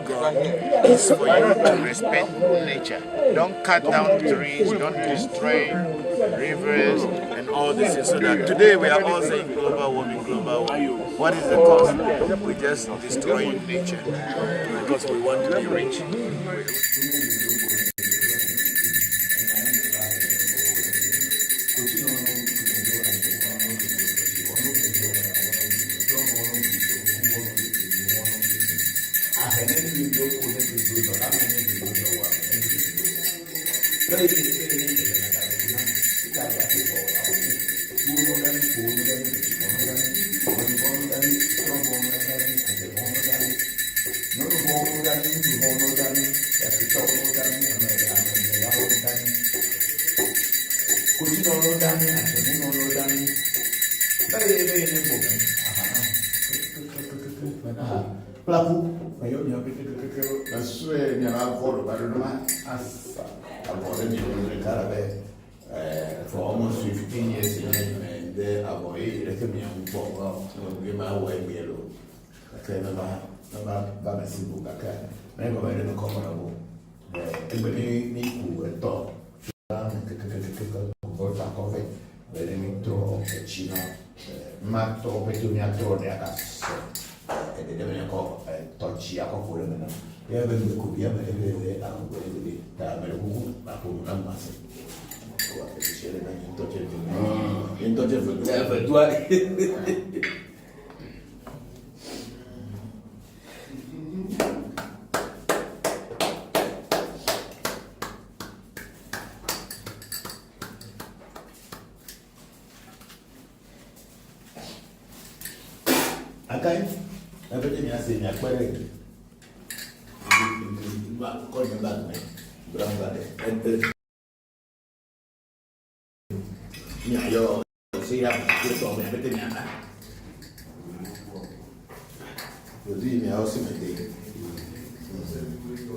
God is for you to respect nature. Don't cut down trees, don't destroy rivers and all this. So that today we are all saying global warming, global warming. What is the cause? We're just destroying nature because we want to be rich. For almost 15 years, and there I recommend for my way yellow. I can never simple. I can never comfortable. Everybody need to talk. Very throw a china, matto, petuniato, e deve touchy a couple of minutes. We have a good year, and we have a massive. Okay, everything I say, I quite calling back, yo, see that everything. You see me, I'll see my day.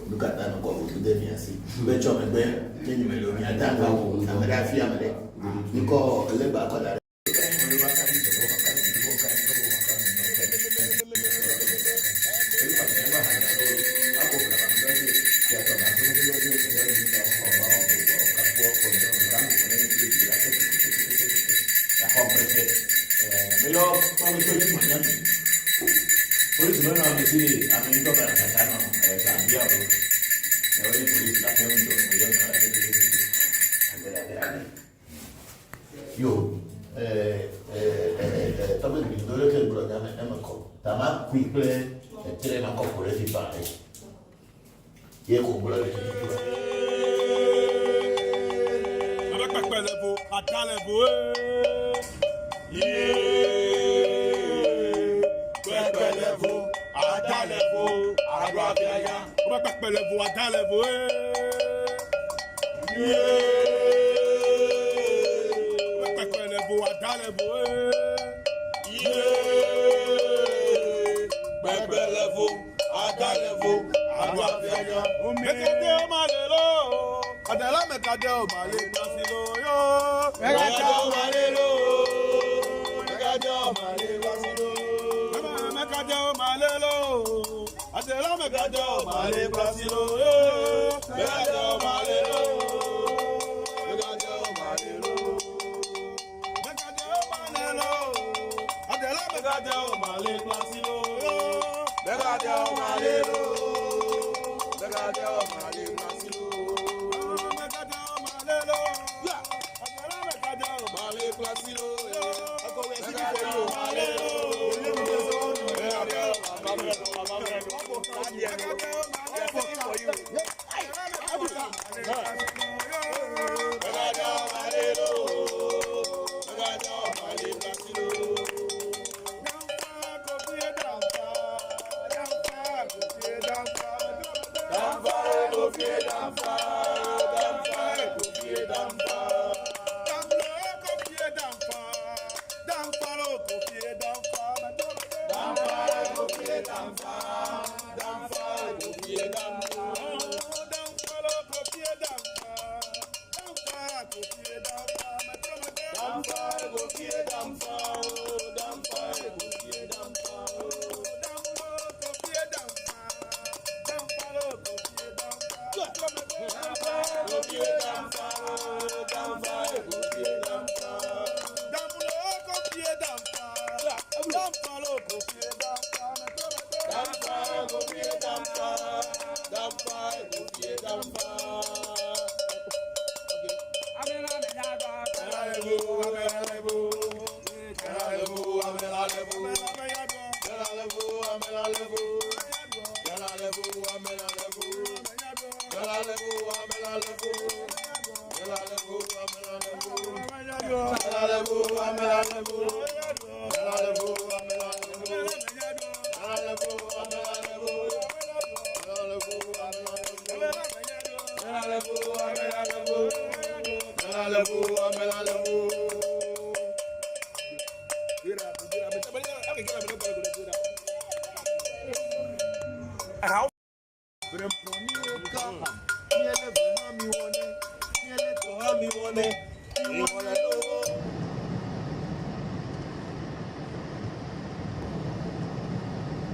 Look at that, go to them and see. Which of them, can you make me a damn I'm a family. You call a labor. Yo, también mi dolor que el programa es mejor. También quiere tener más corporación para él. Y es como la de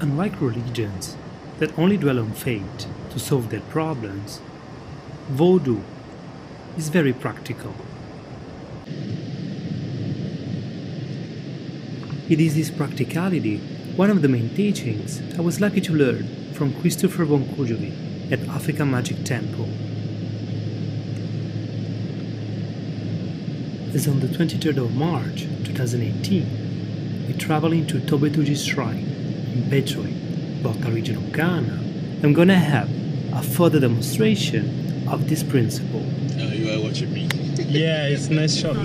Unlike religions that only dwell on fate to solve their problems, Vodou is very practical. It is this practicality one of the main teachings I was lucky to learn from Christopher Voncujovi at African Magic Temple. As on the 23rd of March 2018, we travel into Tobetuji's shrine in Petoi, Bokor region of Ghana, I'm gonna have a further demonstration of this principle. You are watching me. Yeah, it's a nice shot.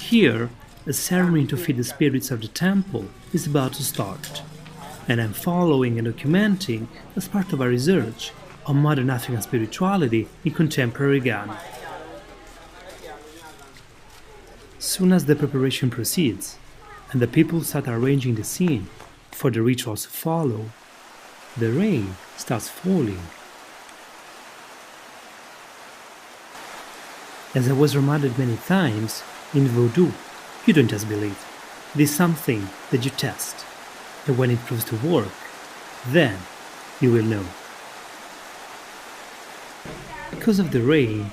Here, a ceremony to feed the spirits of the temple is about to start, and I'm following and documenting as part of our research on modern African spirituality in contemporary Ghana. Soon as the preparation proceeds, and the people start arranging the scene for the rituals to follow, the rain starts falling. As I was reminded many times, in Vodou, you don't just believe. It is something that you test, and when it proves to work, then you will know. Because of the rain,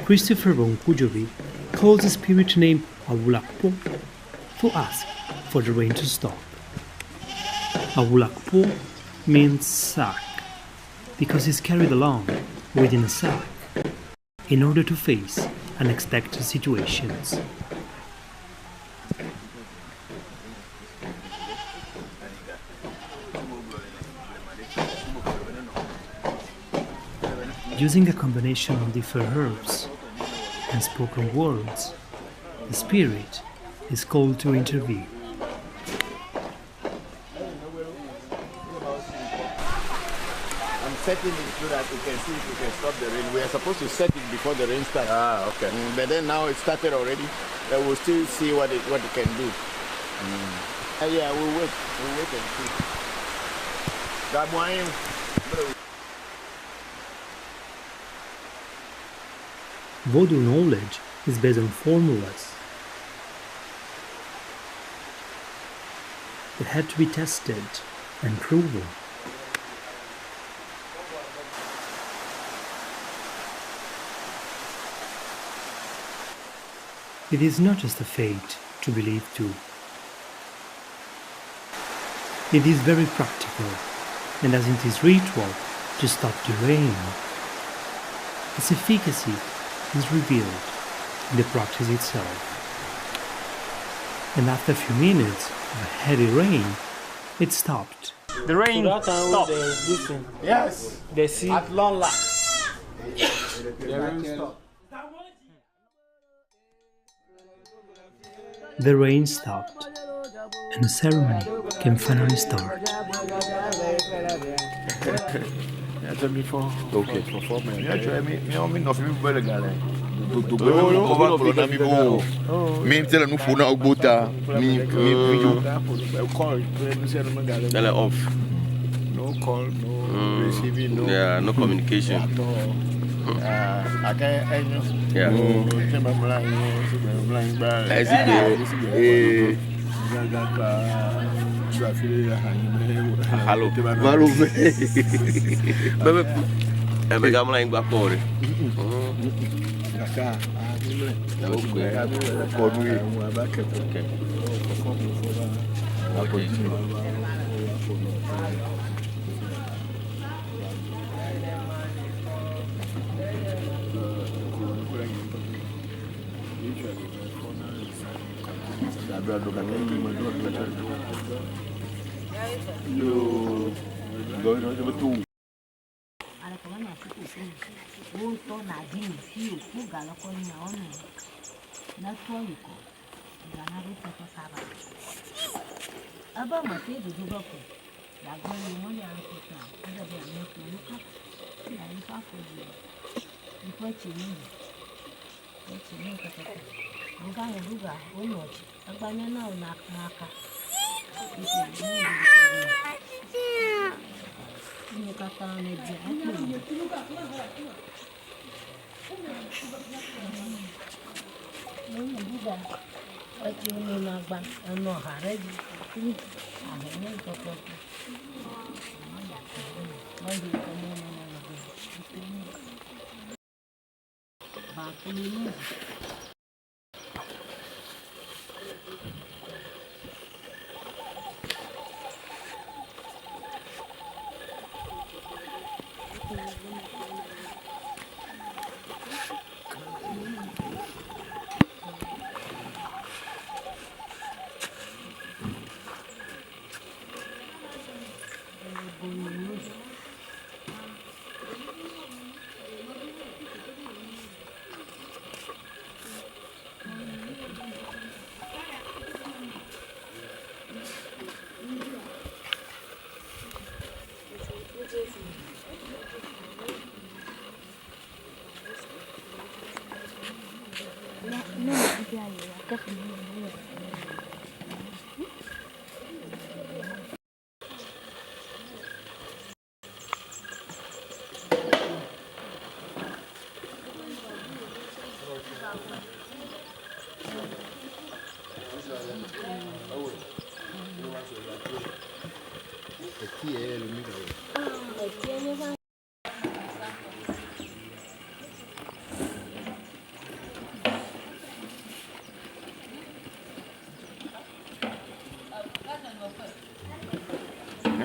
Christopher Voncujovi calls the spirit named Awulakpo to ask for the rain to stop. Awulakpo means sack, because it's carried along within a sack in order to face unexpected situations. Using a combination of different herbs and spoken words, the spirit is called to intervene. I'm setting it so that we can see if we can stop the rain. We are supposed to set it before the rain starts. Ah, okay. But then now it started already. But we'll still see what it can do. Yeah, we'll wait. We'll wait and see. Vodou knowledge is based on formulas that had to be tested and proven. It is not just a fate to believe too. It is very practical, and as in this ritual to stop the rain, its efficacy is revealed in the practice itself. And after a few minutes of heavy rain, it stopped. The rain stopped. Yes. The sea. At long last. The rain stopped. The rain stopped, and the ceremony can finally start. Before. Okay. Performance. Off. No call, no receiving, no. Yeah, no communication. I can't. Yeah. Hello. E megam la in Bokor.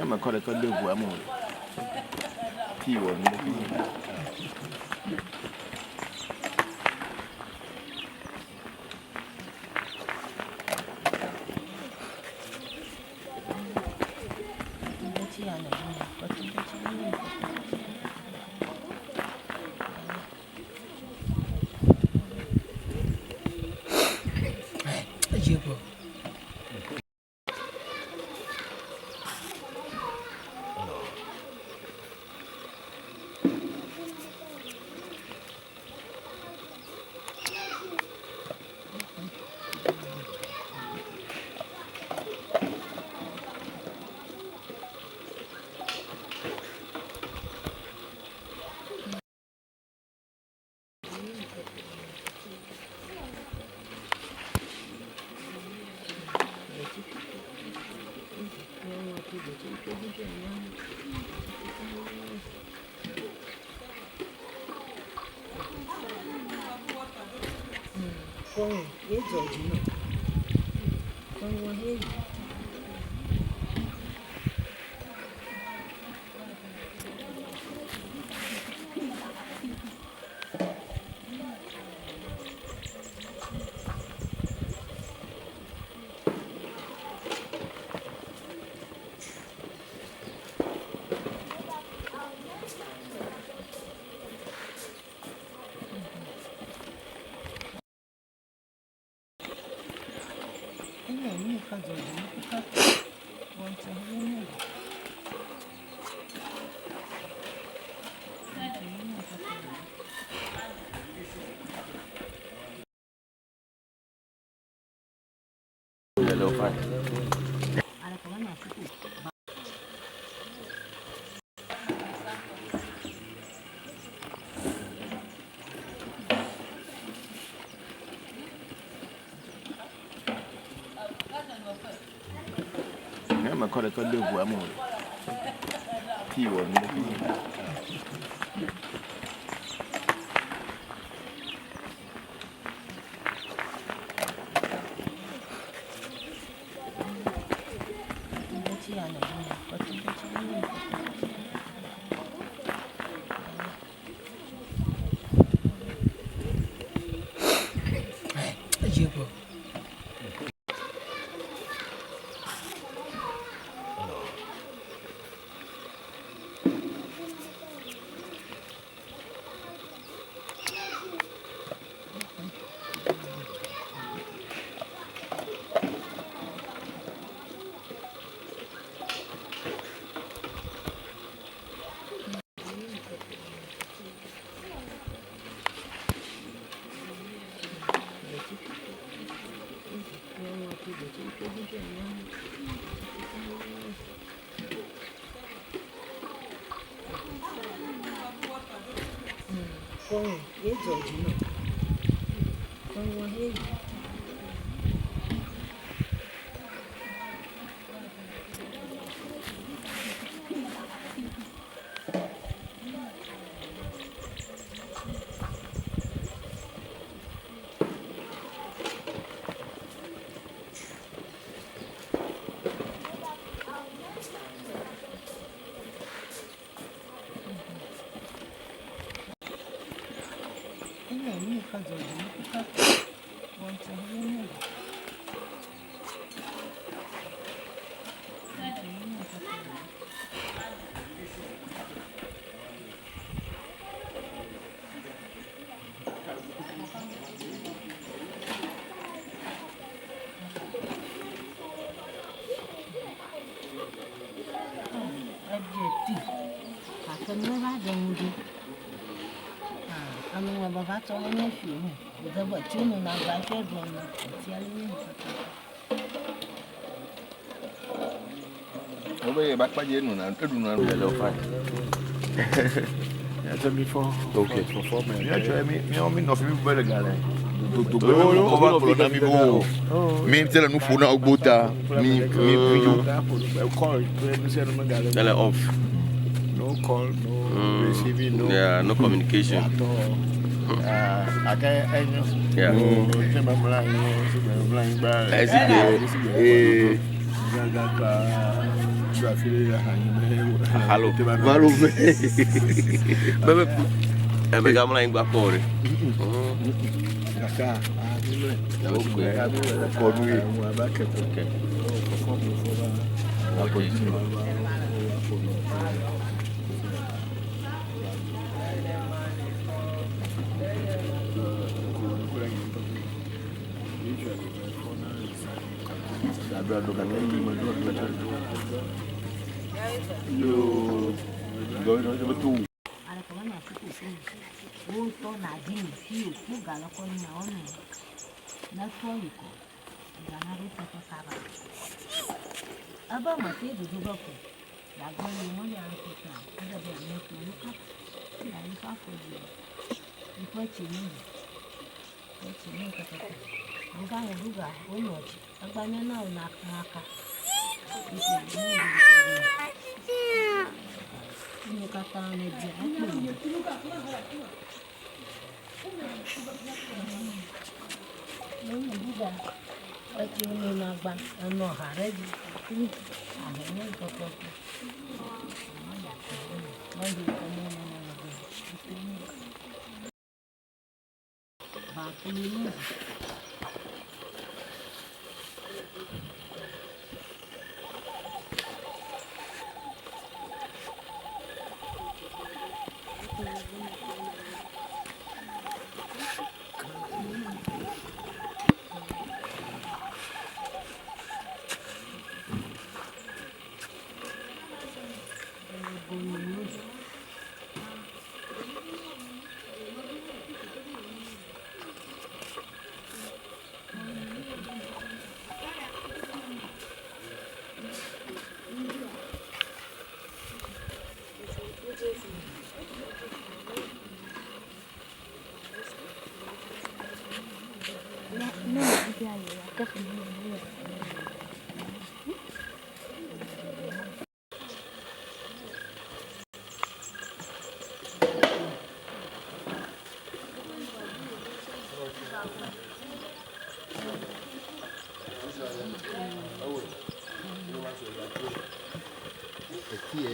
Ma cosa con le amore. Ti vuoi? Ma cosa con le amore. Ti vuoi? Over back by you and I don't know fine. That's before. Okay. For me. Yeah, try me nothing better guy. To Over for na mi bo. Me tell no phone out bota. Me call. Tell off. No call, no receiving, no. Yeah, no communication. I can't. Yeah. As it Hello. Bebe I'm like Bokor. I'm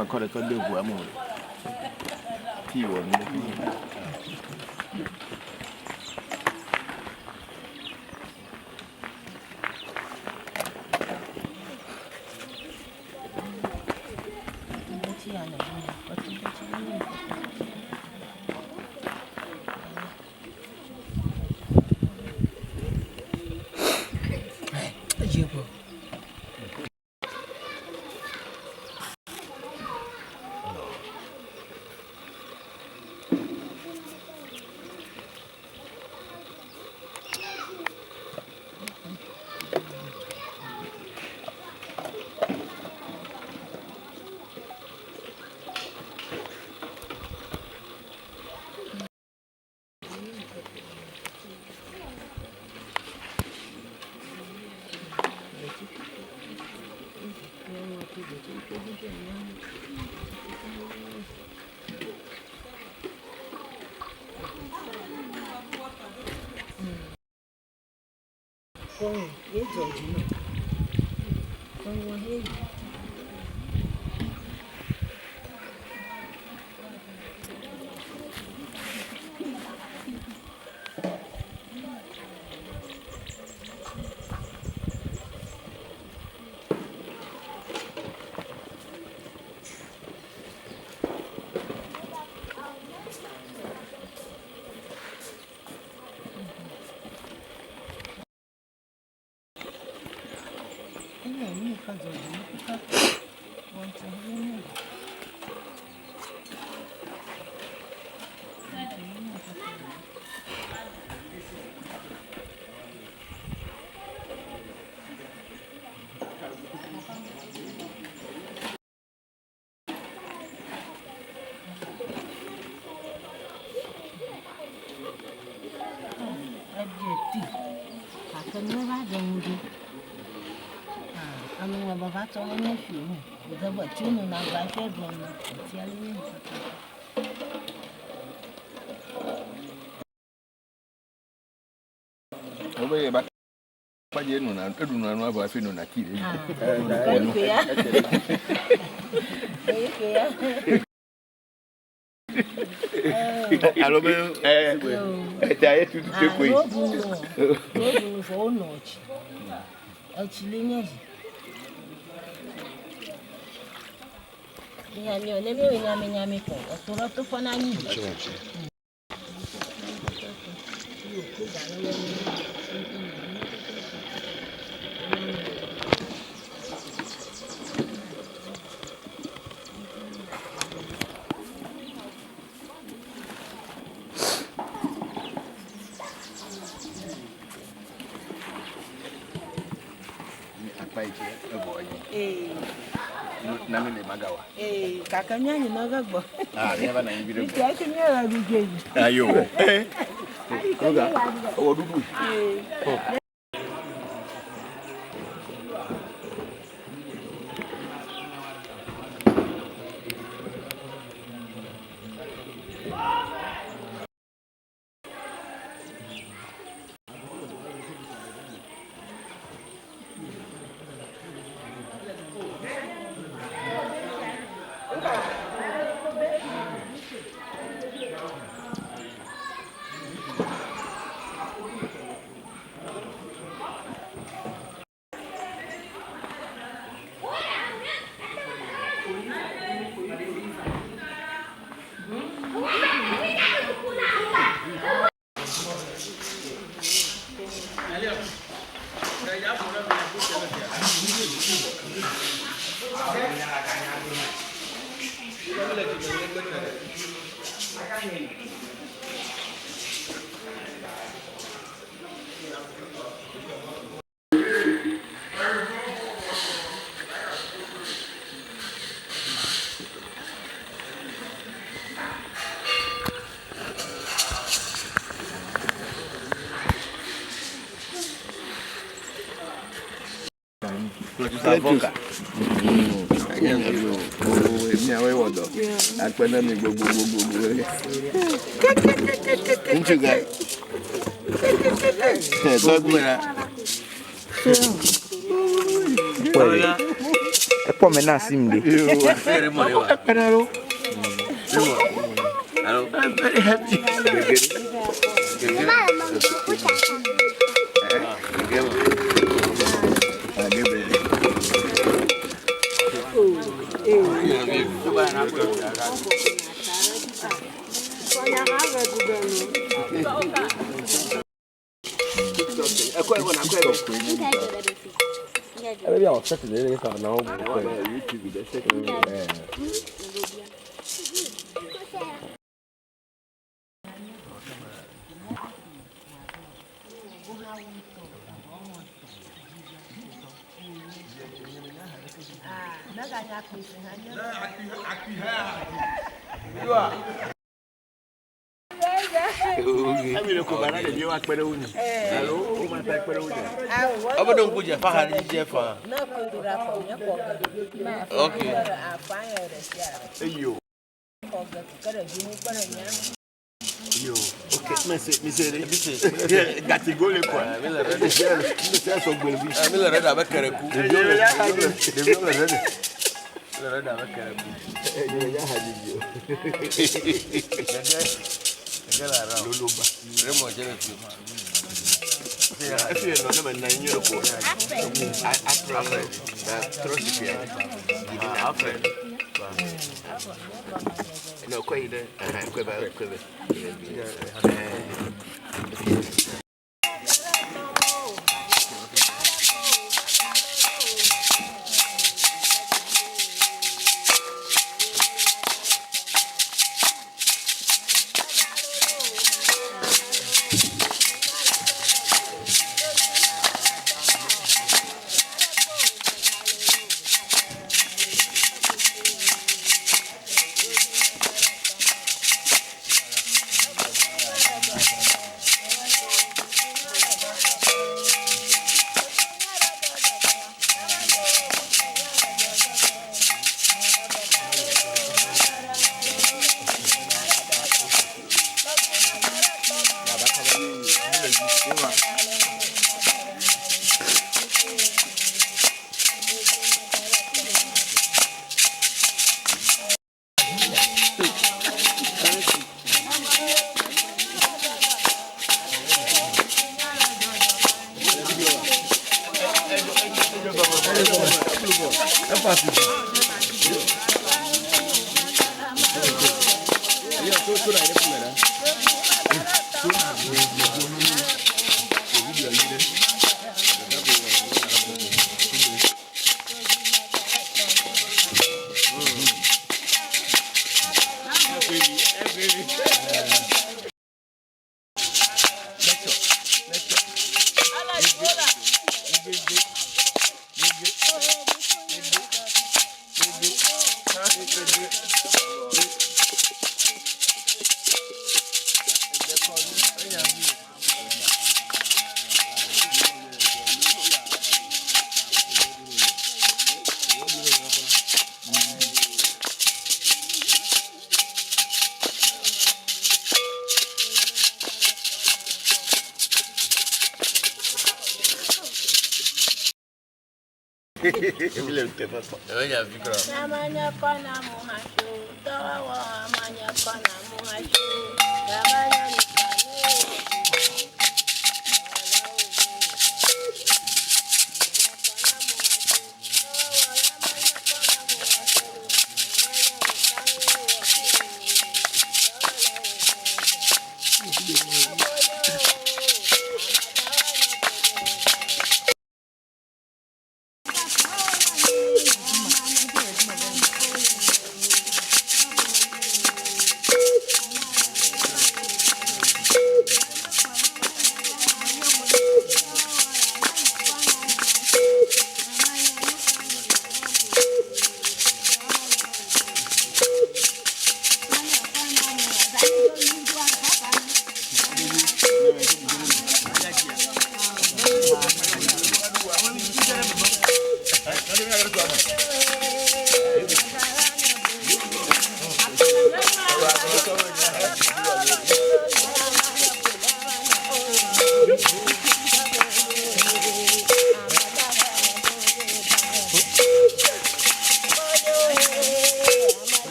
a colleague of the woman. Tea one. Hello, Kakanya nagagbo. never na video. Kakanya nagugezi. Ayo. Oga. Odudu. Vodka. Pô, mas nasci me. I'm very happy. No, quite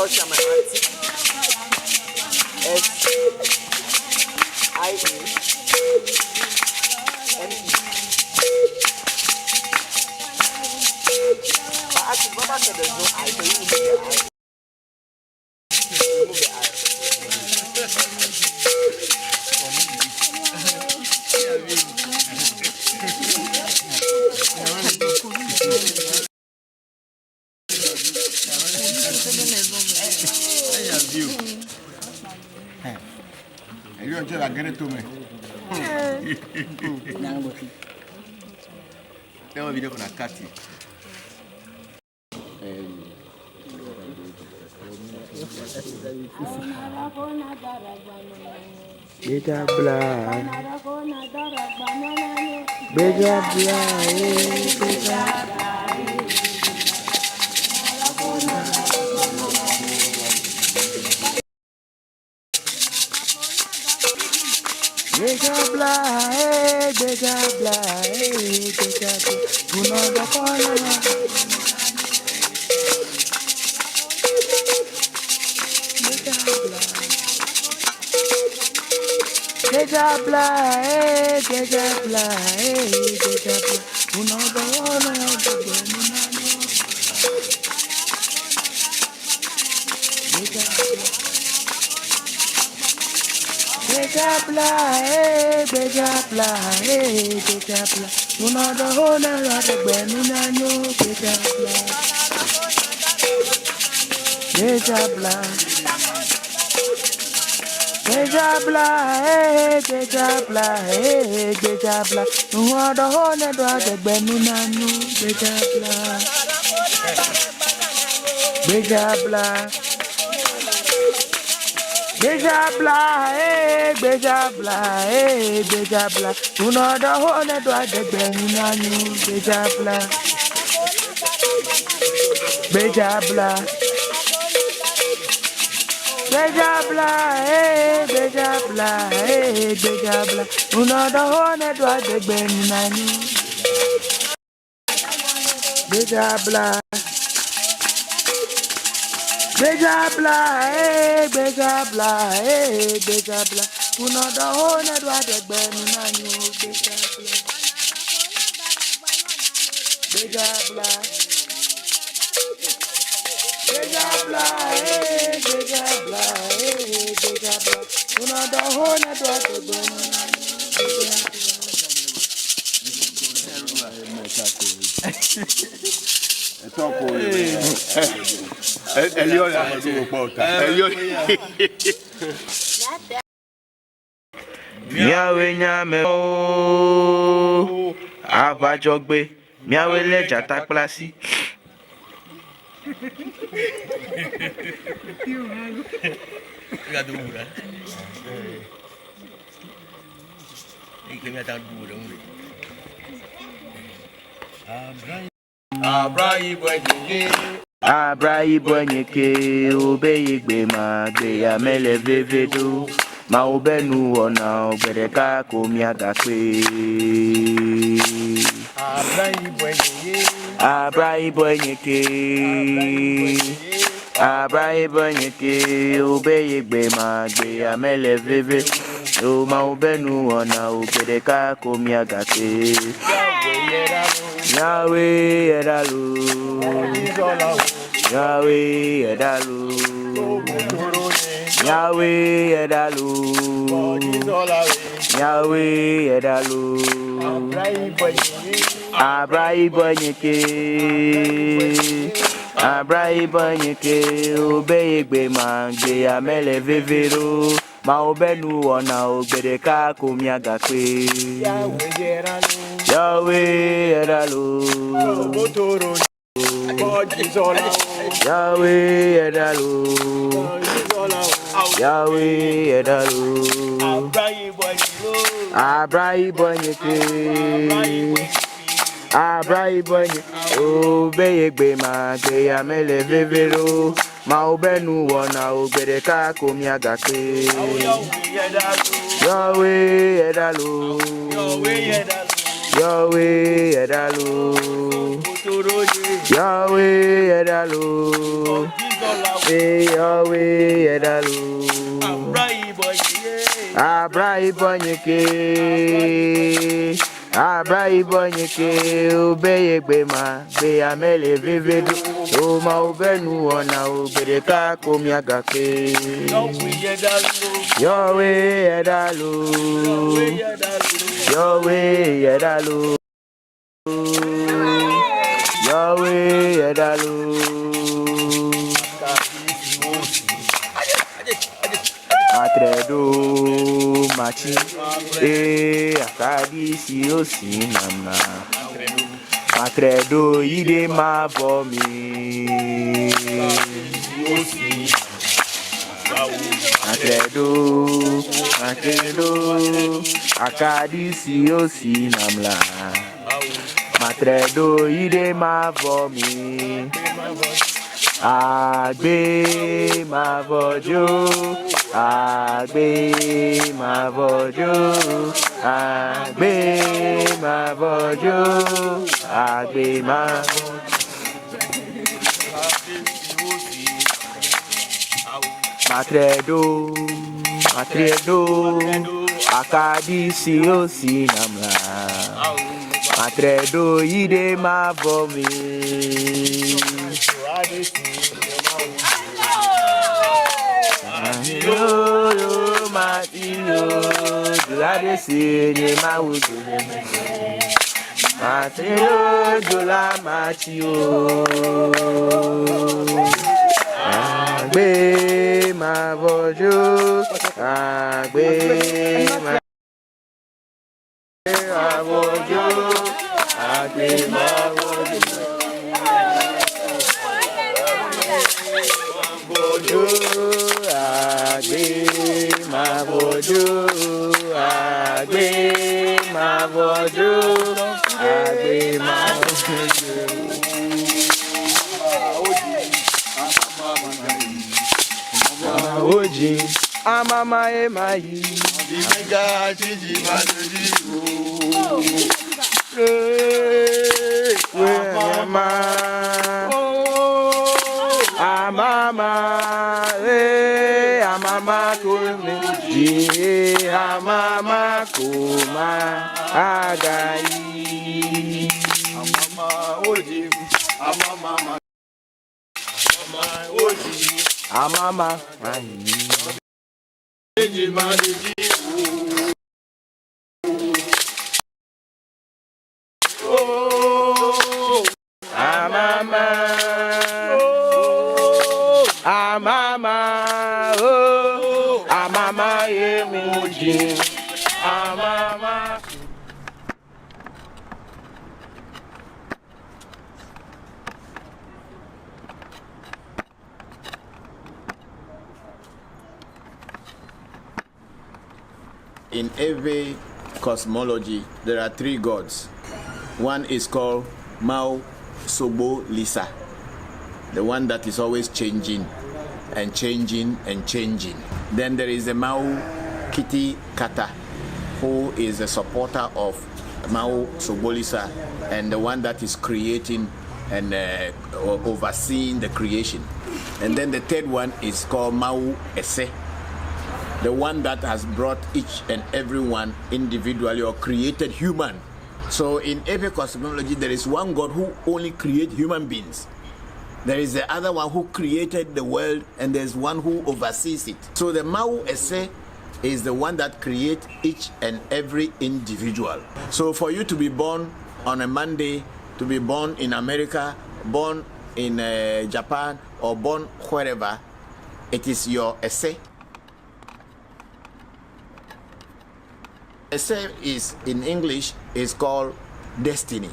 because you're my auntie. S-I-A-N-E. But actually, Mama said there's no I, so you remove the I. Remove the I. You until I get it to me. Tem uma video com a Kati. Beja bla, beja bla, beja. Beja bla, beja bla, beja bla. Uno do kola. Beja bla, beja bla, beja bla. Uno do kola, beja bla, beja bla, beja bla. Uno do kola, beja bla. Beja bla, beja bla, beja bla, beja bla. Uno do kola, beja bla. Beja bla, beja bla, beja bla, beja bla. Uno do kola, beja bla. Beja bla, beja bla, beja bla, beja bla. Uno do kola, beja bla. Beja bla, beja bla, beja bla. Uno do kola, beja bla. Beja bla, beja bla, beja bla. Uno do kola, miawe nyame o avajogbe miawe le jata klasi Abra ibonyeke obeyegbe ma gbe ya mele vevedo ma obenu ona obereka komiaga pe Abra ibonyeke obeyegbe ma gbe ya mele vevedo ma obenu ona obereka komiaga pe Yahweh edalu Yahweh edalu Yahweh edalu Yahweh edalu Abra ibonyeke obeyegbe ma gbe amele vevero ma obenu ona ogbereka komiaga pe Yahweh edalu Yahweh edalu Yahweh edalu Abra ibonyeke obeyegbe ma gbe ya mele vevero ma obenu wona ogbereka komiaga pe Yahweh edalu Yahweh edalu Yahweh Yedalo. Yahweh Yedalo. Abrai bonyeke. Abrai bonyeke. Obeye gbema. Be amele vivedu. Oma ubenu ona ubereka komiagake. Yahweh Yedalo. Yahweh Yedalo. Yahweh Yedalo. Atredo machi akadi si osinamna. Atredo ide ma vomi. Atredo akadi si osinamla. Atredo ide ma vomi. Agbe ma vojo, agbe ma vojo, agbe ma vojo, agbe ma Matredo, akadi si osi namla. Matredo ide ma vomi. Yo matino, dulade se ma wudu. Matino dula matio. Agbe ma vojo, agbe ma vojo, agbe ma vojo. Agbe ma vojo, agbe ma vojo, agbe ma vojo. Oji, amama emayi, Diga chiji manuji amama kome, amama kuma agayi. Amama oji, amama oji, Amama ayi. chiji manuji Amama, amama yemuji, amama. In every cosmology, there are three gods. One is called Mao Sobo Lisa, the one that is always changing and changing and changing. Then there is the Mao Kiti Kata, who is a supporter of Mao Sobo Lisa and the one that is creating and overseeing the creation. And then the third one is called Mao Ese, the one that has brought each and every one individually or created human. So in every cosmology, there is one God who only creates human beings. There is the other one who created the world, and there's one who oversees it. So the Mao Ese is the one that creates each and every individual. So for you to be born on a Monday, to be born in America, born in Japan, or born wherever, it is your Ese. Ese is, in English, is called destiny.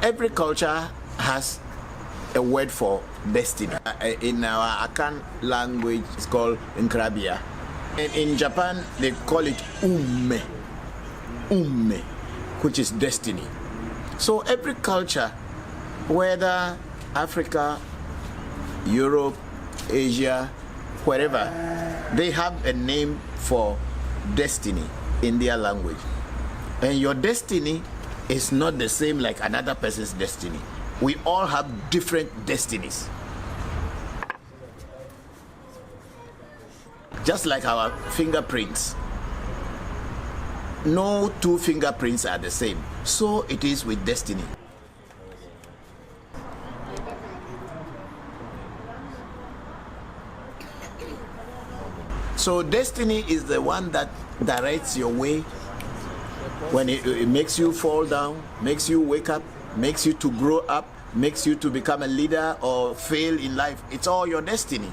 Every culture has a word for destiny. In our Akan language, it's called Nkrabia. And in Japan, they call it Umme, which is destiny. So every culture, whether Africa, Europe, Asia, wherever, they have a name for destiny in their language. And your destiny is not the same like another person's destiny. We all have different destinies. Just like our fingerprints. No two fingerprints are the same. So it is with destiny. So destiny is the one that directs your way when it makes you fall down, makes you wake up, makes you to grow up, makes you to become a leader or fail in life. It's all your destiny.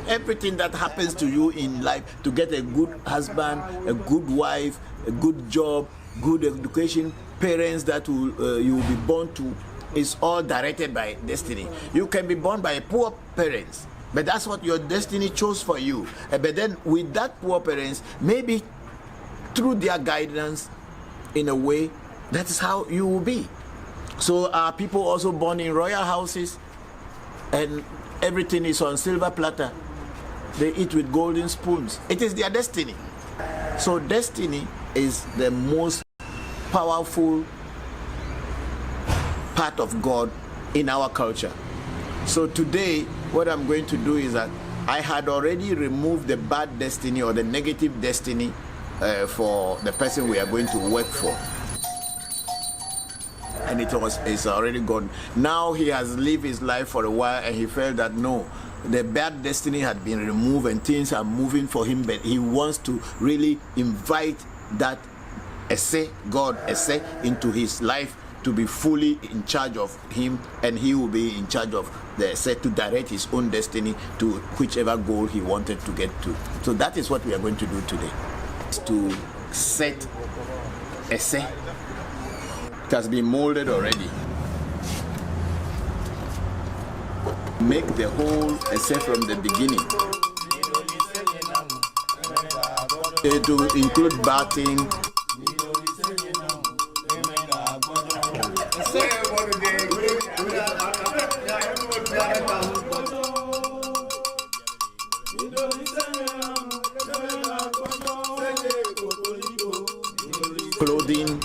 Everything that happens to you in life, to get a good husband, a good wife, a good job, good education, parents that you will be born to, is all directed by destiny. You can be born by poor parents, but that's what your destiny chose for you. But then with that poor parents, maybe through their guidance, in a way, that is how you will be. So are people also born in royal houses and everything is on silver platter? They eat with golden spoons. It is their destiny. So destiny is the most powerful part of God in our culture. So today, what I'm going to do is that I had already removed the bad destiny or the negative destiny for the person we are going to work for. And it's already gone. Now he has lived his life for a while and he felt that no, the bad destiny had been removed and things are moving for him, but he wants to really invite that God into his life to be fully in charge of him, and he will be in charge of the to direct his own destiny to whichever goal he wanted to get to. So that is what we are going to do today. It's to set essay. It has been molded already. Make the whole essay from the beginning. It will include bathing. Clothing.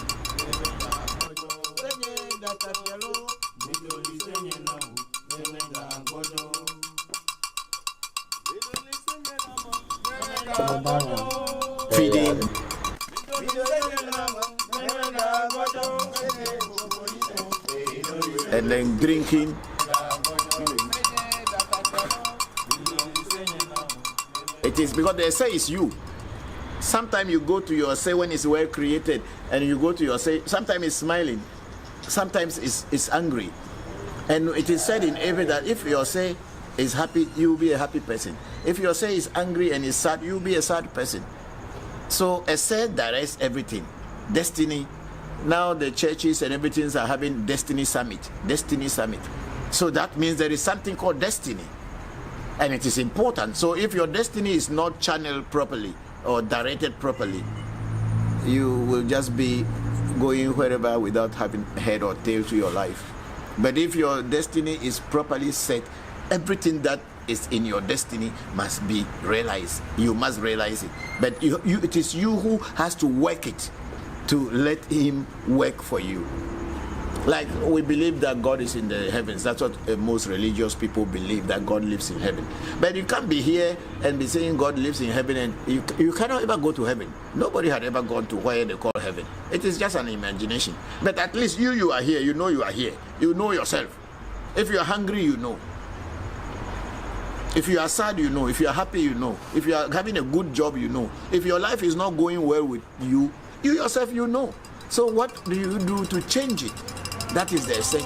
Feeding. And then drinking. It is because the essay is you. Sometimes you go to your essay when it's well created, and you go to your essay, sometimes it's smiling, sometimes it's angry. And it is said in every that if your essay is happy, you will be a happy person. If your essay is angry and is sad, you will be a sad person. So essay directs everything. Destiny. Now the churches and everything are having Destiny Summit. Destiny Summit. So that means there is something called destiny. And it is important. So if your destiny is not channeled properly or directed properly, you will just be going wherever without having head or tail to your life. But if your destiny is properly set, everything that is in your destiny must be realized. You must realize it. But it is you who has to work it, to let him work for you. Like we believe that God is in the heavens. That's what most religious people believe, that God lives in heaven. But you can't be here and be saying God lives in heaven and you cannot ever go to heaven. Nobody had ever gone to where they call heaven. It is just an imagination. But at least you are here. You know you are here. You know yourself. If you are hungry, you know. If you are sad, you know. If you are happy, you know. If you are having a good job, you know. If your life is not going well with you, you yourself, you know. So what do you do to change it? That is the essay.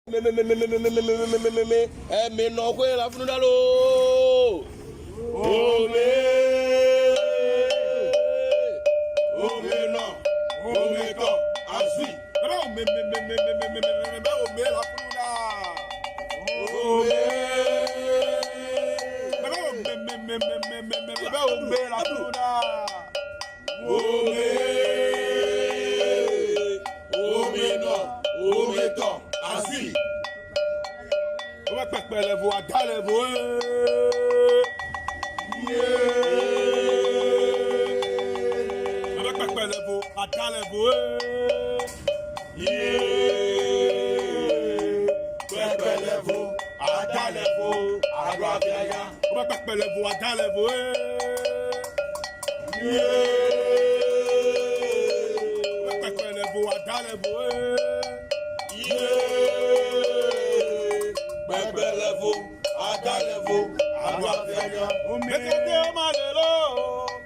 Me no kwe la funu dalo. Ome no. Ome to. Asui. Me la funu da. Ome la funu da. Ome no. Ome to. Asui. On va pas perdre vous à d'aller vous. On va pas perdre vous à d'aller vous. Perdre vous à d'aller vous à Guavia. On va pas perdre vous à d'aller vous. On va pas perdre vous à d'aller vous. Bebelevo, adalevo, aguafenya. Mekade o malelo,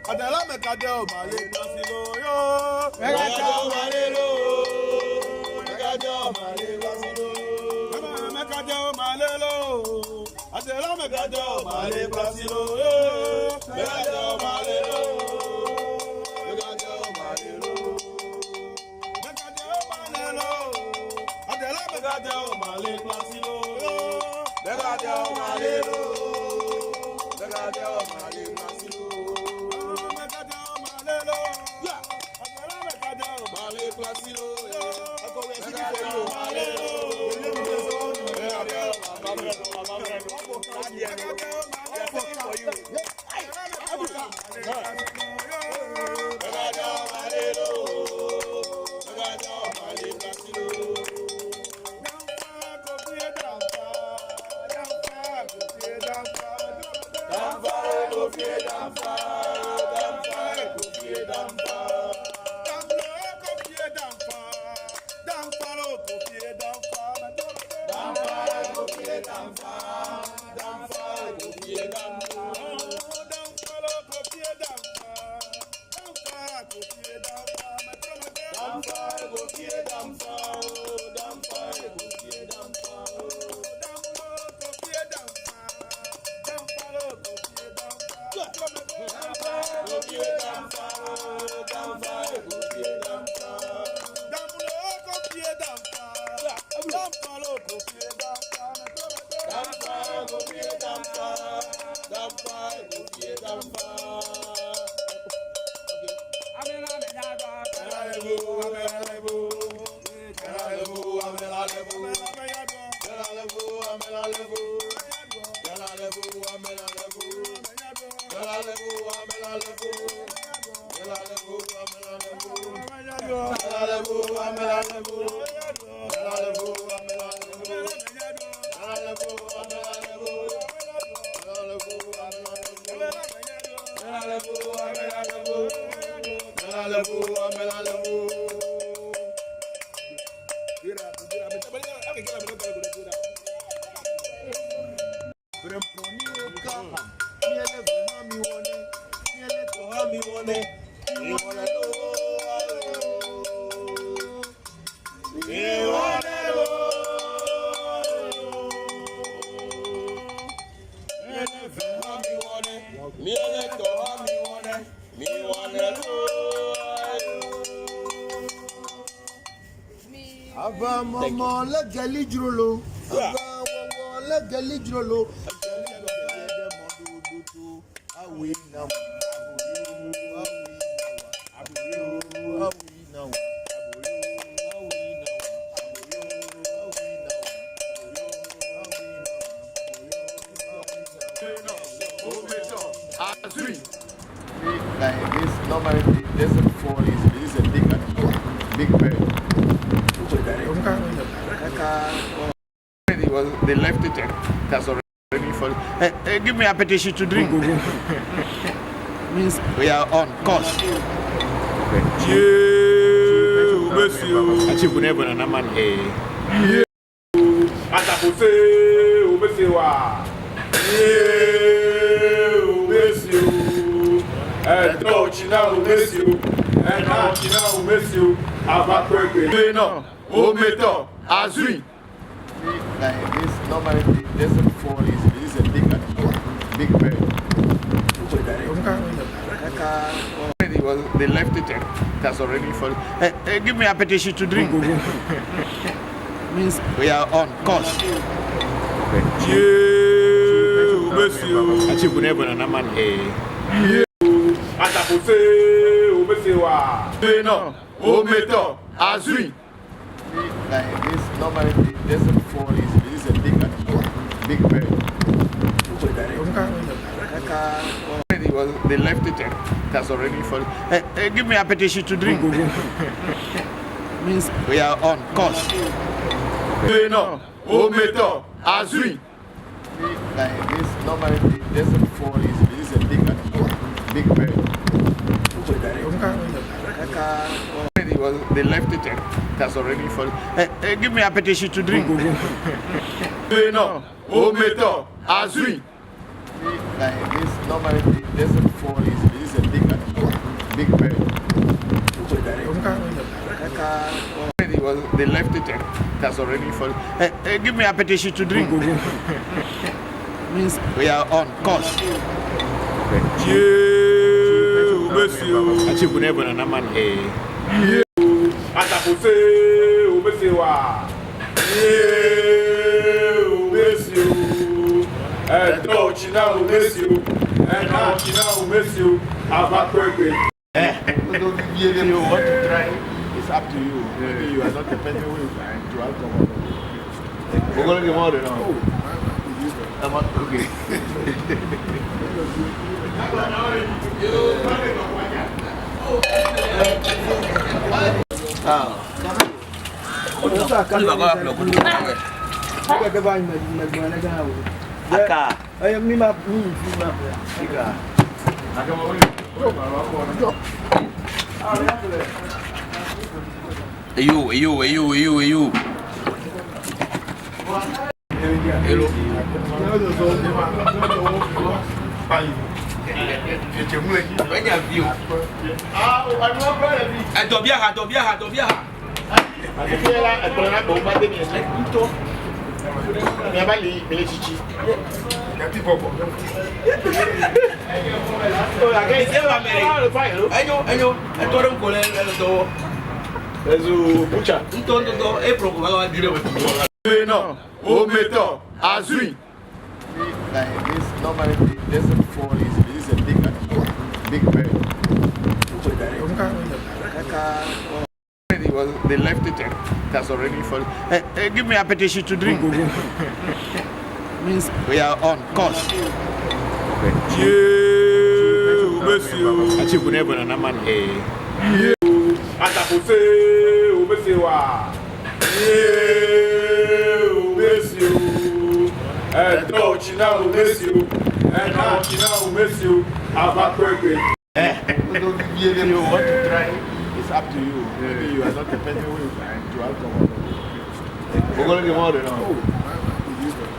adela mekade o male pasilo yo. Mekade o malelo, mekade o male pasilo. Mekade o malelo, adela mekade o male pasilo yo. Mekade o malelo, mekade o malelo. Mekade o malelo, adela mekade o male pasilo. Begadeo malelo, begadeo malelo, begadeo malelo, ya. Agora begadeo malelo, begadeo malelo, Mama, let Gali Drolo. Let Gali Drolo. Like this, normally it doesn't fall easily. This is a big bird. They left it, that's already falling. Hey, give me a petition to drink. Means we are on course. like this normally it doesn't fall easily. This is a big bird. They left it and it has already fallen. Hey, give me a petition to drink. Means we are on course. Like this normally it doesn't fall easily. This is a big bird. They left it and it has already fallen. Hey, give me a petition to drink. Means we are on course. Like this normally it doesn't fall easily. This is a big bird. They left it and it has already fallen. Hey, give me a petition to drink. Like this normally it doesn't fall easily. This is a big bird. They left it and it has already fallen. Hey, give me a petition to drink. Means we are on course. You want to try? It's up to you. Maybe you are not the person who is trying to alcohol. We're going to get more than that. Okay. You. Hello. Like this normally it doesn't fall easily. This is a big bird. They left it and it has already fallen. Hey, give me a petition to drink. Means we are on course. You want to try? It's up to you. Maybe you are not the person who is trying to alcohol. We're going to get more than that.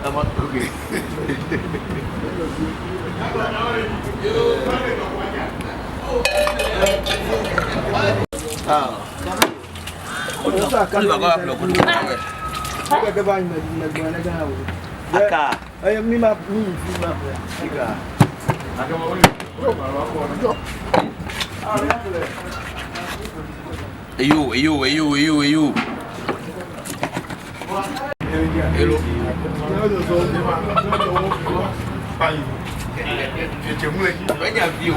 Okay. You.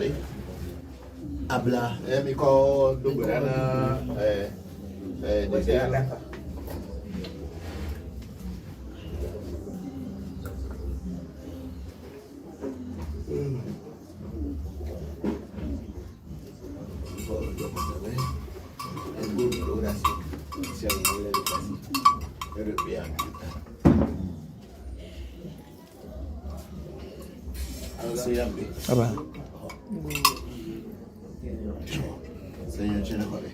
Hello. Habla, mi ko dugana Apa? Señor Chile, joder.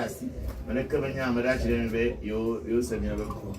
nasi. When come in, I'm actually you send me a look.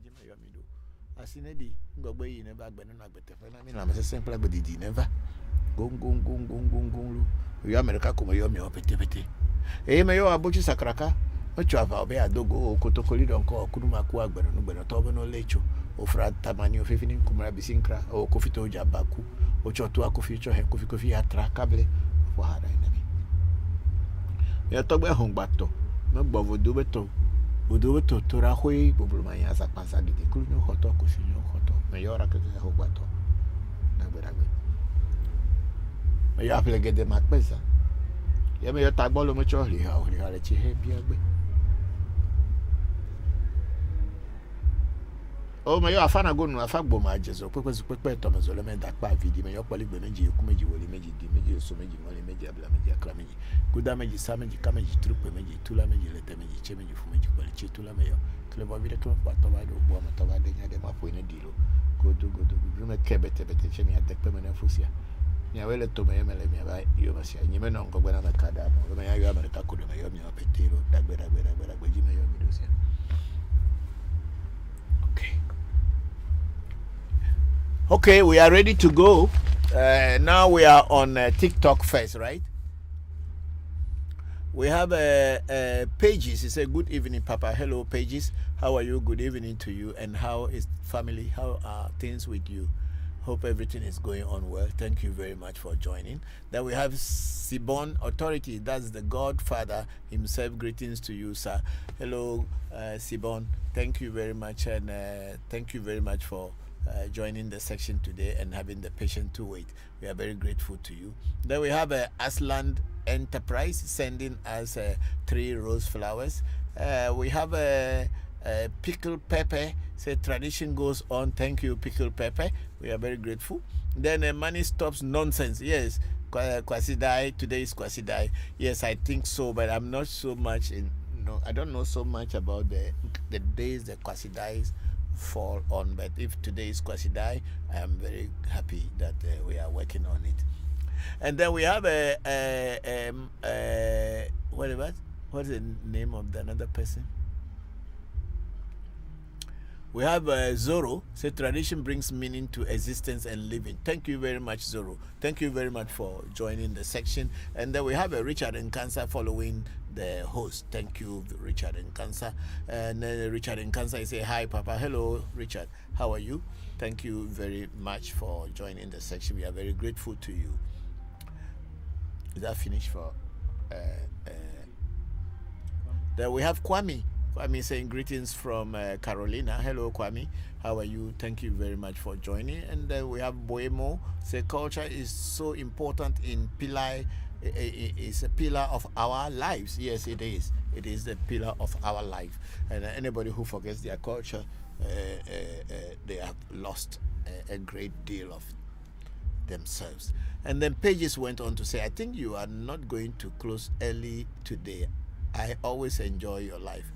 Jimmy Yomido. I seen a day, go away, you never been on a better phenomenon. I'm a simple, but did never go. You America come your me opetepete. Eh, may you abuchi sakraka. Much of our bear dogo, Kotokoli don't call Kuruma Kuak, but no Tobono Lecho, or Frat Tamani of Evening Kumara Bisinkra, or Kofito Jabaku, or Chotua Koficho, and Kofi Atra Cable for her enemy. You talk about home bato, no bovo dubeto, Udubeto, Torahui, Bubulmaya as a passadi, the Kuno Hoto, Kufino Hoto, Mayora Hobato. May you apply get the Macbeza. You may attack Bolo Maturely, how you are at your head, oh, may you have fun go no afak bo majes o pepe Thomas o le men dak pa video me yo kwali gbe meji eku meji wole meji di meji so meji mole meji abla meji akra meji kuda meji sa meji ka meji trupe meji tula meji lete meji che meji fu meji kwali che tula me yo kle bo video to pa to ba do bo ma to ba de nya de ma po ine dilo godo me kebete che mi adek pe me na fusia nya wele to me mele mi ba yo ma sia nyime no ngo gbe na kada mo me ya yo America kudo me yo mi apetiro dagbe ji me yo mi do sia. Okay, we are ready to go. Now we are on TikTok first, right? We have Pages. He said, good evening, Papa. Hello, Pages. How are you? Good evening to you. And how is family? How are things with you? Hope everything is going on well. Thank you very much for joining. Then we have Sibon Authority. That's the Godfather himself. Greetings to you, sir. Hello, Sibon. Thank you very much. And thank you very much for joining the section today and having the patience to wait. We are very grateful to you. Then we have Asland Enterprise sending us 3 rose flowers. We have Pickle Pepper. Say tradition goes on. Thank you, Pickle Pepper. We are very grateful. Then Money Stops Nonsense. Yes, Kwasidai. Today is Kwasidai. Yes, I think so, but I'm not so much in. No, I don't know so much about the days the Kwasidais fall on, but if today is Kwasidai, I am very happy that we are working on it. And then we have what is the name of the another person? We have Zoro. Say tradition brings meaning to existence and living. Thank you very much, Zoro. Thank you very much for joining the section. And then we have Richard Nkansa following the host. Thank you, Richard Nkansa. And then Richard Nkansa say, hi, Papa. Hello, Richard. How are you? Thank you very much for joining the section. We are very grateful to you. Is that finished for? Then we have Kwame. Kwame saying greetings from Carolina. Hello, Kwame. How are you? Thank you very much for joining. And then we have Boemo. Say culture is so important in Pillai. It's a pillar of our lives. Yes, it is. It is the pillar of our life. And anybody who forgets their culture, they have lost a great deal of themselves. And then Pages went on to say, I think you are not going to close early today. I always enjoy your life.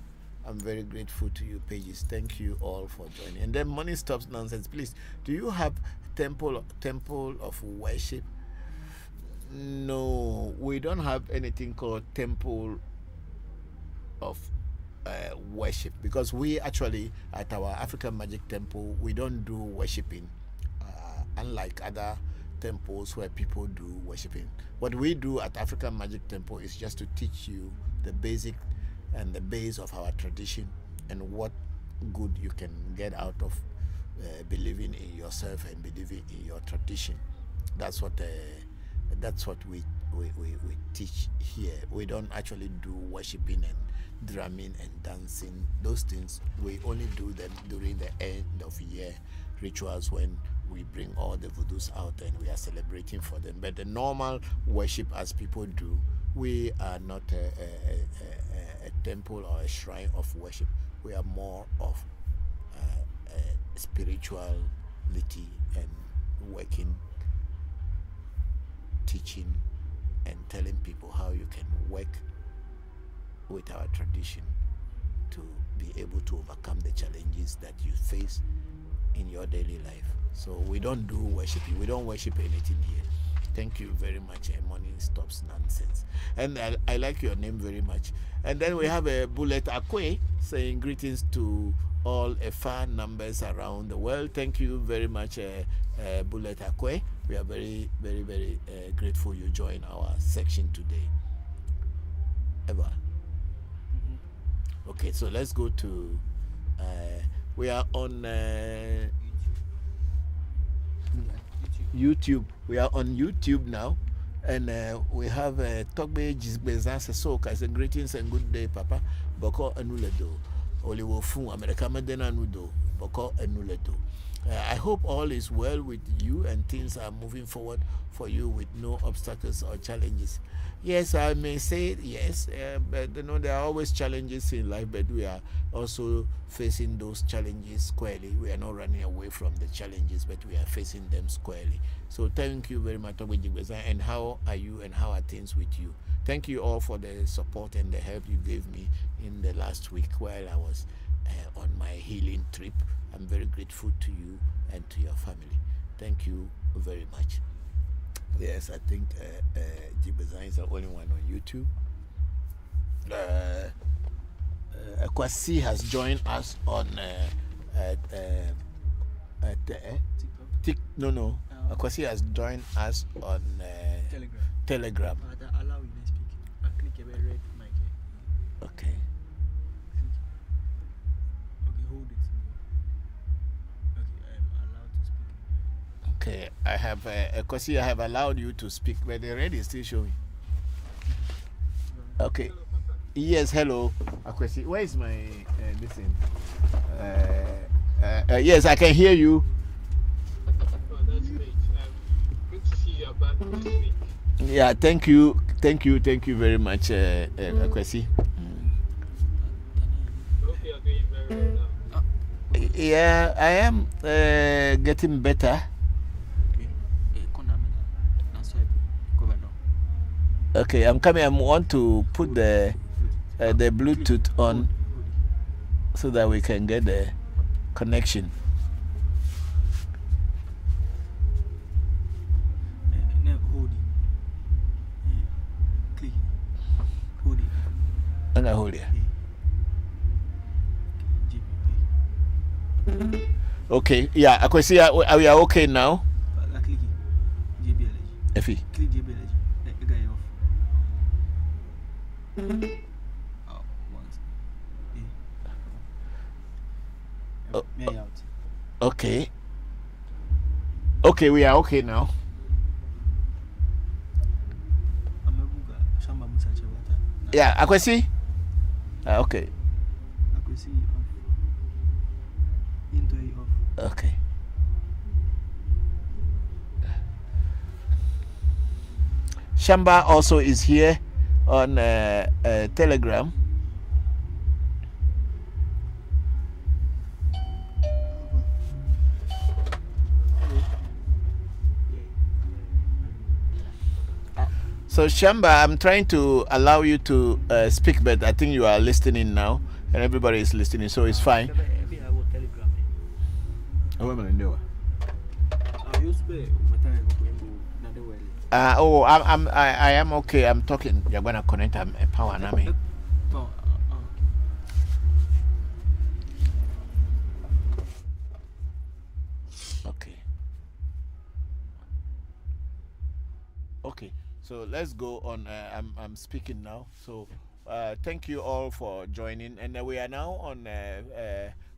I'm very grateful to you, Pages. Thank you all for joining. And then Money Stops Nonsense. Please, do you have temple of worship? No, we don't have anything called temple of worship, because we actually at our African Magic Temple, we don't do worshiping, unlike other temples where people do worshiping. What we do at African Magic Temple is just to teach you the basic and the base of our tradition and what good you can get out of believing in yourself and believing in your tradition. That's what we teach here. We don't actually do worshiping and drumming and dancing. Those things we only do them during the end of year rituals when we bring all the voodoos out and we are celebrating for them. But the normal worship as people do, we are not a temple or a shrine of worship. We are more of spirituality and working, teaching and telling people how you can work with our tradition to be able to overcome the challenges that you face in your daily life. So we don't do worshiping. We don't worship anything here. Thank you very much. Money Stops Nonsense. And I like your name very much. And then we have a Bullet Akwe saying greetings to all far numbers around the world. Thank you very much, Bullet Akwe. We are very, very, very grateful you joined our section today. Ever. Okay, so let's go to. We are on YouTube. We are on YouTube now, and we have Togbe Jizbezan Sesoka. I say greetings and good day, Papa. Bokor Enuledo. Oliwo Fun America Medena Nudo. Bokor Enuledo. I hope all is well with you and things are moving forward for you with no obstacles or challenges. Yes, I may say yes, but there are always challenges in life, but we are also facing those challenges squarely. We are not running away from the challenges, but we are facing them squarely. So thank you very much, and how are you and how are things with you? Thank you all for the support and the help you gave me in the last week while I was on my healing trip. I'm very grateful to you and to your family. Thank you very much. Yes, I think Jibazan is the only one on YouTube. Kwasi has joined us on Kwasi has joined us on Telegram. Allow you to speak. I click a red mic. Okay. Okay, hold it. Okay, I'm allowed to speak. Okay, I have Kwasi, I have allowed you to speak, but the red is still showing. Okay. Yes, hello, Kwasi. Where is my listen? Yes, I can hear you. Oh, that's great. Good to see you back this week. Yeah, thank you very much, Kwasi. Hope you are doing very well now. Yeah, I am getting better. Okay, I'm coming. I want to put the Bluetooth on so that we can get the connection. I'm gonna hold it. Okay, yeah, I can see we are okay now. Effie. Click JBL. Let the guy off. Once. Me out. Okay. Okay, we are okay now. Yeah, I can see. Okay. I can see off. Into it off. Okay. Shamba also is here on Telegram. So Shamba, I'm trying to allow you to speak, but I think you are listening now, and everybody is listening, so it's fine. I am okay. I'm talking. You're gonna connect a power now. Okay. Okay. So let's go on. I'm speaking now. So thank you all for joining, and we are now on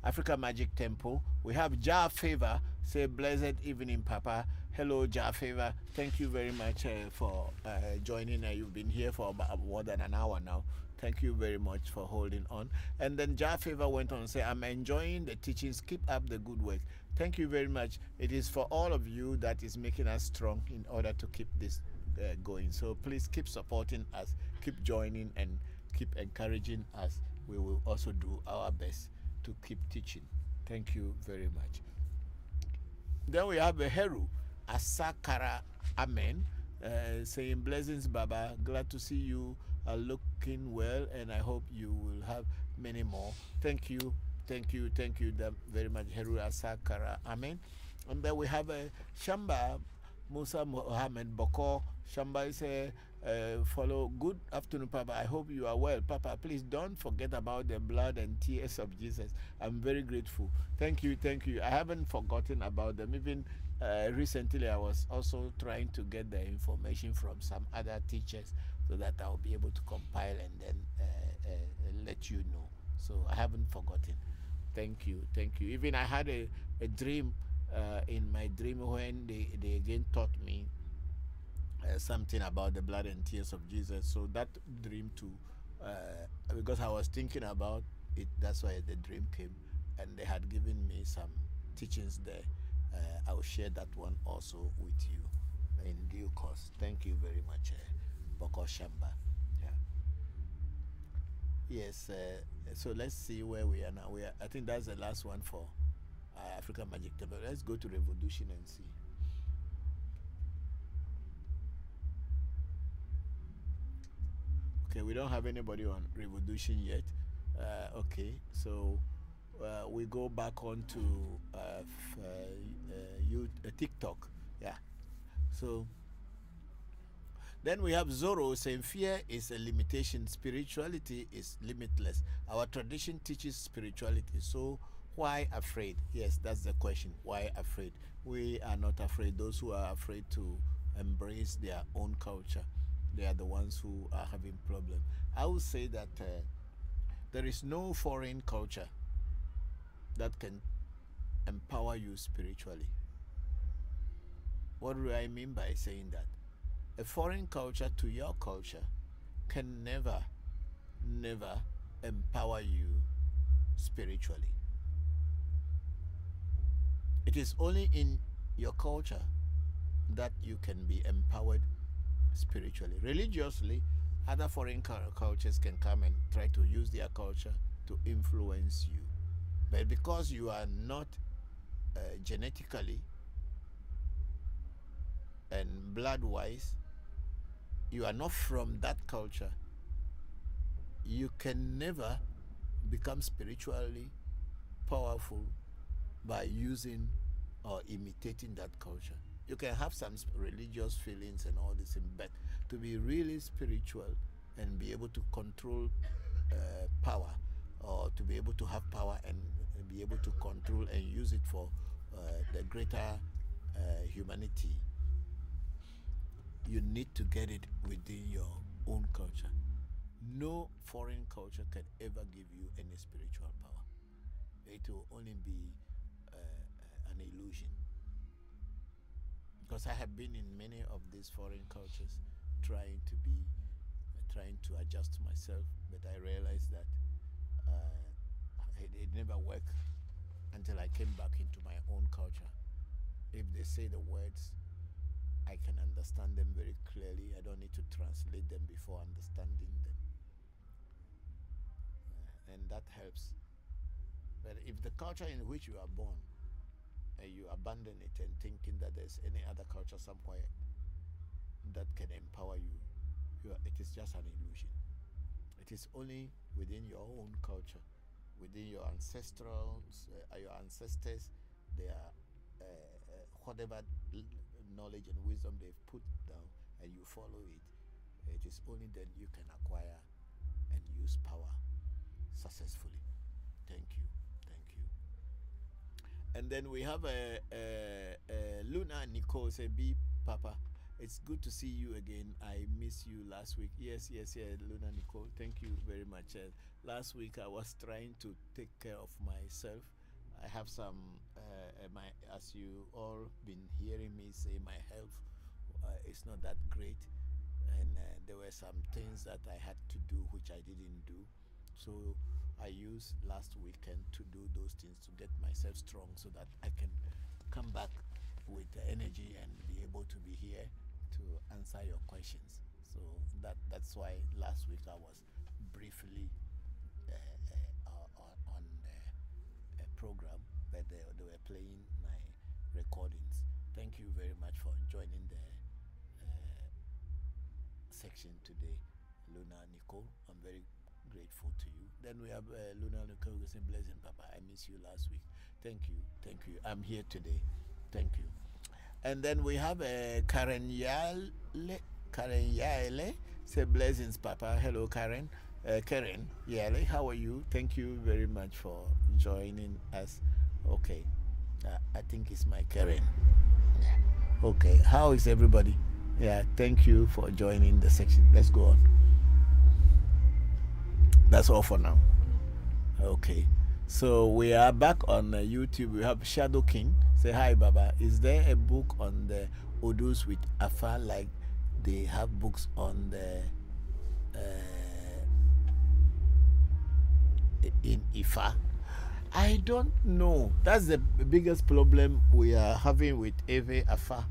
Africa Magic Temple. We have Jah Favor. Say blessed evening, Papa. Hello, Jah Favor. Thank you very much for joining. You've been here for about more than an hour now. Thank you very much for holding on. And then Jah Favor went on to say, I'm enjoying the teachings. Keep up the good work. Thank you very much. It is for all of you that is making us strong in order to keep this going. So please keep supporting us, keep joining, and keep encouraging us. We will also do our best to keep teaching. Thank you very much. Then we have a Heru Asakara Amen saying blessings, Baba. Glad to see you are looking well, and I hope you will have many more. Thank you very much, Heru Asakara Amen. And then we have a Shamba Musa Mohammed Bokor. Shamba is follow. Good afternoon, Papa. I hope you are well. Papa, please don't forget about the blood and tears of Jesus. I'm very grateful. Thank you. I haven't forgotten about them. Even recently, I was also trying to get the information from some other teachers so that I'll be able to compile and then let you know. So I haven't forgotten. Thank you. Even I had a dream in my dream when they again taught me something about the blood and tears of Jesus. So that dream too, because I was thinking about it, that's why the dream came, and they had given me some teachings there. I'll share that one also with you in due course. Thank you very much, Bokor Shamba. Yeah. Yes. So let's see where we are now. I think that's the last one for African Magic Temple. Let's go to Revolution and see. Okay, we don't have anybody on Revolution yet. Okay, so we go back on to TikTok. Yeah. So then we have Zoro saying fear is a limitation, spirituality is limitless. Our tradition teaches spirituality, so why afraid? Yes, that's the question. Why afraid? We are not afraid. Those who are afraid to embrace their own culture, they are the ones who are having problem. I would say that there is no foreign culture that can empower you spiritually. What do I mean by saying that? A foreign culture to your culture can never empower you spiritually. It is only in your culture that you can be empowered spiritually. Religiously, other foreign cultures can come and try to use their culture to influence you. But because you are not genetically and blood-wise, you are not from that culture, you can never become spiritually powerful by using or imitating that culture. You can have some religious feelings and all this, but to be really spiritual and be able to control power, or to be able to have power and be able to control and use it for the greater humanity, you need to get it within your own culture. No foreign culture can ever give you any spiritual power. It will only be an illusion. Because I have been in many of these foreign cultures trying to adjust myself, but I realized that it never worked until I came back into my own culture. If they say the words, I can understand them very clearly. I don't need to translate them before understanding them. And that helps. But if the culture in which you are born, you abandon it and thinking that there's any other culture somewhere that can empower you, it is just an illusion. It is only within your own culture, within your ancestors, their whatever knowledge and wisdom they've put down, and you follow it. It is only then you can acquire and use power successfully. Thank you. And then we have Luna Nicole say, "B Papa, it's good to see you again. I miss you last week." Yes, Luna Nicole, thank you very much. Last week I was trying to take care of myself. I have some, as you all been hearing me say, my health is not that great, and there were some things that I had to do which I didn't do. So I used last weekend to do those things to get myself strong so that I can come back with the energy and be able to be here to answer your questions. So that's why last week I was briefly on the program, but they were playing my recordings. Thank you very much for joining the section today, Luna Nicole. I'm very grateful to you. Then we have Luna Nicole saying, "Blessing, Papa, I missed you last week." Thank you. I'm here today. Thank you. And then we have Karen Karen Yale. Say blessings, Papa. Hello, Karen. Karen Yale, how are you? Thank you very much for joining us. Okay. I think it's my Karen. Yeah. Okay. How is everybody? Yeah. Thank you for joining the section. Let's go on. That's all for now. Okay. So we are back on YouTube. We have Shadow King. Say hi, Baba. Is there a book on the Odus with Afa like they have books on the in Ifa? I don't know. That's the biggest problem we are having with Eve Afa.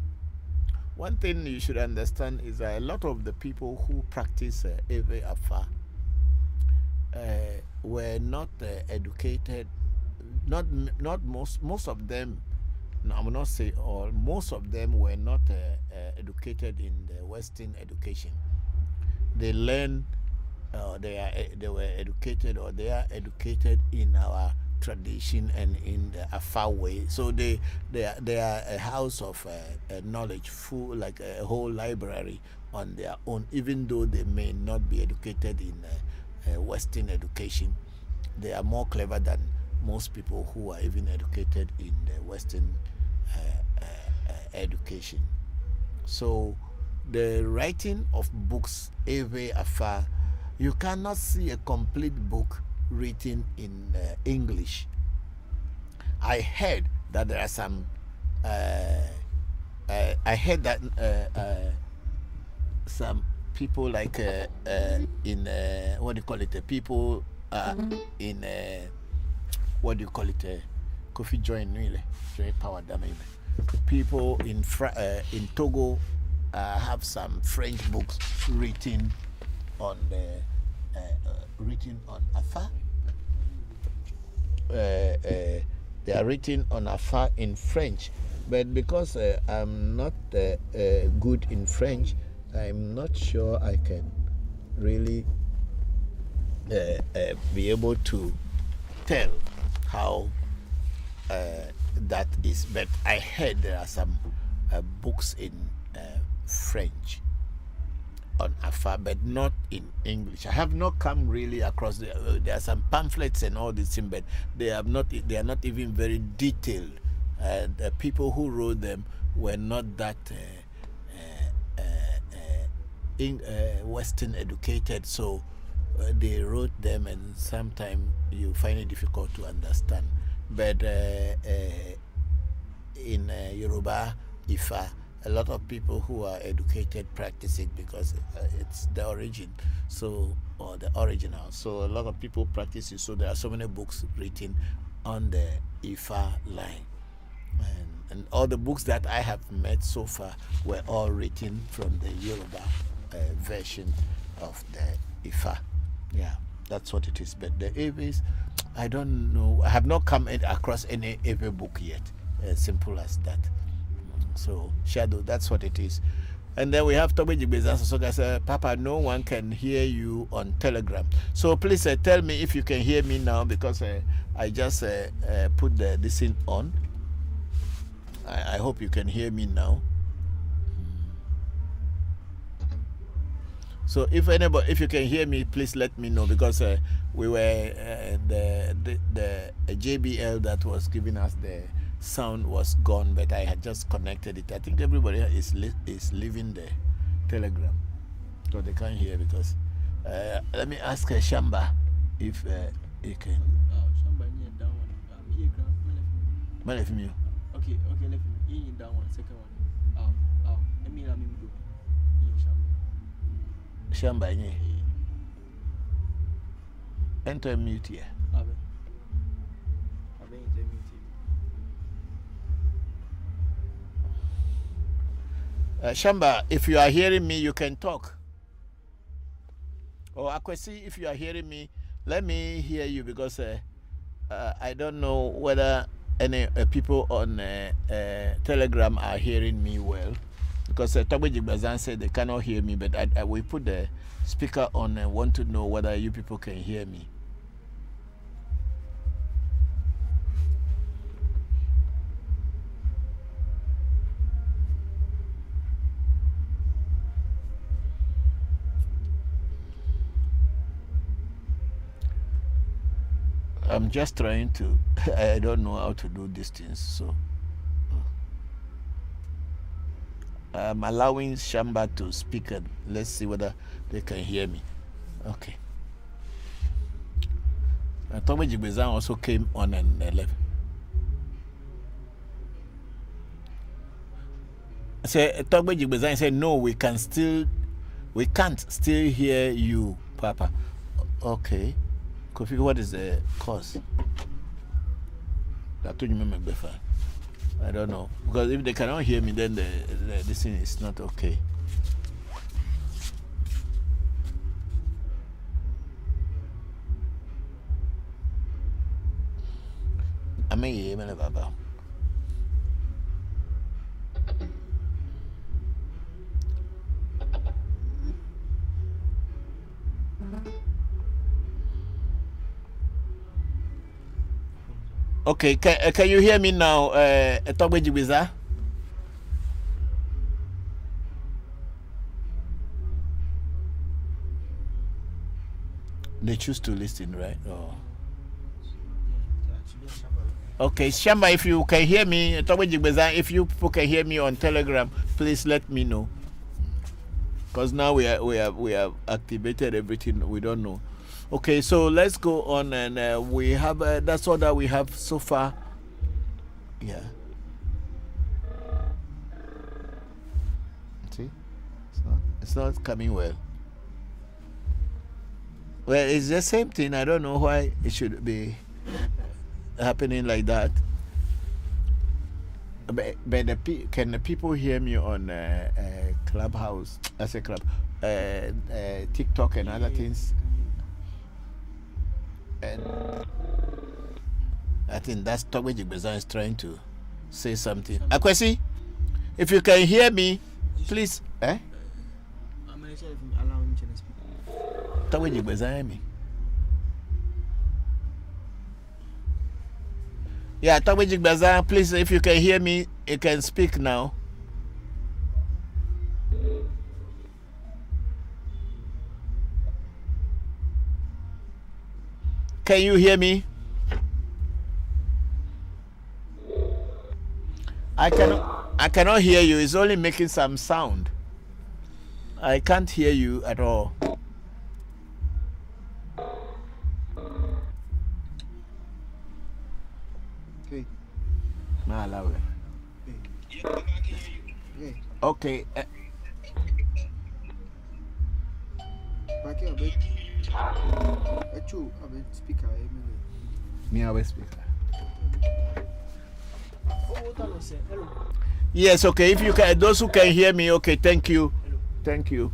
One thing you should understand is that a lot of the people who practice Eve Afa were not educated. Not most of them. No, I will not say all. Most of them were not educated in the Western education. They learn. They were educated, or they are educated in our tradition and in the Afa way. So they are a house of knowledge, full like a whole library on their own. Even though they may not be educated in Western education, they are more clever than most people who are even educated in the Western education. So the writing of books, Eve Afa, you cannot see a complete book written in English. I heard that there are some. I heard that some people like in what do you call it? People in what do you call it? Coffee join really, join power damage. People in Togo have some French books written on the written on Afa. They are written on Afa in French, but because I'm not good in French, I'm not sure I can really be able to tell how that is. But I heard there are some books in French on Afa, but not in English. I have not come really across there are some pamphlets and all this thing, but they are not even very detailed. The people who wrote them were not that Western educated, so they wrote them, and sometimes you find it difficult to understand. But in Yoruba, Ifa, a lot of people who are educated practice it because it's the origin, so, or the original. So a lot of people practice it. So there are so many books written on the Ifa line, and all the books that I have met so far were all written from the Yoruba version of the Ifa. Yeah, that's what it is. But the Eves, I don't know. I have not come across any Eve book yet. Simple as that. So Shadow, that's what it is. And then we have Toby Jigbezan. So guys, Papa, no one can hear you on Telegram. So please tell me if you can hear me now, because I just put this thing on. I hope you can hear me now. So if you can hear me, please let me know, because we were the JBL that was giving us the sound was gone, but I had just connected it. I think everybody is leaving the Telegram, so they can't hear. Because let me ask Shamba if he can. Shamba near down one. Left me. Okay, left me. You down one, second one. Let me do. Shamba nye. Enter mute here. Shamba, if you are hearing me, you can talk. Or Akwesi, if you are hearing me, let me hear you, because I don't know whether any people on Telegram are hearing me well. Because Toby Jigbazan said they cannot hear me, but we put the speaker on and want to know whether you people can hear me. I'm just trying to. I don't know how to do these things, so I'm allowing Shamba to speak, and let's see whether they can hear me. Okay. Tommy Jigbezan also came on and left. So Tommy Jigbezan said, "No, we can't still hear you, Papa." Okay. Kofi, what is the cause? I don't know, because if they cannot hear me, then this thing is not okay. I mean, Baba. Okay, can you hear me now, Togbe Jibiza? They choose to listen, right? Oh. Okay, Shamba, if you can hear me, Togbe Jibiza, if you people can hear me on Telegram, please let me know. Because now we have activated everything. We don't know. Okay, so let's go on, and we have that's all that we have so far. Yeah. See, it's not coming well. Well, it's the same thing. I don't know why it should be happening like that. But can the people hear me on Clubhouse? I say Club, TikTok and other things. And I think that's Togbe Jigbezan is trying to say something. Akwesi, if you can hear me, please. Togbe Jigbezan hear me. Yeah, Togbe Jigbezan, please, if you can hear me, you can speak now. Can you hear me? I cannot hear you. It's only making some sound. I can't hear you at all. Okay. Okay. Me always speaker. Yes, okay. If you can, those who can hear me, okay. Thank you. Thank you.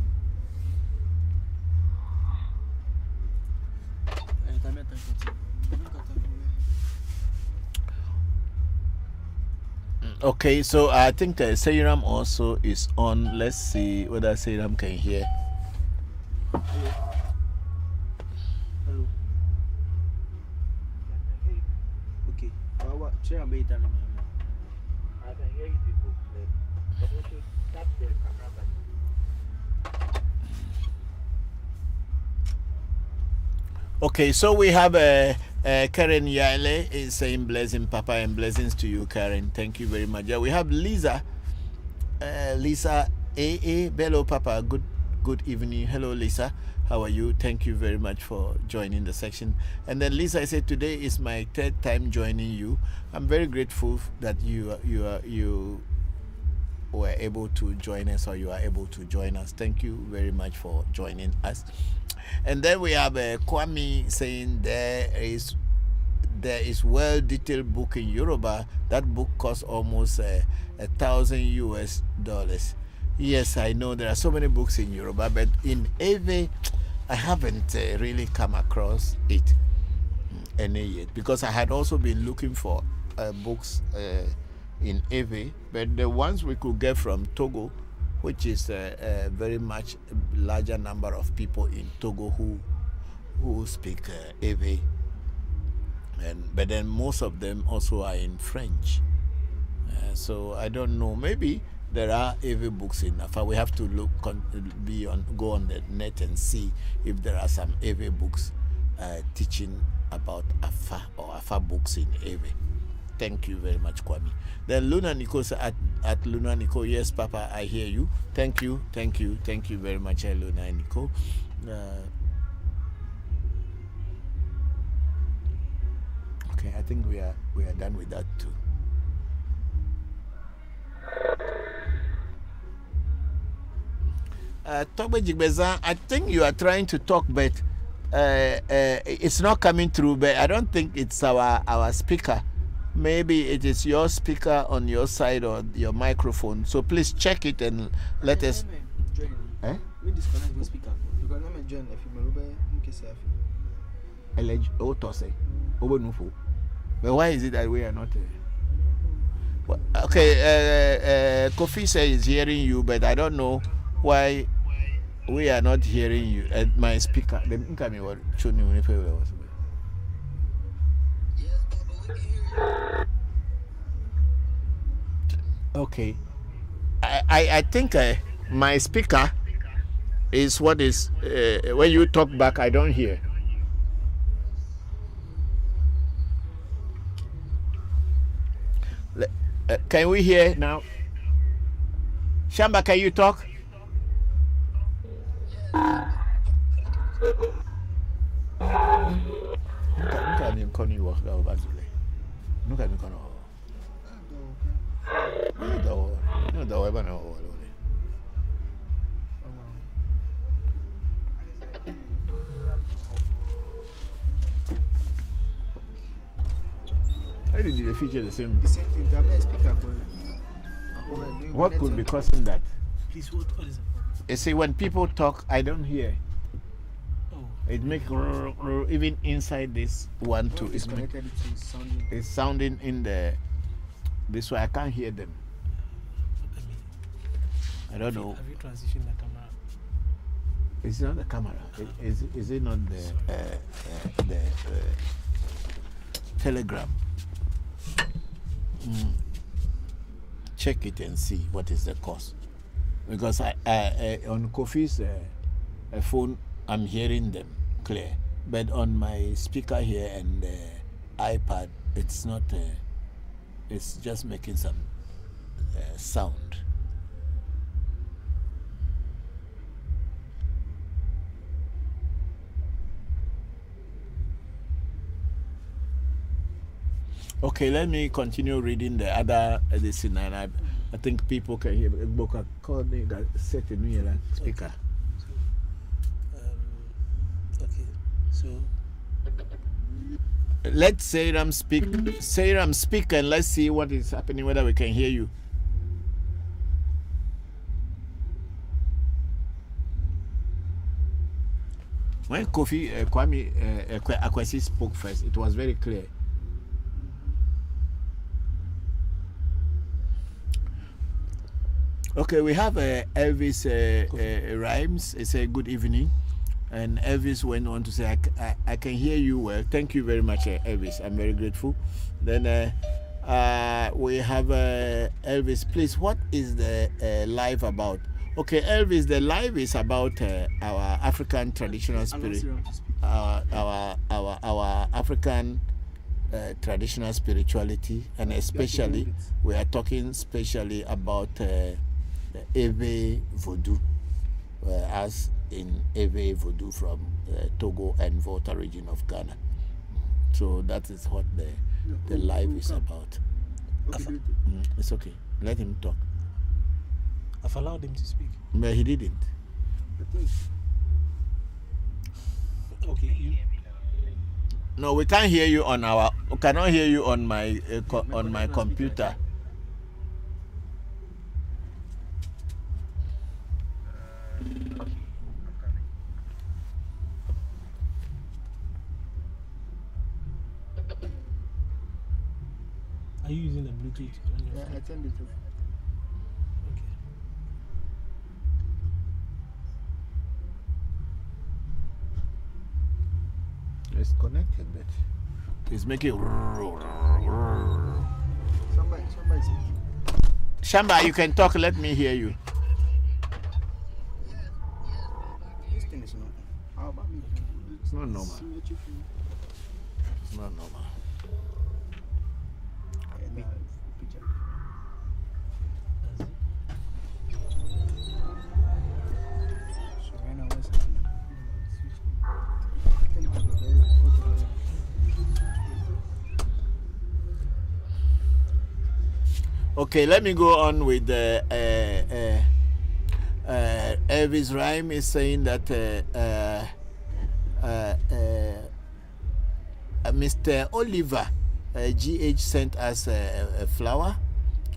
Okay, so I think Seiram also is on. Let's see whether Seiram can hear. Okay. I can hear you people. But also tap the camera button. Okay, so we have Karen Yale is saying blessing, Papa, and blessings to you, Karen. Thank you very much. Yeah, we have Lisa. Lisa AA. Hello, Papa. Good evening. Hello, Lisa. How are you? Thank you very much for joining the section. And then Lisa, I said today is my third time joining you. I'm very grateful that you were able to join us, or you are able to join us. Thank you very much for joining us. And then we have Kwame saying there is well detailed book in Yoruba. That book costs almost $1,000 US. Yes, I know there are so many books in Yoruba, but in Ewe, I haven't really come across it any yet, because I had also been looking for books in Ewe, but the ones we could get from Togo, which is a very much larger number of people in Togo who speak Ewe, but then most of them also are in French. So I don't know. Maybe there are Ewe books in Afa. We have to go on the net and see if there are some Ewe books teaching about Afa or Afa books in Ewe. Thank you very much, Kwame. Then Luna Nico at Luna Nico, yes, Papa, I hear you. Thank you very much, Luna Nico. Okay, I think we are done with that too. Togbe Jigbeza, I think you are trying to talk, but it's not coming through. But I don't think it's our speaker. Maybe it is your speaker on your side or your microphone. So please check it and let us. Eh? Me disconnect the speaker because I'm join if you But why is it that we are not? Okay, Kofi says he's hearing you, but I don't know why we are not hearing you at my speaker. Okay, I think my speaker is what is when you talk back I don't hear. Can we hear now? Shamba, can you talk? Why did they feature the same? What could be causing that? Please, what is it? You see, when people talk, I don't hear. Oh. It makes even inside this one too. It's sounding in the this way. I can't hear them. I don't know. Have you transitioned the camera? It's not the camera. Is it not the Telegram? Check it and see what is the cause. Because I on Kofi's phone, I'm hearing them clear, but on my speaker here and iPad, it's not. It's just making some sound. Okay, let me continue reading the other edition, and I think people can hear. Bokor, call me that set a new speaker. Okay, so let Seiram speak. Seiram speak, and let's see what is happening. Whether we can hear you. When Kofi Kwame Akwesi spoke first, it was very clear. Okay, we have Elvis Rhymes. It's a good evening. And Elvis went on to say, I can hear you well. Thank you very much, Elvis. I'm very grateful. Then we have Elvis. Please, what is the live about? Okay, Elvis, the live is about our African traditional spirit. Our African traditional spirituality. And especially, we are talking especially about the Ewe Voodoo, as in Ewe Voodoo from Togo and Volta region of Ghana. So that is what the live is about. okay, It's okay. Let him talk. I've allowed him to speak. But he didn't. Okay, you. No, we can't hear you on our. We cannot hear you on my computer. Are you using the Bluetooth on your phone? I turned it off. Okay. It's connected, but it's making. Somebody's. Shamba, you can talk. Let me hear you. This thing is not. How about me? It's not normal. It's not normal. Okay, let me go on with the Elvis Rhyme is saying that Mr. Oliver GH sent us a flower,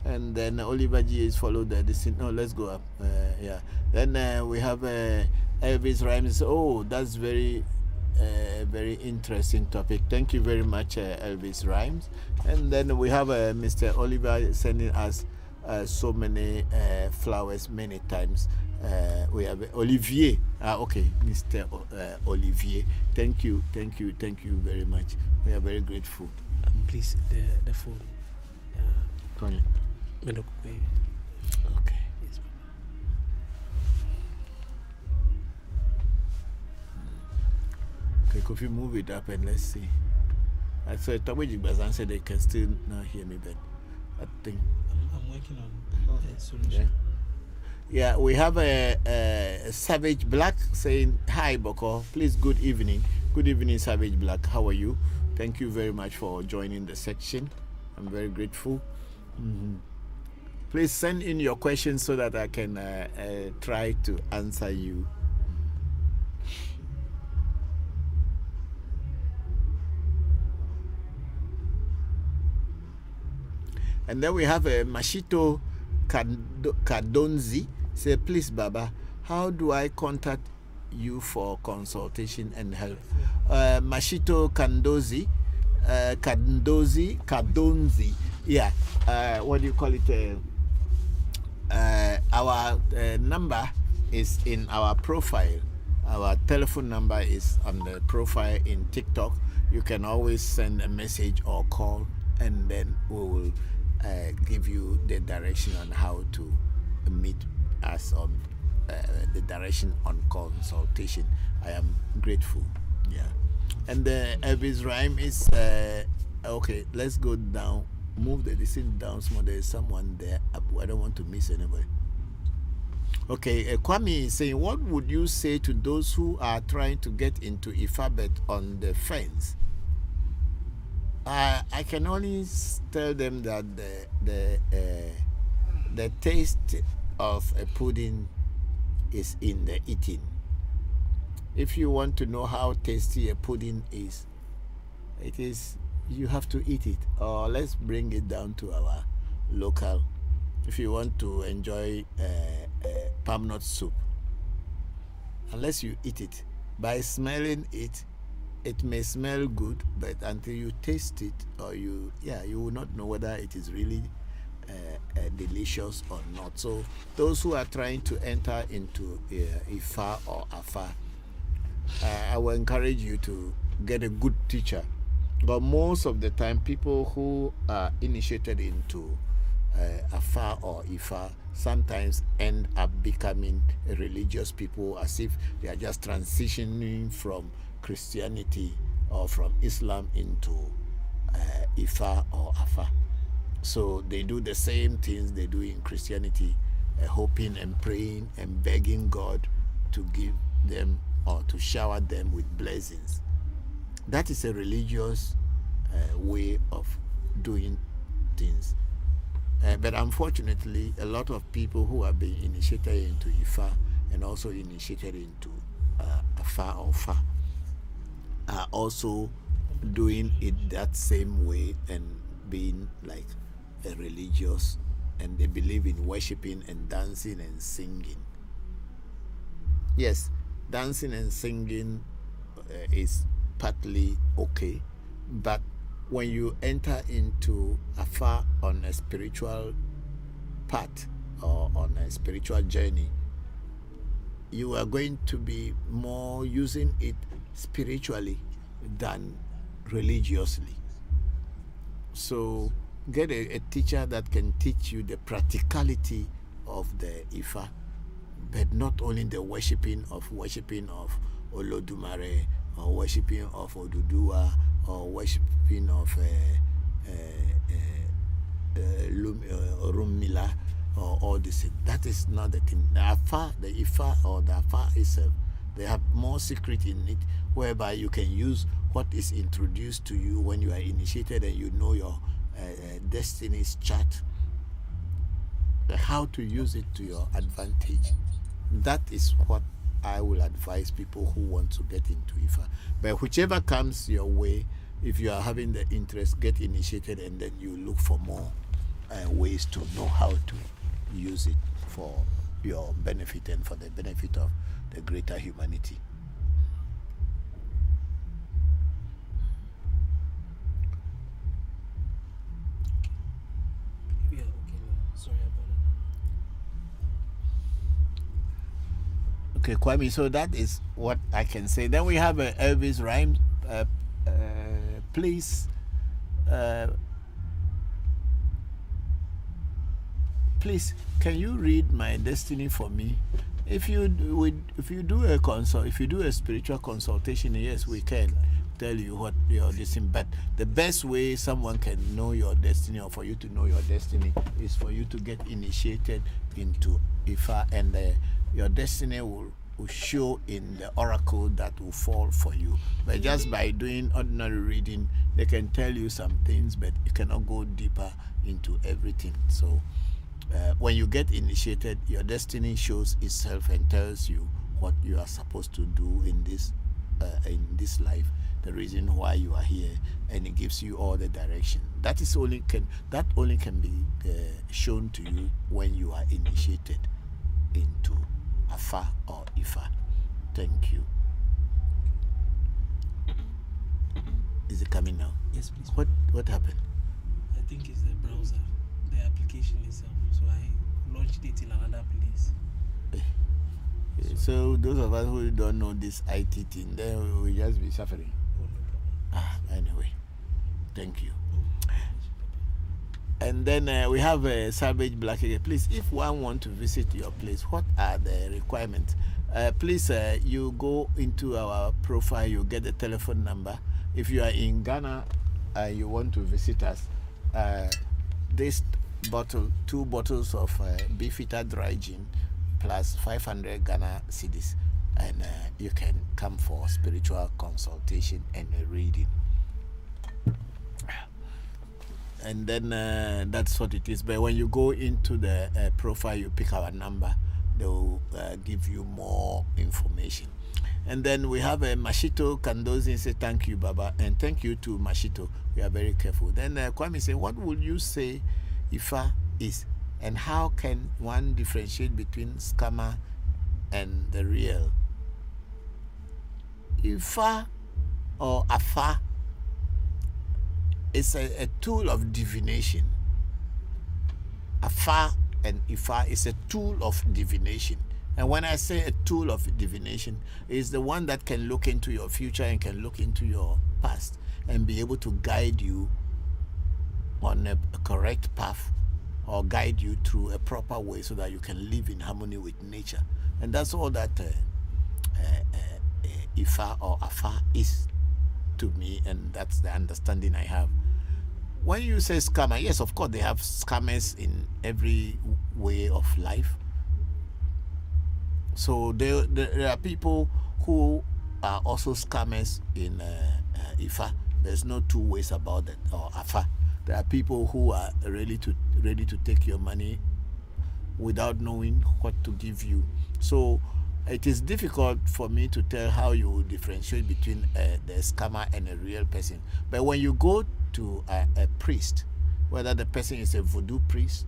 and then Oliver GH followed the no, let's go up. Yeah, then we have Elvis Rhymes. Oh, that's very interesting topic. Thank you very much, Elvis Rhymes. And then we have Mr. Oliver sending us so many flowers many times. We have Olivier. Okay, Mr. Olivier. Thank you very much. We are very grateful. Please, the phone. Tony. Okay. Yes, Okay, could you move it up and let's see? I said, Tawijik said they can still not hear me, but I think I'm working on a solution. Yeah, we have a Savage Black saying, "Hi, Bokor. Please, good evening. Good evening, Savage Black. How are you? Thank you very much for joining the section. I'm very grateful. Please send in your questions so that I can try to answer you." And then we have a Mashito Kadonzi. Say, "Please, Baba, how do I contact you for consultation and help?" Mashito Kadonzi. Yeah. What do you call it? Our number is in our profile. Our telephone number is on the profile in TikTok. You can always send a message or call, and then we will give you the direction on how to meet us on the direction on consultation. I am grateful. Yeah. And the Elvis Rhyme is okay. Let's go down. Move the listen down small. There is someone there. I don't want to miss anybody. Okay, Kwame is saying, "What would you say to those who are trying to get into Ifabet on the fence?" I can only tell them that the taste of a pudding is in the eating. If you want to know how tasty a pudding is, you have to eat it. Or let's bring it down to our local. If you want to enjoy palm nut soup, unless you eat it, by smelling it, it may smell good, but until you taste it, or you will not know whether it is really delicious or not. So those who are trying to enter into Ifa or Afa, I will encourage you to get a good teacher. But most of the time, people who are initiated into Afa or Ifa sometimes end up becoming religious people, as if they are just transitioning from Christianity or from Islam into Ifa or Afa. So they do the same things they do in Christianity, hoping and praying and begging God to give them or to shower them with blessings. That is a religious way of doing things. But unfortunately, a lot of people who have been initiated into Ifa and also initiated into Afa or Fa are also doing it that same way and being like a religious, and they believe in worshiping and dancing and singing. Yes, dancing and singing is partly okay, but when you enter into Afa on a spiritual path or on a spiritual journey, you are going to be more using it spiritually than religiously. So get a teacher that can teach you the practicality of the Ifa, but not only the worshiping of Olodumare or worshiping of Oduduwa or worshipping of Rumila or all this. That is not the thing. The Ifa or the Afa itself, they have more secret in it, whereby you can use what is introduced to you when you are initiated and you know your destiny's chart, how to use it to your advantage. That is what I will advise people who want to get into Ifa. But whichever comes your way, if you are having the interest, get initiated, and then you look for more ways to know how to use it for your benefit and for the benefit of the greater humanity. Yeah, okay, sorry about that. Okay, Kwame, so that is what I can say. Then we have Elvis Rhymes. Please, can you read my destiny for me? If you do a spiritual consultation, yes, we can tell you what your destiny. But the best way someone can know your destiny, or for you to know your destiny, is for you to get initiated into Ifa, and your destiny will show in the oracle that will fall for you. But just by doing ordinary reading, they can tell you some things, but you cannot go deeper into everything. So when you get initiated, your destiny shows itself and tells you what you are supposed to do in this life, the reason why you are here, and it gives you all the direction. That only can be shown to you when you are initiated into Afa or Ifa. Thank you. Is it coming now? Yes, please. What happened? I think it's the browser, the application itself. So I launched it in another place. So those of us who don't know this IT thing, then we will just be suffering. Oh, no problem. Anyway, thank you. And then we have a Salvage Black again. Please, if one want to visit your place, what are the requirements? Please, you go into our profile, you get the telephone number. If you are in Ghana, you want to visit us, this bottle, 2 bottles of Beefeater dry gin plus 500 Ghana cedis, and you can come for spiritual consultation and a reading. And then that's what it is. But when you go into the profile, you pick our number, they will give you more information. And then we have Mashito Kandozi say thank you, Baba, and thank you to Mashito. We are very careful. Then Kwame say, what would you say Ifa is, and how can one differentiate between scammer and the real? Ifa or Afa is a tool of divination. Afa and Ifa is a tool of divination. And when I say a tool of divination, it's the one that can look into your future and can look into your past and be able to guide you on a correct path, or guide you through a proper way so that you can live in harmony with nature. And that's all that Ifa or Afa is to me, and that's the understanding I have. When you say scammer, yes, of course, they have scammers in every way of life. So there are people who are also scammers in Ifa. There's no two ways about it, or Afa. There are people who are ready to take your money without knowing what to give you. So it is difficult for me to tell how you differentiate between the scammer and a real person. But when you go to a priest, whether the person is a voodoo priest,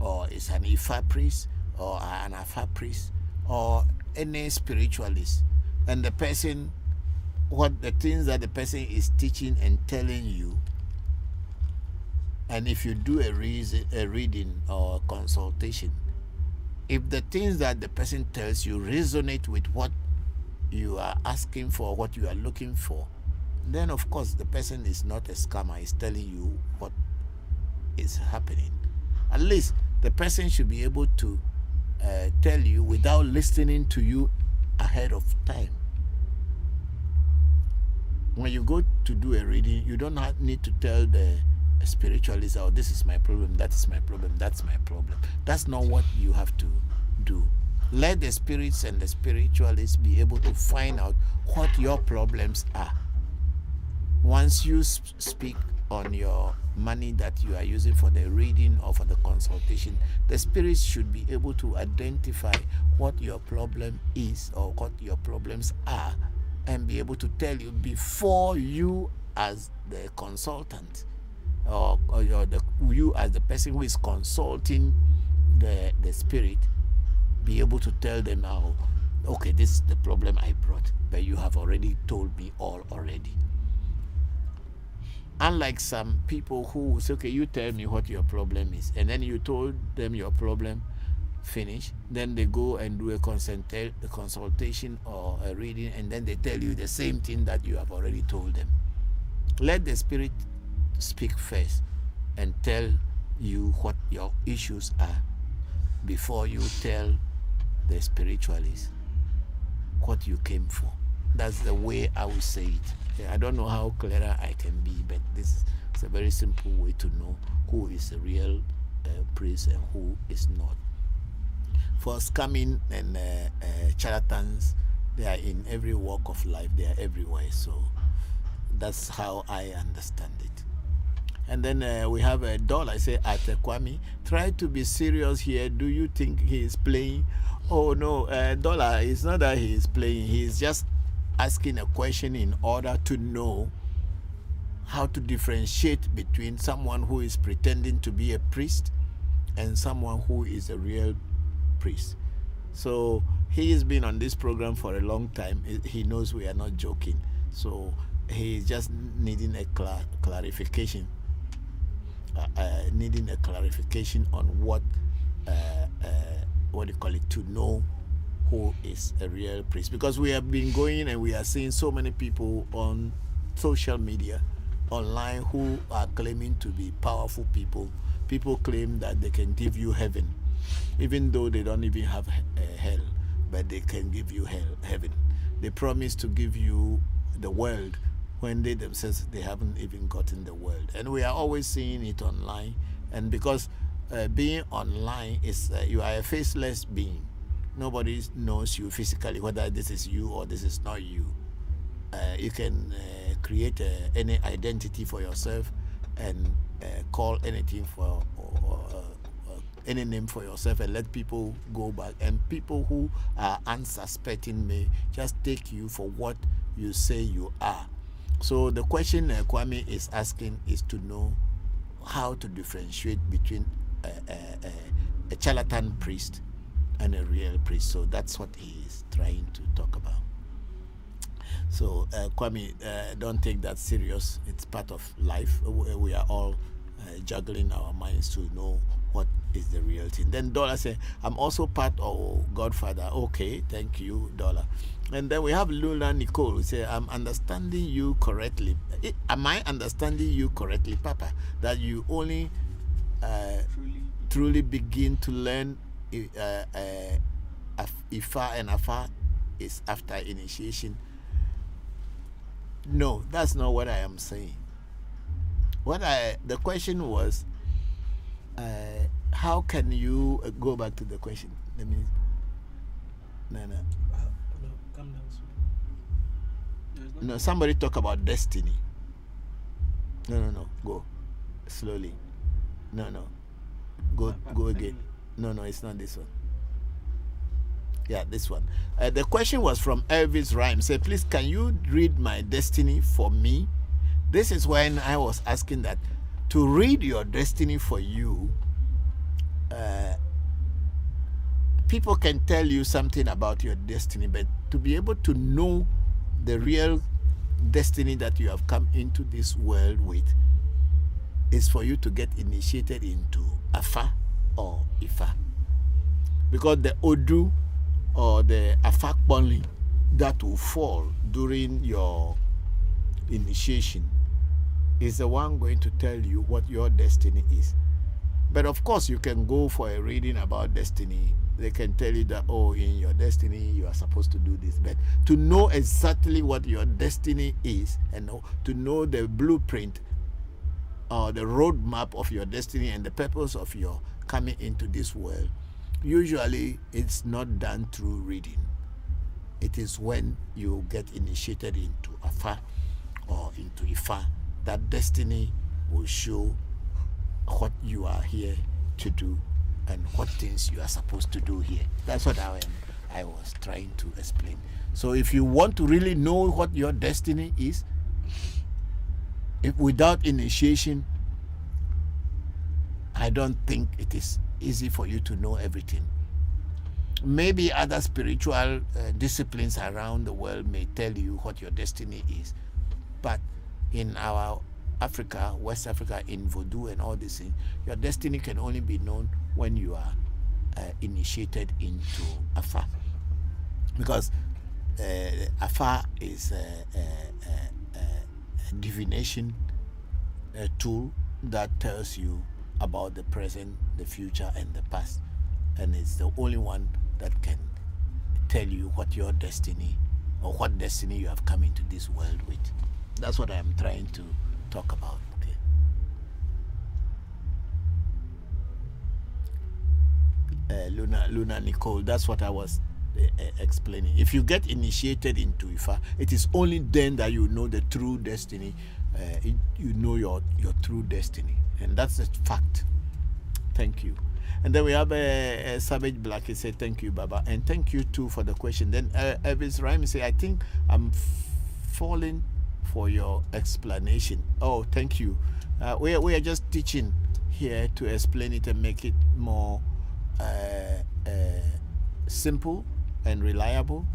or is an Ifa priest, or an Afa priest, or any spiritualist, and the person, what the things that the person is teaching and telling you, and if you do a reading or a consultation, if the things that the person tells you resonate with what you are asking for, what you are looking for, then of course the person is not a scammer, is telling you what is happening. At least the person should be able to tell you without listening to you ahead of time. when you go to do a reading, you don't need to tell the spiritualist, oh, this is my problem, that is my problem, that's my problem. That's not what you have to do. Let the spirits and the spiritualists be able to find out what your problems are. Once you speak on your money that you are using for the reading or for the consultation, the spirits should be able to identify what your problem is or what your problems are, and be able to tell you before you as the consultant or you as the person who is consulting the spirit, be able to tell them, oh, okay, this is the problem I brought, but you have already told me all already. Unlike some people who say, okay, you tell me what your problem is, and then you told them your problem, finish, then they go and do a consultation or a reading, and then they tell you the same thing that you have already told them. Let the spirit speak first and tell you what your issues are before you tell the spiritualist what you came for. That's the way I would say it. I don't know how clearer I can be, but this is a very simple way to know who is a real priest and who is not. For scamming and charlatans, they are in every walk of life. They are everywhere. So that's how I understand it. And then we have a doll. I say, at Kwame, try to be serious here. Do you think he is playing? Oh no, Dollar, it's not that he is playing. He is just asking a question in order to know how to differentiate between someone who is pretending to be a priest and someone who is a real priest. So he has been on this program for a long time. He knows we are not joking. So he is just needing a clarification. Needing a clarification on what do you call it, to know who is a real priest, because we have been going and we are seeing so many people on social media, online, who are claiming to be powerful people. People claim that they can give you heaven, even though they don't even have hell, but they can give you heaven. They promise to give you the world when they themselves, they haven't even gotten the world. And we are always seeing it online. And because being online is, you are a faceless being. Nobody knows you physically, whether this is you or this is not you. You can create any identity for yourself and call anything for any name for yourself and let people go back. And people who are unsuspecting may just take you for what you say you are. So the question Kwame is asking is to know how to differentiate between a charlatan priest and a real priest. So that's what he is trying to talk about. So Kwame, don't take that serious. It's part of life. We are all juggling our minds to know what is the real thing. Then Dollar said, I'm also part of Godfather. Okay, thank you, Dollar. And then we have Luna Nicole who say, I'm understanding you correctly. Am I understanding you correctly, Papa? That you only truly begin to learn Ifa and Afa is after initiation? No, that's not what I am saying. The question was, how can you go back to the question? Let me. No. Calm down. No, somebody talk about destiny. No. Go slowly. No. Go again. No, it's not this one. Yeah, this one. The question was from Elvis Rhyme. Say, please, can you read my destiny for me? This is when I was asking that to read your destiny for you, people can tell you something about your destiny, but to be able to know the real destiny that you have come into this world with is for you to get initiated into Afa or Ifa. Because the Odu or the Afakbonli that will fall during your initiation is the one going to tell you what your destiny is. But of course, you can go for a reading about destiny. They can tell you that, oh, in your destiny, you are supposed to do this. But to know exactly what your destiny is and to know the blueprint or the roadmap of your destiny and the purpose of your coming into this world, usually it's not done through reading. It is when you get initiated into Afa or into Ifa that destiny will show what you are here to do and what things you are supposed to do here. That's what I was trying to explain. So if you want to really know what your destiny is, if without initiation, I don't think it is easy for you to know everything. Maybe other spiritual disciplines around the world may tell you what your destiny is, but in our Africa, West Africa, in Vodou and all these things, your destiny can only be known when you are initiated into Afa. Because Afa is a divination tool that tells you about the present, the future, and the past. And it's the only one that can tell you what your destiny or what destiny you have come into this world with. That's what I'm trying to talk about. Okay. Luna Nicole, that's what I was explaining. If you get initiated into Ifa, it is only then that you know the true destiny. You know your true destiny, and that's a fact. Thank you. And then we have a Savage Black. He said, thank you, Baba. And thank you, too, for the question. Then Elvis Rhyme say, I think I'm falling for your explanation. Oh, thank you. We are just teaching here to explain it and make it more simple and reliable.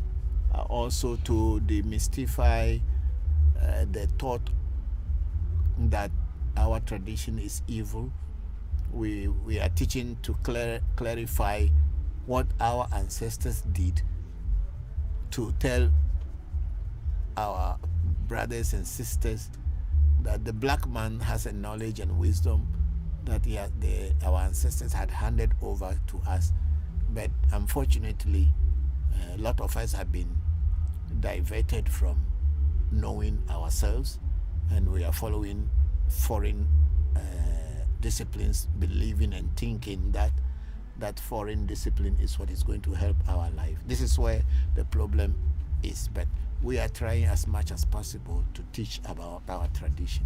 Also to demystify the thought that our tradition is evil. We are teaching to clarify what our ancestors did to tell our brothers and sisters that the black man has a knowledge and wisdom that our ancestors had handed over to us. But unfortunately, a lot of us have been diverted from knowing ourselves, and we are following foreign disciplines, believing and thinking that foreign discipline is what is going to help our life. This is where the problem is, but we are trying as much as possible to teach about our tradition.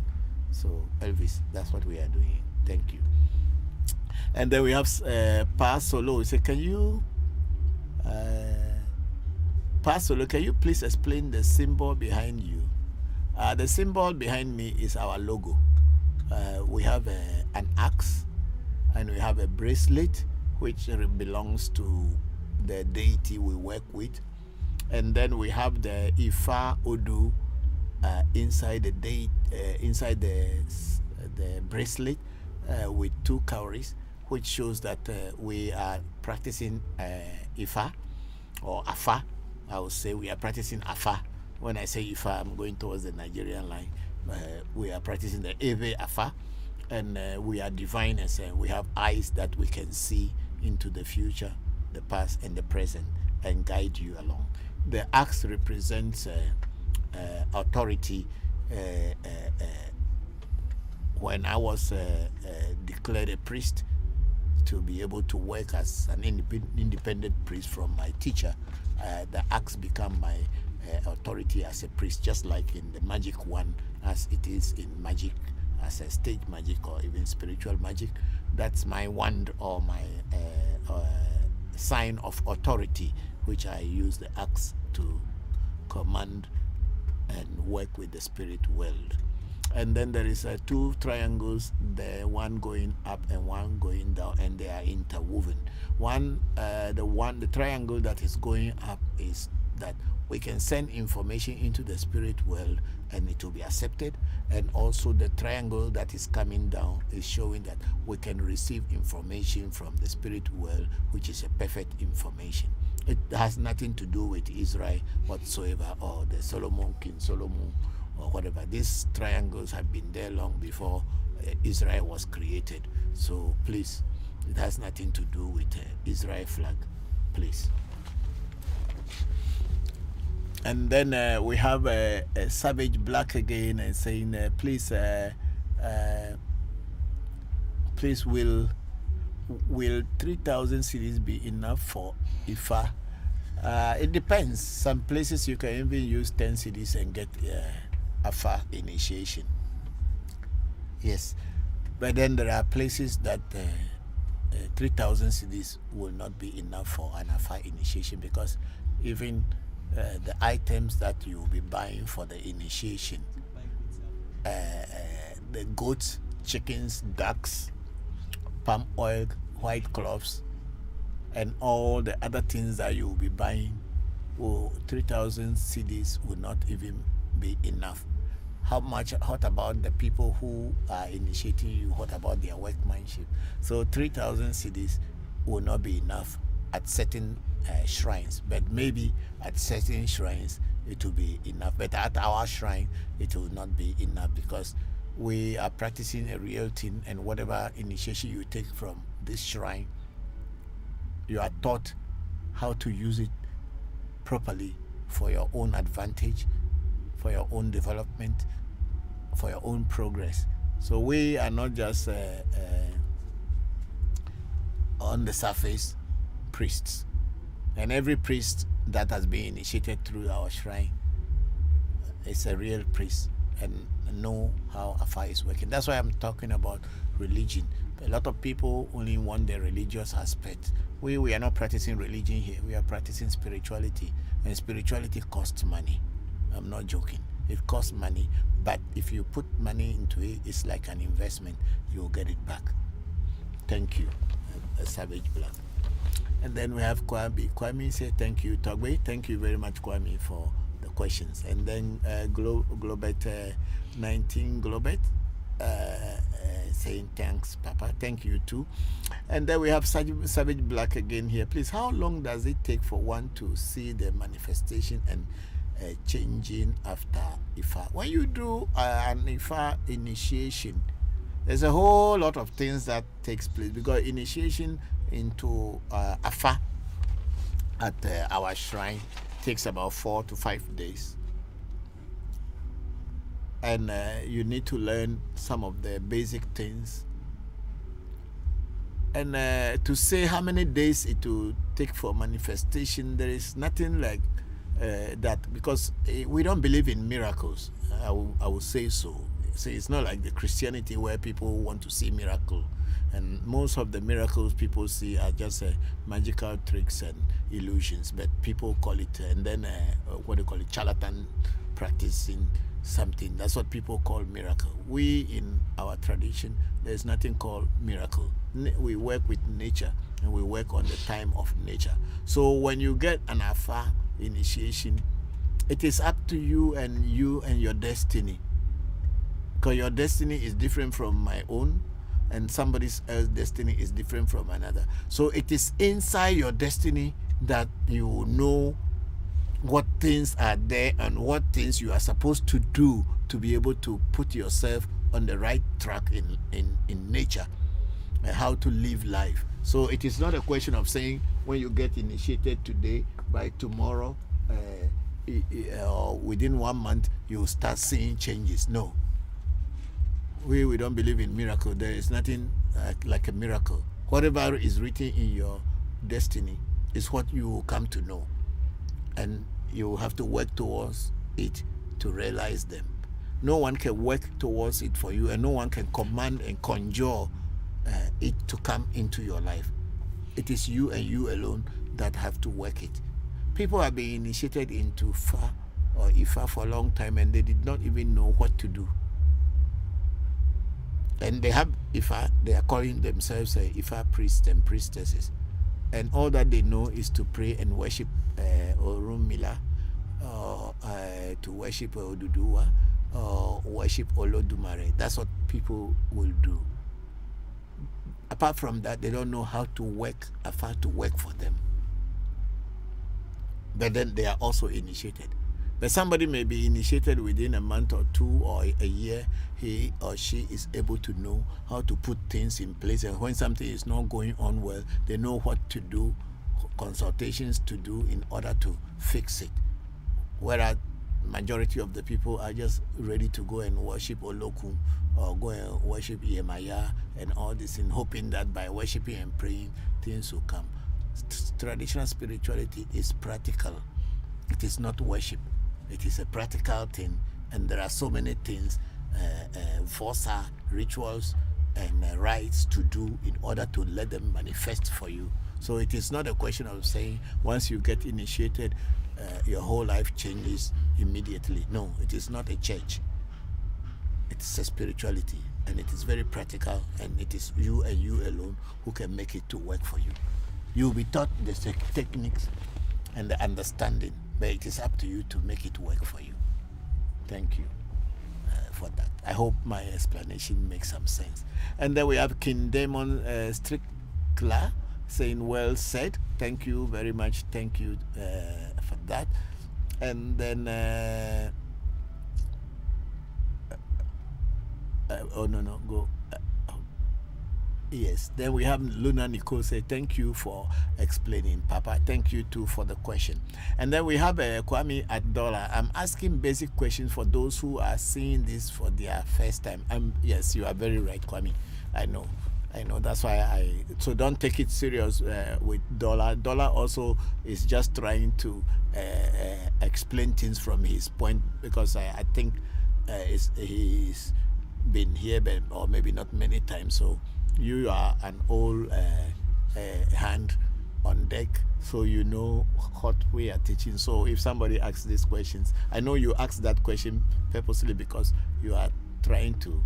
So Elvis, that's what we are doing. Thank you. And then we have Pa Solo. He said, can you Pa Solo, can you please explain the symbol behind you? The symbol behind me is our logo. We have an axe and we have a bracelet which belongs to the deity we work with, and then we have the Ifa Odu inside the bracelet with two cowries, which shows that we are practicing Ifa or Afa. I would say we are practicing Afa. When I say Ifa, I'm going towards the Nigerian line. We are practicing the Eve Afa, and we are diviners. We have eyes that we can see into the future, the past, and the present, and guide you along. The axe represents authority. When I was declared a priest, to be able to work as an independent priest from my teacher, the axe became my authority as a priest, just like in the magic one, as it is in magic, as a stage magic or even spiritual magic. That's my wand or my sign of authority, which I use the axe to command and work with the spirit world. And then there is two triangles, the one going up and one going down, and they are interwoven. The triangle that is going up is that we can send information into the spirit world and it will be accepted. And also the triangle that is coming down is showing that we can receive information from the spirit world, which is a perfect information. It has nothing to do with Israel whatsoever, or the King Solomon, or whatever. These triangles have been there long before Israel was created. So please, it has nothing to do with Israel flag, please. And then we have a Savage Black again and saying, please, please, will 3,000 cedis be enough for IFA? It depends. Some places you can even use 10 cedis and get IFA initiation. Yes, but then there are places that 3,000 cedis will not be enough for an IFA initiation, because even the items that you will be buying for the initiation, the goats, chickens, ducks, palm oil, white cloths, and all the other things that you will be buying, 3,000 cedis will not even be enough. What about the people who are initiating you? What about their workmanship? So 3,000 cedis will not be enough at certain shrines, but maybe at certain shrines it will be enough. But at our shrine, it will not be enough, because we are practicing a real thing, and whatever initiation you take from this shrine, you are taught how to use it properly for your own advantage, for your own development, for your own progress. So we are not just on the surface priests. And every priest that has been initiated through our shrine is a real priest and know how Afa is working. That's why I'm talking about religion. A lot of people only want the religious aspect. We are not practicing religion here. We are practicing spirituality. And spirituality costs money. I'm not joking. It costs money. But if you put money into it, it's like an investment. You'll get it back. Thank you, Savage Black. And then we have Kwame. Kwame said, thank you, Togbe. Thank you very much, Kwame, for the questions. And then Globet 19 Globet saying, thanks, Papa. Thank you, too. And then we have Savage Black again here. Please, how long does it take for one to see the manifestation and changing after IFA? When you do an IFA initiation, there's a whole lot of things that takes place, because initiation into Afa at our shrine takes about 4 to 5 days, and you need to learn some of the basic things, and to say how many days it will take for manifestation, there is nothing like that, because we don't believe in miracles. I will say so. So it's not like the Christianity where people want to see miracle, and most of the miracles people see are just magical tricks and illusions, but people call it, and then what do you call it, charlatan practicing something. That's what people call miracle. We, in our tradition, there's nothing called miracle. We work with nature, and we work on the time of nature. So when you get an Afa initiation, it is up to you and your destiny. Because your destiny is different from my own, and somebody else's destiny is different from another. So it is inside your destiny that you know what things are there and what things you are supposed to do to be able to put yourself on the right track in nature, and how to live life. So it is not a question of saying when you get initiated today, by tomorrow or within 1 month you'll start seeing changes. No. We don't believe in miracle. There is nothing like a miracle. Whatever is written in your destiny is what you will come to know, and you have to work towards it to realize them. No one can work towards it for you, and no one can command and conjure it to come into your life. It is you and you alone that have to work it. People have been initiated into Fa or Ifa for a long time, and they did not even know what to do. And they have Ifa, they are calling themselves Ifa priests and priestesses. And all that they know is to pray and worship Orunmila, or to worship Oduduwa, or worship Olodumare. That's what people will do. Apart from that, they don't know how to work Afa to work for them. But then they are also initiated. But somebody may be initiated within a month or two or a year. He or she is able to know how to put things in place, and when something is not going on well, they know what to do, consultations to do in order to fix it. Whereas majority of the people are just ready to go and worship Olokun or go and worship Yemaya and all this, in hoping that by worshiping and praying things will come. Traditional spirituality is practical. It is not worship. It is a practical thing, and there are so many things, forsa, rituals, and rites to do in order to let them manifest for you. So it is not a question of saying once you get initiated, your whole life changes immediately. No, it is not a church. It's a spirituality, and it is very practical, and it is you and you alone who can make it to work for you. You will be taught the techniques and the understanding, but it is up to you to make it work for you. Thank you for that. I hope my explanation makes some sense. And then we have King Damon Strickler saying, well said. Thank you very much. Thank you for that. And then yes, then we have Luna Nicole say, thank you for explaining, Papa. Thank you too for the question. And then we have Kwame at Dollar. I'm asking basic questions for those who are seeing this for their first time. Yes, you are very right, Kwame. I know. That's why so don't take it serious with Dollar. Dollar also is just trying to explain things from his point, because I think he's been here, or maybe not many times. So you are an old hand on deck, so you know what we are teaching. So if somebody asks these questions, I know you asked that question purposely because you are trying to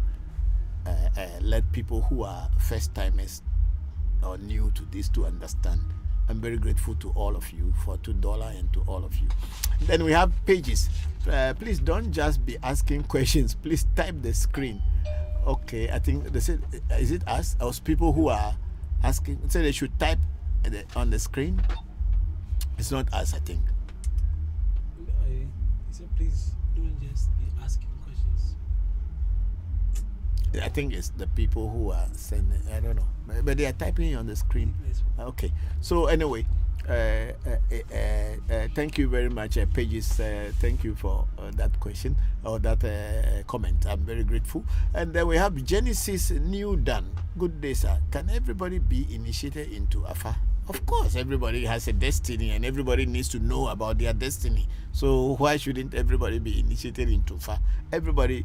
let people who are first timers or new to this to understand. I'm very grateful to all of you, for $2 and to all of you. Then we have pages. Please don't just be asking questions. Please type the screen. Okay, I think they said, is it us? Or people who are asking, say they should type on the screen? It's not us, I think. He said, please don't just be asking questions. I think it's the people who are sending, I don't know. But they are typing on the screen. Okay, so anyway, thank you very much, Pages. Thank you for that question or that comment. I'm very grateful. And then we have Genesis New Dan. Good day, sir. Can everybody be initiated into Afa? Of course, everybody has a destiny, and everybody needs to know about their destiny. So why shouldn't everybody be initiated into Afa? Everybody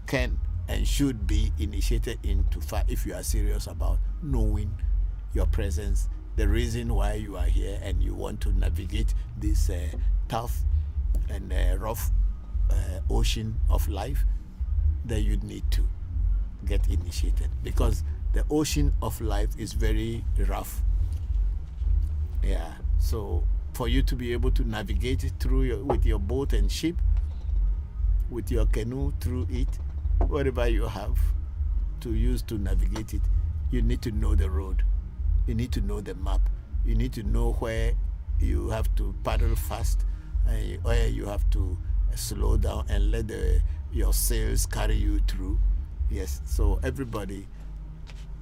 can and should be initiated into Afa if you are serious about knowing your presence, the reason why you are here, and you want to navigate this tough and rough ocean of life. Then you need to get initiated, because the ocean of life is very rough. Yeah, so for you to be able to navigate it through with your boat and ship, with your canoe through it, whatever you have to use to navigate it, you need to know the road. You need to know the map. You need to know where you have to paddle fast, and where you have to slow down and let your sails carry you through. Yes, so everybody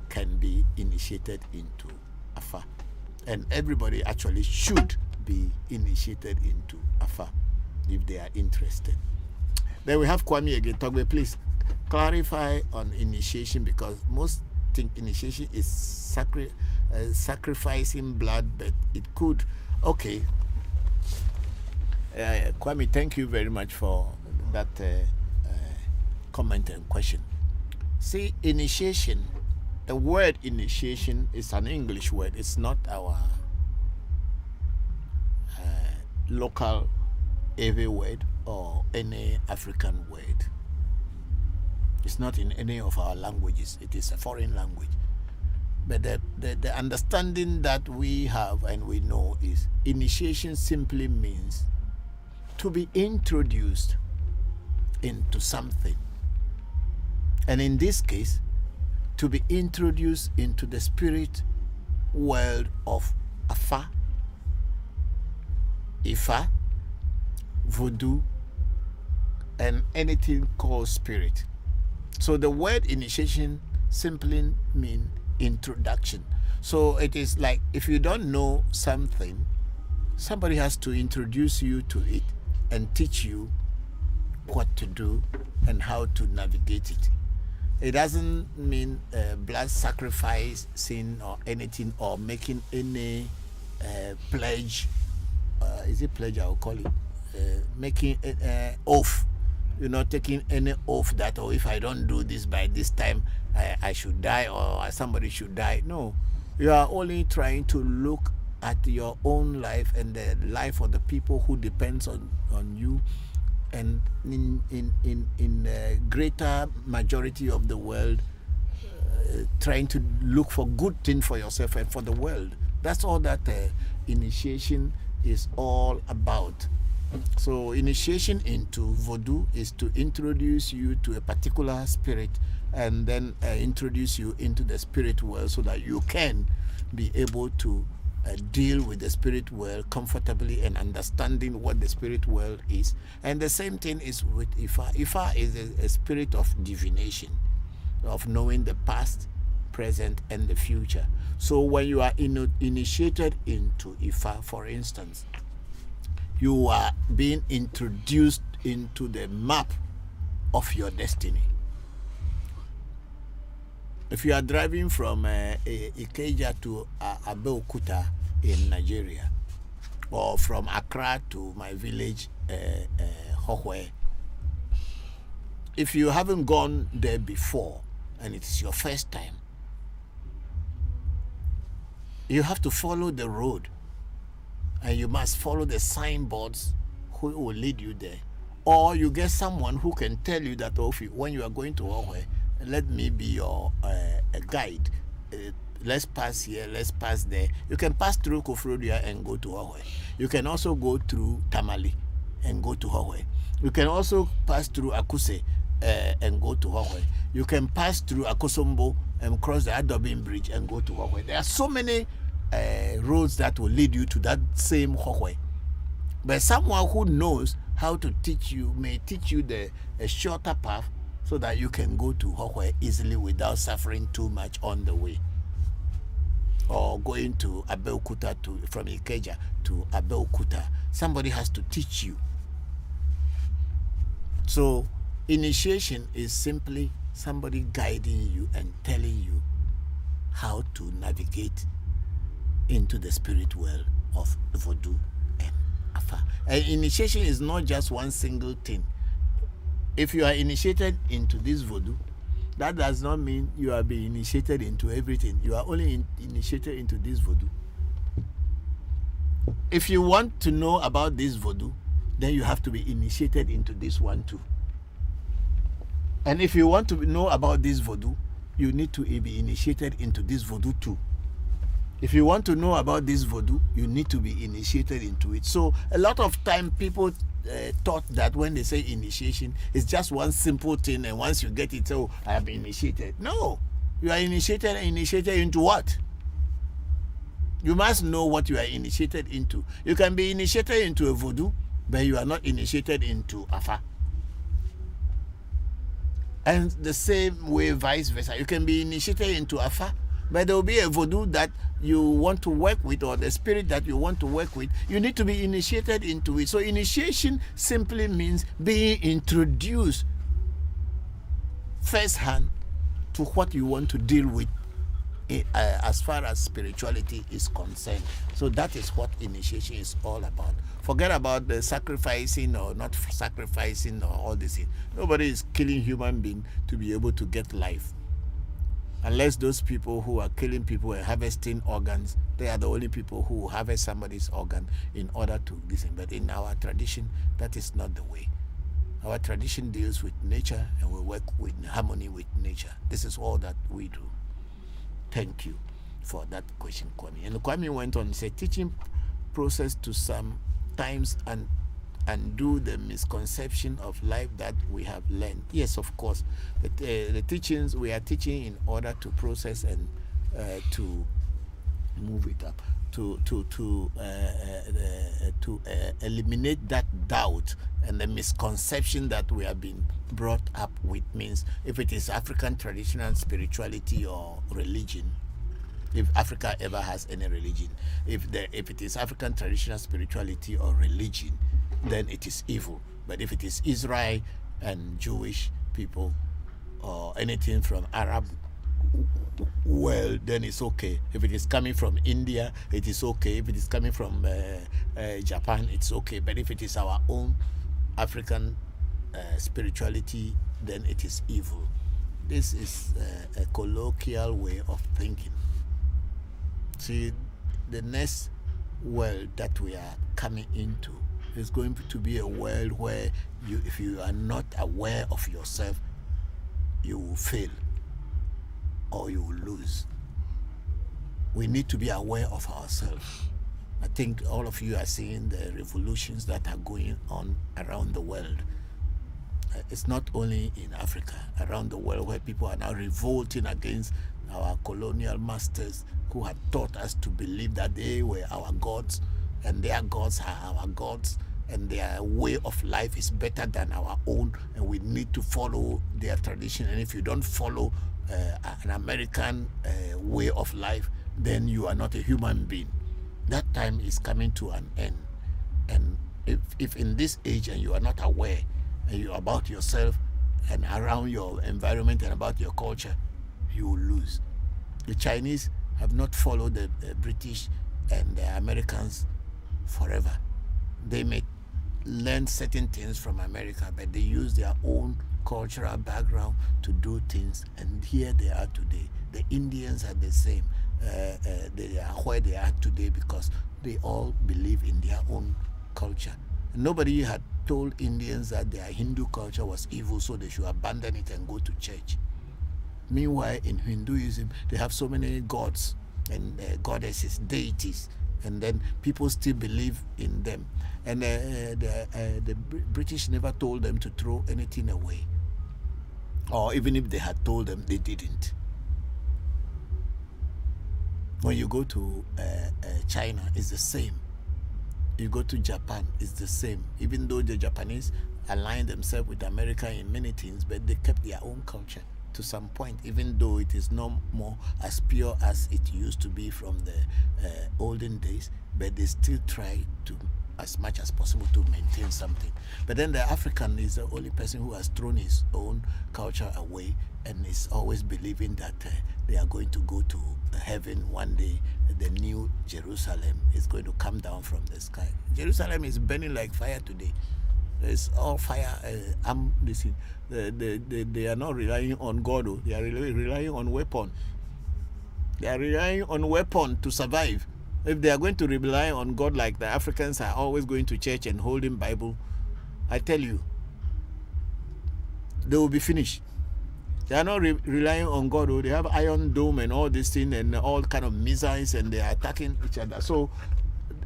can be initiated into Afa, and everybody actually should be initiated into Afa if they are interested. Then we have Kwame again. Togbe, please clarify on initiation, because most think initiation is sacrificing blood, but it could. Okay. Kwame, thank you very much for that comment and question. See, initiation, the word initiation is an English word. It's not our local Ewe word or any African word. It's not in any of our languages. It is a foreign language. But the understanding that we have and we know is initiation simply means to be introduced into something. And in this case, to be introduced into the spirit world of Afa, Ifa, Voodoo, and anything called spirit. So the word initiation simply means introduction. So it is like if you don't know something, somebody has to introduce you to it and teach you what to do and how to navigate it. It doesn't mean blood sacrifice, sin, or anything, or making any pledge. Is it pledge? I will call it making oath. You're not taking any oath that, oh, if I don't do this by this time, I should die, or somebody should die. No, you are only trying to look at your own life and the life of the people who depends on you, and in the greater majority of the world, trying to look for good thing for yourself and for the world. That's all that initiation is all about. So initiation into voodoo is to introduce you to a particular spirit and then introduce you into the spirit world so that you can be able to deal with the spirit world comfortably and understanding what the spirit world is. And the same thing is with Ifa. Ifa is a spirit of divination, of knowing the past, present, and the future. So when you are initiated into Ifa, for instance, you are being introduced into the map of your destiny. If you are driving from Ikeja to Abeokuta in Nigeria, or from Accra to my village, Hohwe, if you haven't gone there before and it is your first time, you have to follow the road, and you must follow the signboards who will lead you there. Or you get someone who can tell you that, oh, when you are going to Hohwe, let me be your a guide. Let's pass here, let's pass there. You can pass through Kofrodia and go to Hohwe. You can also go through Tamale and go to Hohwe. You can also pass through Akuse and go to Hohwe. You can pass through Akosombo and cross the Adobin Bridge and go to Hohwe. There are so many roads that will lead you to that same Hohwe. But someone who knows how to teach you may teach you a shorter path so that you can go to Hohwe easily without suffering too much on the way. Or going to Abeokuta from Ikeja to Abeokuta. Somebody has to teach you. So initiation is simply somebody guiding you and telling you how to navigate into the spirit world of voodoo and Afa. And initiation is not just one single thing. If you are initiated into this voodoo, that does not mean you are being initiated into everything. You are only initiated into this voodoo. If you want to know about this voodoo, then you have to be initiated into this one too. And if you want to know about this voodoo, you need to be initiated into this voodoo too. If you want to know about this voodoo, you need to be initiated into it. So a lot of time people thought that when they say initiation, it's just one simple thing, and once you get it, oh, I have been initiated. No, you are initiated into what? You must know what you are initiated into. You can be initiated into a voodoo, but you are not initiated into Afa. And the same way, vice versa. You can be initiated into Afa, but there will be a voodoo that you want to work with, or the spirit that you want to work with. You need to be initiated into it. So initiation simply means being introduced firsthand to what you want to deal with as far as spirituality is concerned. So that is what initiation is all about. Forget about the sacrificing or not sacrificing or all this. Nobody is killing human being to be able to get life. Unless those people who are killing people and harvesting organs, they are the only people who harvest somebody's organ in order to listen. But in our tradition, that is not the way. Our tradition deals with nature, and we work with harmony with nature. This is all that we do. Thank you for that question, Kwame. And Kwame went on and said, teaching process to sometimes undo the misconception of life that we have learned. Yes, of course. The teachings we are teaching in order to process and to move it up to eliminate that doubt and the misconception that we have been brought up with. Means if it is African traditional spirituality or religion, if Africa ever has any religion, if it is African traditional spirituality or religion, then it is evil. But if it is Israel and Jewish people or anything from Arab world, then it's okay. If it is coming from India, it is okay. If it is coming from Japan, it's okay. But if it is our own African spirituality, then it is evil. This is a colloquial way of thinking. See, the next world that we are coming into is going to be a world where if you are not aware of yourself, you will fail or you will lose. We need to be aware of ourselves. I think all of you are seeing the revolutions that are going on around the world. It's not only in Africa, around the world, where people are now revolting against our colonial masters who had taught us to believe that they were our gods and their gods are our gods and their way of life is better than our own, and we need to follow their tradition. And if you don't follow an American way of life, then you are not a human being. That time is coming to an end. And if in this age and you are not aware and you are about yourself and around your environment and about your culture, you will lose. The Chinese have not followed the British and the Americans forever. They may learn certain things from America, but they use their own cultural background to do things, and here they are today. The Indians are the same. They are where they are today because they all believe in their own culture. Nobody had told Indians that their Hindu culture was evil, so they should abandon it and go to church. Meanwhile, in Hinduism, they have so many gods and goddesses, deities, and then people still believe in them. And the British never told them to throw anything away. Or even if they had told them, they didn't. When you go to China, it's the same. You go to Japan, it's the same. Even though the Japanese aligned themselves with America in many things, but they kept their own culture to some point, even though it is no more as pure as it used to be from the olden days, but they still try to, as much as possible, to maintain something. But then the African is the only person who has thrown his own culture away and is always believing that they are going to go to heaven one day. The new Jerusalem is going to come down from the sky. Jerusalem is burning like fire today. It's all fire. They are not relying on God. They are relying on weapon. They are relying on weapon to survive. If they are going to rely on God like the Africans are always going to church and holding Bible, I tell you, they will be finished. They are not relying on God. They have Iron Dome and all this thing and all kind of missiles, and they are attacking each other. So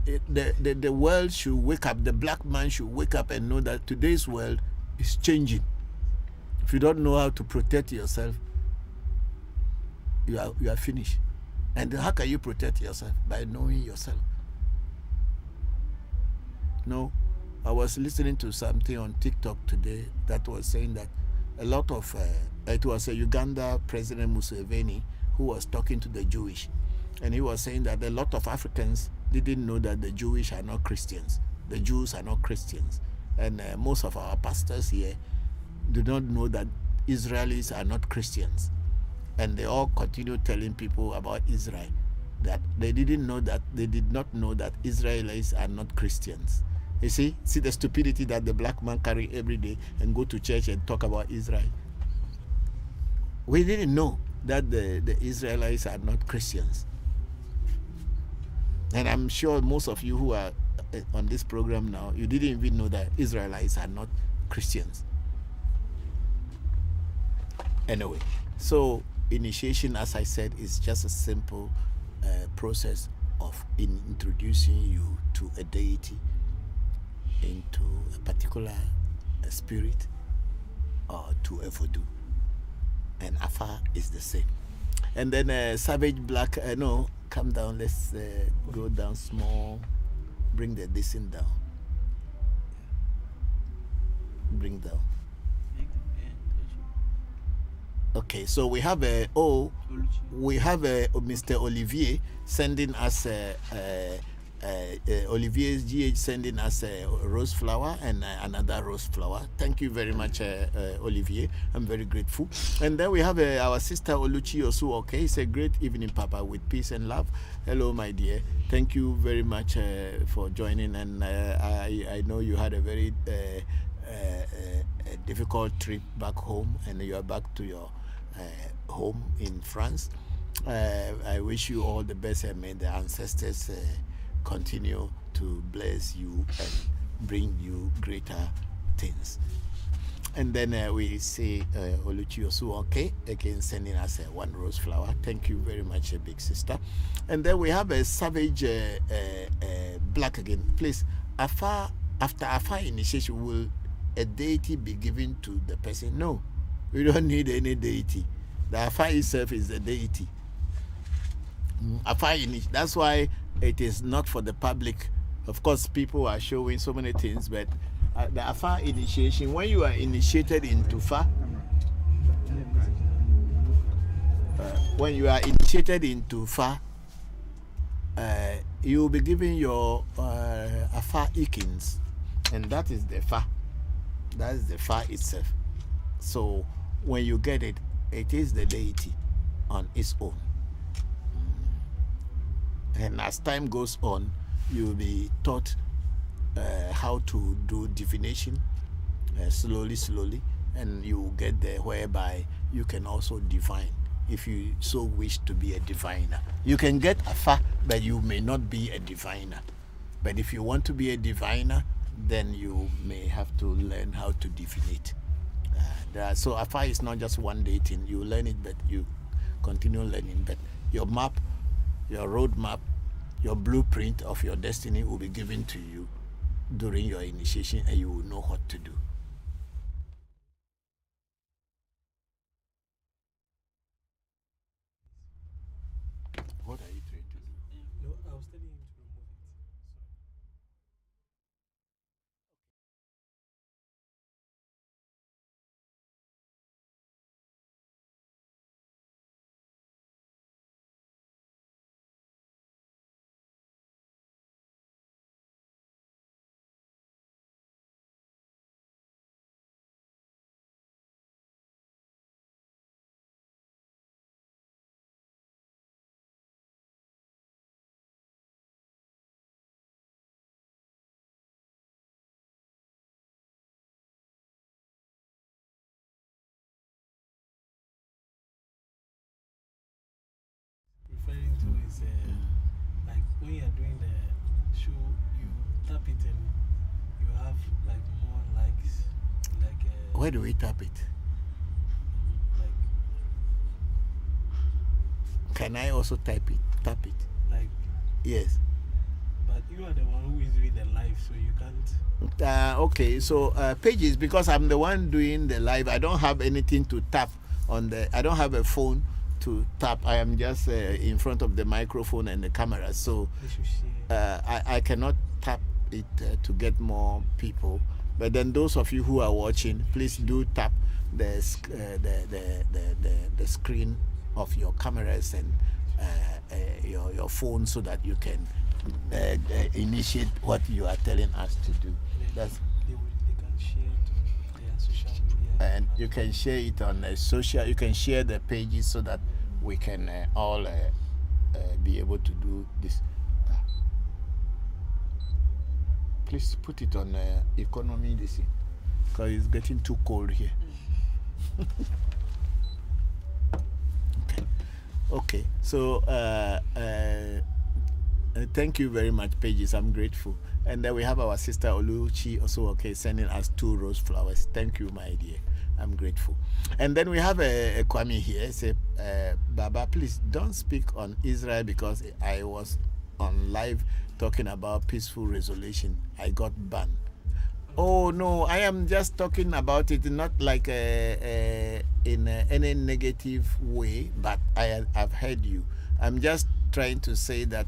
the world should wake up. The black man should wake up and know that today's world is changing. If you don't know how to protect yourself, you are finished. And how can you protect yourself? By knowing yourself. No, I was listening to something on TikTok today that was saying that a lot of it was a Uganda President Museveni who was talking to the Jewish, and he was saying that a lot of Africans didn't know that the Jewish are not Christians. The Jews are not Christians, and most of our pastors here do not know that Israelis are not Christians, and they all continue telling people about Israel that they did not know that Israelis are not Christians. You see the stupidity that the black man carry every day and go to church and talk about Israel. We didn't know that the Israelites are not Christians. And I'm sure most of you who are on this program now, you didn't even know that Israelites are not Christians. Anyway, so initiation, as I said, is just a simple process of introducing you to a deity, into a particular spirit, or to a voodoo. And Afa is the same. And then Savage Black, come down. Let's go down small. Bring the distance down. Bring down. Okay, so we have a Mr. Olivier sending us Olivier's GH sending us a rose flower and another rose flower. Thank you very much, Olivier. I'm very grateful. And then we have our sister Oluchi Osu. Okay, it's a great evening, Papa, with peace and love. Hello, my dear. Thank you very much for joining. And I know you had a very a difficult trip back home, and you are back to your home in France. I wish you all the best, and may the ancestors continue to bless you and bring you greater things. And then we see Oluchi Osu, okay, again sending us one rose flower. Thank you very much, big sister. And then we have a savage black again. Please, after Afa initiation, will a deity be given to the person? No, we don't need any deity. The Afa itself is the deity. Afa initiation. That's why it is not for the public. Of course, people are showing so many things, but the Afa initiation, when you are initiated into Fa, when you are initiated into Fa, you will be given your Afa Ikins, and that is the Fa. That is the Fa itself. So when you get it, it is the deity on its own. And as time goes on, you will be taught how to do divination slowly, and you will get there whereby you can also divine if you so wish to be a diviner. You can get Afa, but you may not be a diviner. But if you want to be a diviner, then you may have to learn how to divinate. So Afa is not just one day thing. You learn it, but you continue learning. But your map, your roadmap, your blueprint of your destiny will be given to you during your initiation, and you will know what to do. What are you trying to do? No, I was telling him to remove it. Referring to is like when you're doing the show, you tap it and you have like more likes. Like where do we tap it? like Can I also tap it? like Yes. but you are the one who is doing the live, so you can't. Okay, so pages, because I'm the one doing the live, I don't have anything to tap on I don't have a phone to tap. I am just in front of the microphone and the camera, so They should share. I cannot tap it to get more people. But then those of you who are watching, please do tap the screen of your cameras and your phone, so that you can initiate what you are telling us to do. That's They can share it on their social media. and you can share it on social. You can share the pages so that we can all be able to do this. Please put it on economy, this, because it's getting too cold here. Okay, so thank you very much, pages. I'm grateful. And then we have our sister Oluchi also, okay, sending us 2 rose flowers. Thank you, my dear. I'm grateful. And then we have a Kwame here. Say, Baba, please don't speak on Israel, because I was on live talking about peaceful resolution. I got banned. Oh no, I am just talking about it, not like in any negative way, but I've heard you. I'm just trying to say that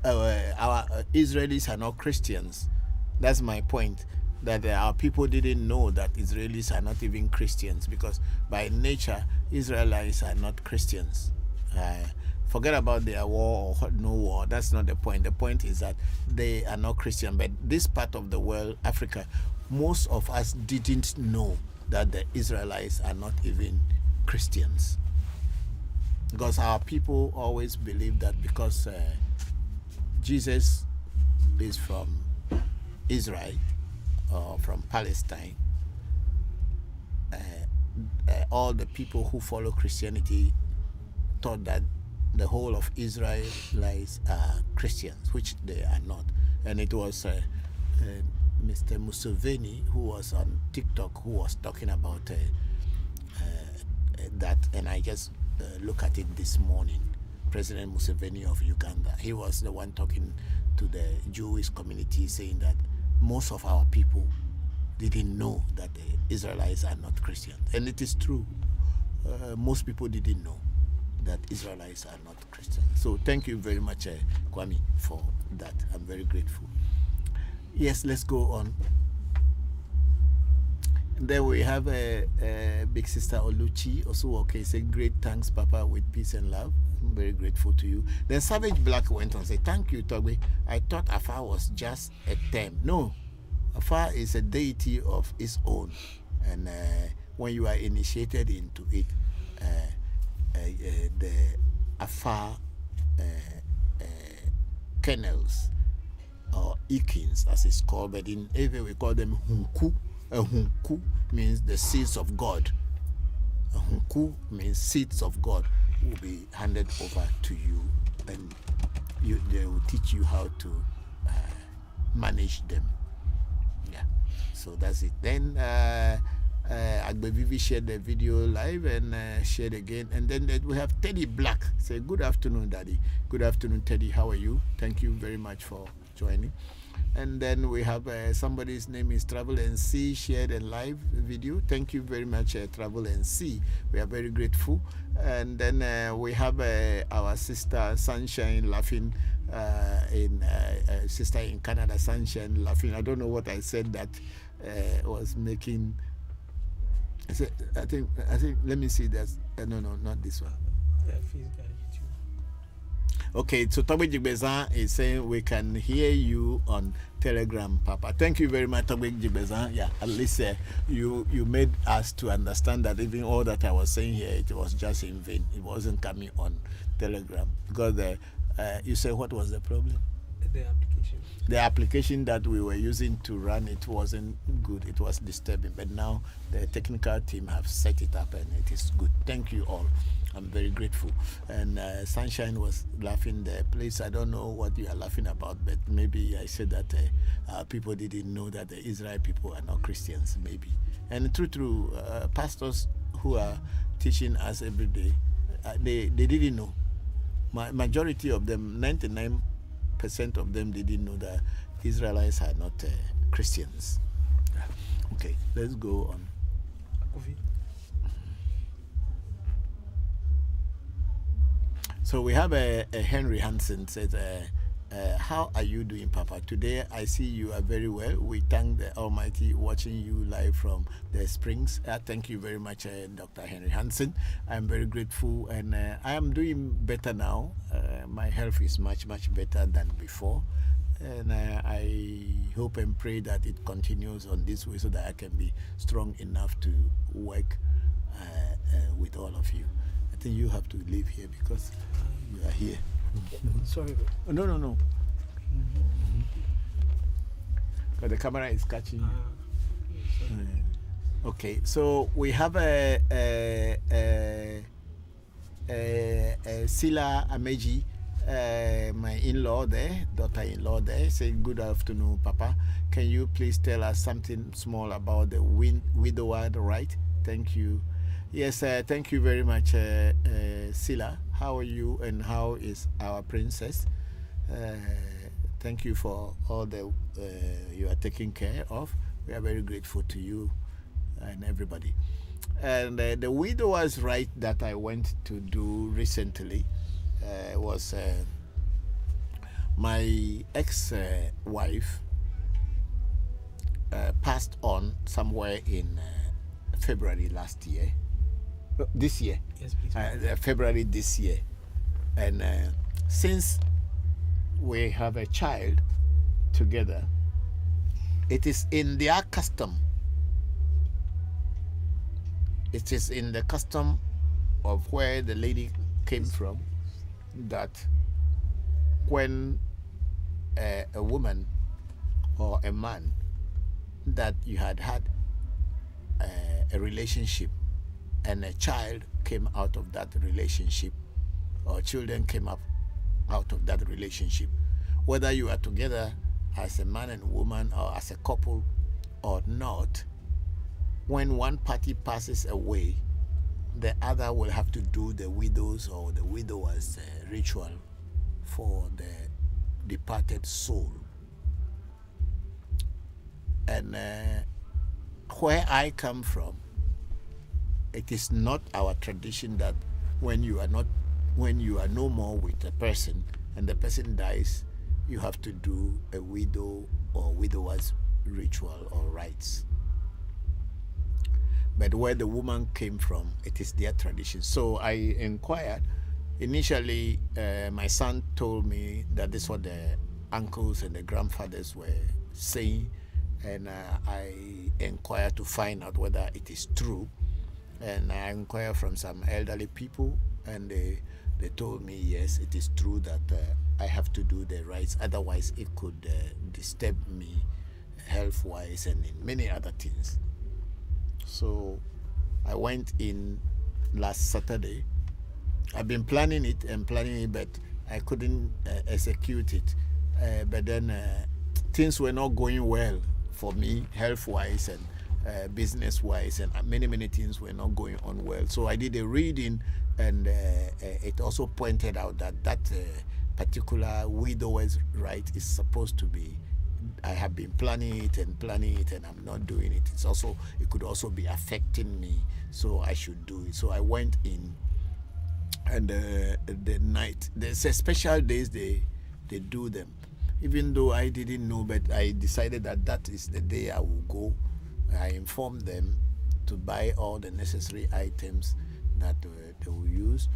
our Israelis are not Christians. That's my point. That our people didn't know that Israelis are not even Christians, because by nature Israelites are not Christians. Forget about their war or no war. That's not the point. The point is that they are not Christian. But this part of the world, Africa, most of us didn't know that the Israelites are not even Christians, because our people always believe that because Jesus is from Israel or from Palestine, all the people who follow Christianity thought that the whole of Israelites are Christians, which they are not. And it was Mr. Museveni who was on TikTok who was talking about that, and I just look at it this morning. President Museveni of Uganda, he was the one talking to the Jewish community, saying that most of our people didn't know that the Israelites are not Christians. And it is true. Most people didn't know that Israelites are not Christians. So thank you very much, Kwame, for that. I'm very grateful. Yes, let's go on. And then we have Big Sister Oluchi, also okay, say great thanks, Papa, with peace and love. I'm very grateful to you. Then Savage Black went on and said, thank you, Togbe. I thought Afar was just a term. No, Afar is a deity of its own. And when you are initiated into it, the Afar kennels or ikins, as it's called, but in Ewe we call them hunku. A hunku means the seeds of God. A hunku means seeds of God will be handed over to you, and they will teach you how to manage them. Yeah, so that's it. Then Agbevivi shared the video live and shared again, and then we have Teddy Black. Say good afternoon, Daddy. Good afternoon, Teddy. How are you? Thank you very much for joining. And then we have somebody's name is Travel and See, shared a live video. Thank you very much, Travel and See. We are very grateful. And then we have our sister Sunshine laughing, sister in Canada, Sunshine laughing. I don't know what I said that was making. I think. Let me see that. No, not this one. Okay, so Toby Jigbezan is saying we can hear you on Telegram, Papa. Thank you very much, Toby Jigbezan. Yeah, at least you made us to understand that even all that I was saying here, it was just in vain. It wasn't coming on Telegram. Because you said what was the problem? The application. The application that we were using to run it wasn't good. It was disturbing. But now the technical team have set it up and it is good. Thank you all. I'm very grateful. And Sunshine was laughing the place. I don't know what you are laughing about, but maybe I said that people didn't know that the Israel people are not Christians, maybe. And true, pastors who are teaching us every day, they didn't know. Majority of them, 99% of them didn't know that Israelites are not Christians. Okay, let's go on. So we have a Henry Hansen says, how are you doing, Papa? Today I see you are very well. We thank the Almighty watching you live from the Springs. Thank you very much, Dr. Henry Hansen. I'm very grateful, and I am doing better now. My health is much better than before, and I hope and pray that it continues on this way so that I can be strong enough to work with all of you. I think you have to leave here because you are here. Sorry. No. Because the camera is catching. Okay, so we have Sila Ameji, my in-law there, daughter-in-law there, saying good afternoon, Papa. Can you please tell us something small about the widowed right? Thank you. Yes, thank you very much, Sila. How are you and how is our princess? Thank you for all the you are taking care of. We are very grateful to you and everybody. And the widower's right that I went to do recently was my ex-wife passed on somewhere in February last year. This year. Yes, please. February this year. And since we have a child together, it is in their custom. It is in the custom of where the lady came from that when a woman or a man that you had a relationship and a child came out of that relationship, or children came up out of that relationship, whether you are together as a man and woman or as a couple or not, when one party passes away, the other will have to do the widow's or the widower's ritual for the departed soul. And where I come from, it is not our tradition that when you are no more with a person and the person dies, you have to do a widow or widower's ritual or rites. But where the woman came from, it is their tradition. So I inquired. Initially, my son told me that this is what the uncles and the grandfathers were saying, and I inquired to find out whether it is true. And I inquired from some elderly people, and they told me, yes, it is true that I have to do the rites, otherwise it could disturb me health-wise and in many other things. So I went in last Saturday. I've been planning it, but I couldn't execute it. But then things were not going well for me, health-wise and business-wise, and many things were not going on well. So I did a reading, and it also pointed out that particular widower's rite is supposed to be, I have been planning it, and I'm not doing it. It could also be affecting me, so I should do it. So I went in, and the night, there's a special days they do them. Even though I didn't know, but I decided that is the day I will go. I informed them to buy all the necessary items that they will use.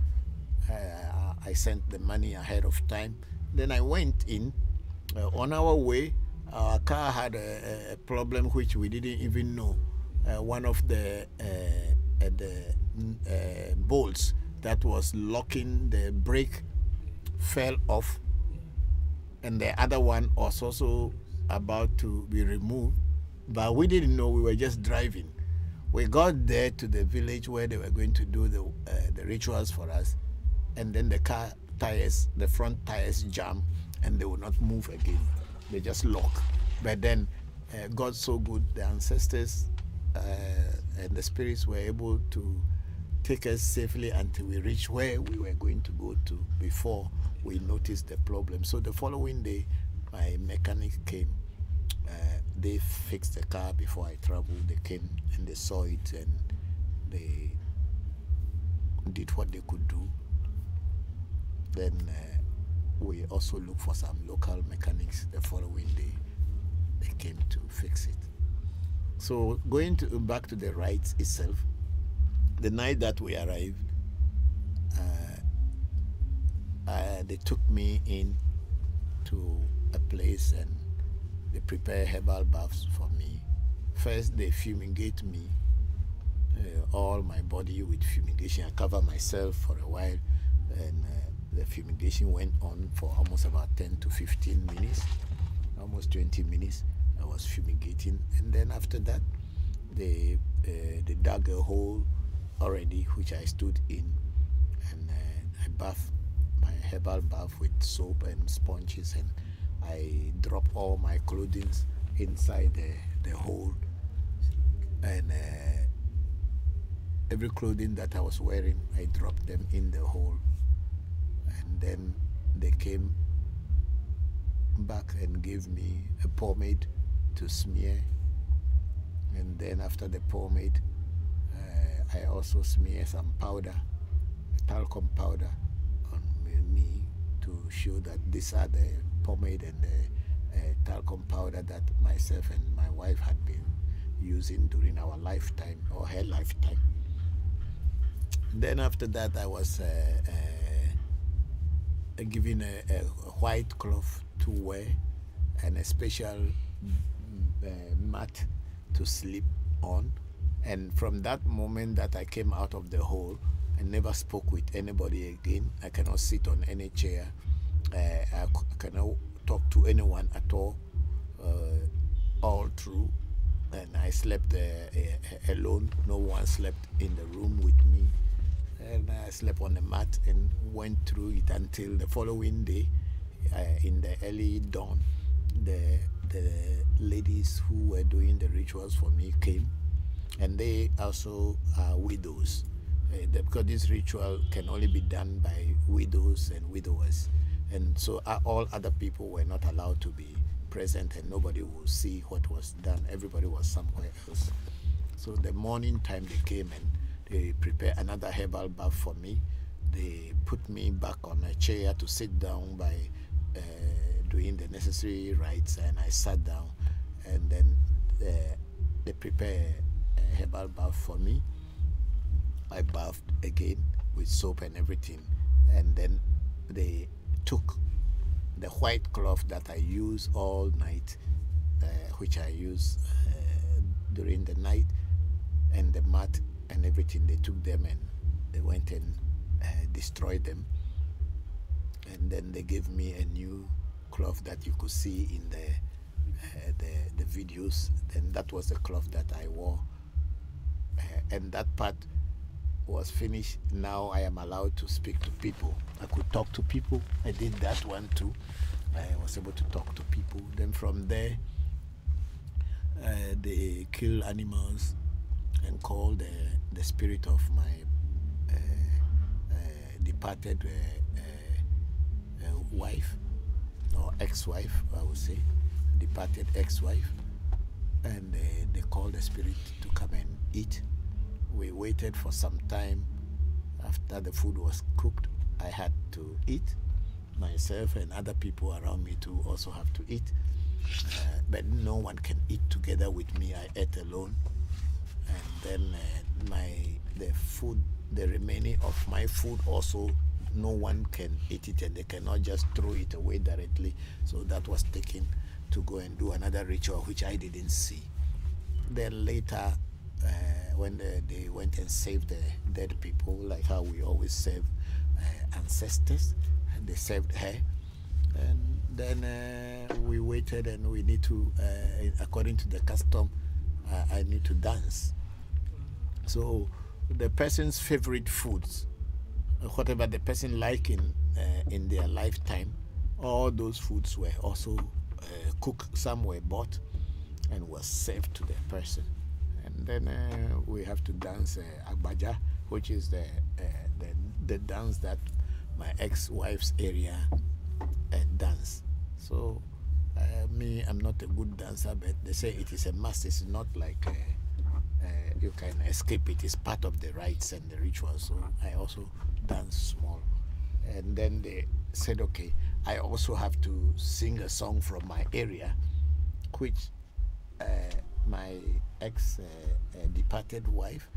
I sent the money ahead of time. Then I went in. On our way, our car had a problem which we didn't even know. One of the bolts that was locking the brake fell off, and the other one was also about to be removed, but we didn't know. We were just driving. We got there to the village where they were going to do the rituals for us, and then the car tires, the front tires jam, and they will not move again. They just lock. But then God's so good, the ancestors and the spirits were able to take us safely until we reached where we were going to go to before we noticed the problem. So the following day, my mechanic came. They fixed the car before I traveled. They came and they saw it, and they did what they could do. Then we also looked for some local mechanics. The following day, they came to fix it. So going back to the rites itself, the night that we arrived, they took me in to a place and they prepare herbal baths for me. First, they fumigate me, all my body with fumigation. I cover myself for a while, and the fumigation went on for almost about 10 to 15 minutes, almost 20 minutes. I was fumigating, and then after that, they dug a hole already, which I stood in, and I bathed my herbal bath with soap and sponges, and I dropped all my clothing inside the hole, and every clothing that I was wearing, I dropped them in the hole. And then they came back and gave me a pomade to smear. And then after the pomade, I also smear some powder, talcum powder, on me to show that these are the pomade and the talcum powder that myself and my wife had been using during our lifetime or her lifetime. Then after that, I was given a white cloth to wear and a special mat to sleep on. And from that moment that I came out of the hole, I never spoke with anybody again. I cannot sit on any chair. I cannot talk to anyone at all through. And I slept alone. No one slept in the room with me. And I slept on the mat and went through it until the following day. In the early dawn, the ladies who were doing the rituals for me came, and they also are widows, because this ritual can only be done by widows and widowers, and so all other people were not allowed to be present, and nobody would see what was done. Everybody was somewhere else. So the morning time they came and they prepared another herbal bath for me. They put me back on a chair to sit down by doing the necessary rites, and I sat down, and then they prepared a herbal bath for me. I bathed again with soap and everything, and then they took the white cloth that I use all night, which I use during the night, and the mat and everything. They took them and they went and destroyed them, and then they gave me a new cloth that you could see in the videos. Then that was the cloth that I wore, and that part was finished. Now I am allowed to speak to people. I could talk to people. I did that one too. I was able to talk to people. Then from there, they kill animals and call the spirit of my departed wife, or ex-wife, I would say, departed ex-wife, and they called the spirit to come and eat. We waited for some time. After the food was cooked, I had to eat. Myself and other people around me too also have to eat, but no one can eat together with me. I ate alone, and then the remaining of my food also, no one can eat it, and they cannot just throw it away directly. So that was taken to go and do another ritual, which I didn't see. Then later, when they went and saved the dead people, like how we always save ancestors, and they saved her. And then we waited, and we need to, according to the custom, I need to dance. So the person's favorite foods, whatever the person like in their lifetime, all those foods were also cooked. Some were bought and was served to the person. And then we have to dance Agbaja, which is the dance that my ex-wife's area dance. So me, I'm not a good dancer, but they say it is a must. It's not like you can escape it. It's part of the rites and the rituals. So I also dance small. And then they said, okay, I also have to sing a song from my area, which my ex departed wife,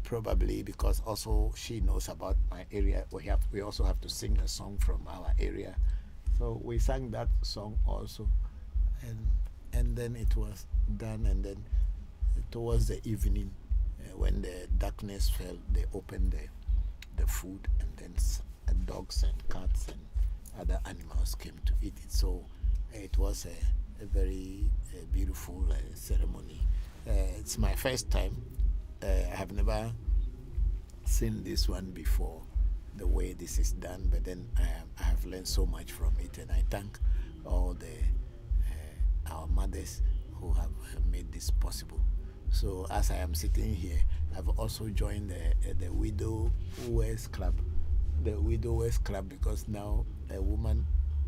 probably because also she knows about my area, we also have to sing a song from our area. So we sang that song also, and then it was done. And then towards the evening, when the darkness fell, they opened the food, and then dogs and cats and other animals came to eat it. So it was a very beautiful ceremony. It's my first time. I have never seen this one before, the way this is done, but then I have learned so much from it, and I thank all our mothers who have made this possible. So as I am sitting here, I've also joined the Widowers Club. The Widowers Club, because now a woman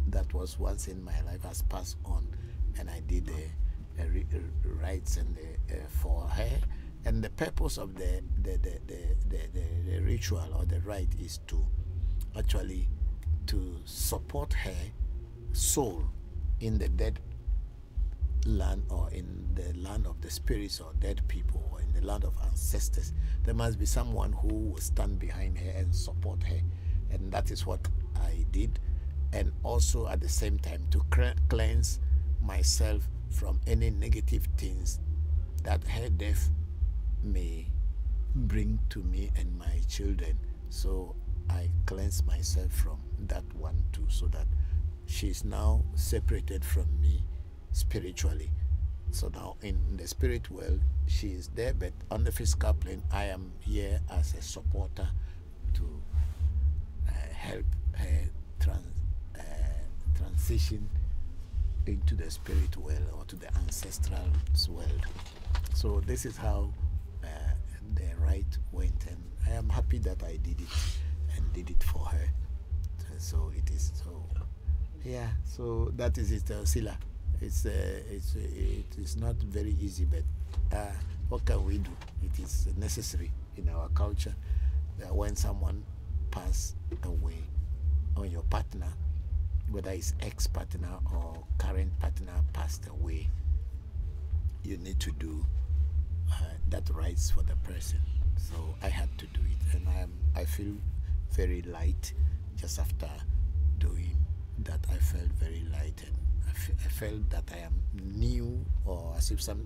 that was once in my life has passed on, and I did the rites and for her And the purpose of the ritual or the rite is to actually to support her soul in the dead land, or in the land of the spirits or dead people, or in the land of ancestors. There must be someone who will stand behind her and support her, and that is what I did. And also at the same time to cleanse myself from any negative things that her death may bring to me and my children. So I cleanse myself from that one too, so that she's now separated from me spiritually. So now in the spirit world she is there, but on the physical plane I am here as a supporter to help her transition into the spirit world or to the ancestral world. So this is how the rite went, and I am happy that I did it and did it for her. So it is so, yeah. So that is it, Sila. It is not very easy, but what can we do? It is necessary in our culture that when someone passes away, or your partner, whether it's ex-partner or current partner passed away, you need to do that rites for the person. So I had to do it, and I feel very light just after doing that. I felt very light, and I felt that I am new, or as if some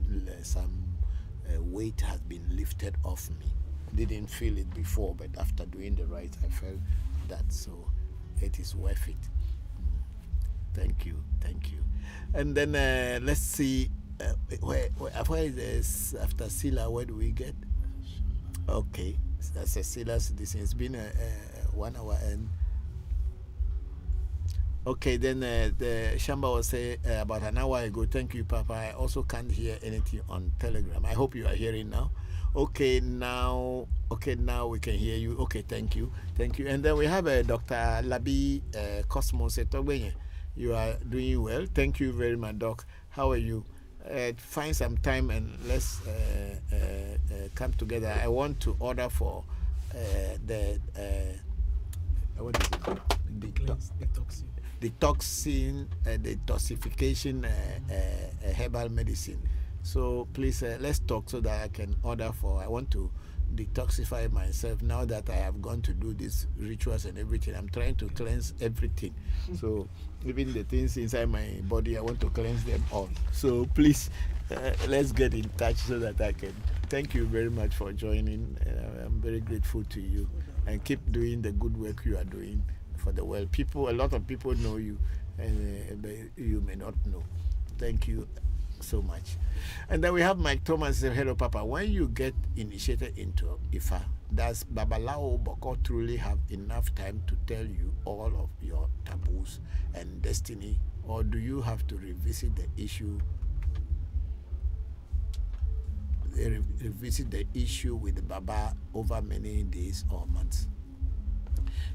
weight has been lifted off me. Didn't feel it before, but after doing the rites, I felt that. So it is worth it. Thank you. And then let's see, where is this after Sila? Where do we get? Okay, that's a Sila's. This has been a 1 hour and. Okay, then the Shamba will say about an hour ago, thank you, Papa. I also can't hear anything on Telegram. I hope you are hearing now. Okay, now we can hear you. Okay, thank you. And then we have Dr. Labi Cosmos. You are doing well. Thank you very much, Doc. How are you? Find some time and let's come together. I want to order for the what is it? Detoxification herbal medicine. So please let's talk so that I can order for. I want to detoxify myself now that I have gone to do these rituals and everything. I'm trying to cleanse everything. So even the things inside my body, I want to cleanse them all. So please let's get in touch so that I can. Thank you very much for joining. I'm very grateful to you, and keep doing the good work you are doing for the world. A lot of people know you, and you may not know. Thank you so much. And then we have Mike Thomas. Hello, Papa. When you get initiated into Ifa, does Babalao Bokor truly have enough time to tell you all of your taboos and destiny, or do you have to revisit the issue? Revisit the issue with the Baba over many days or months?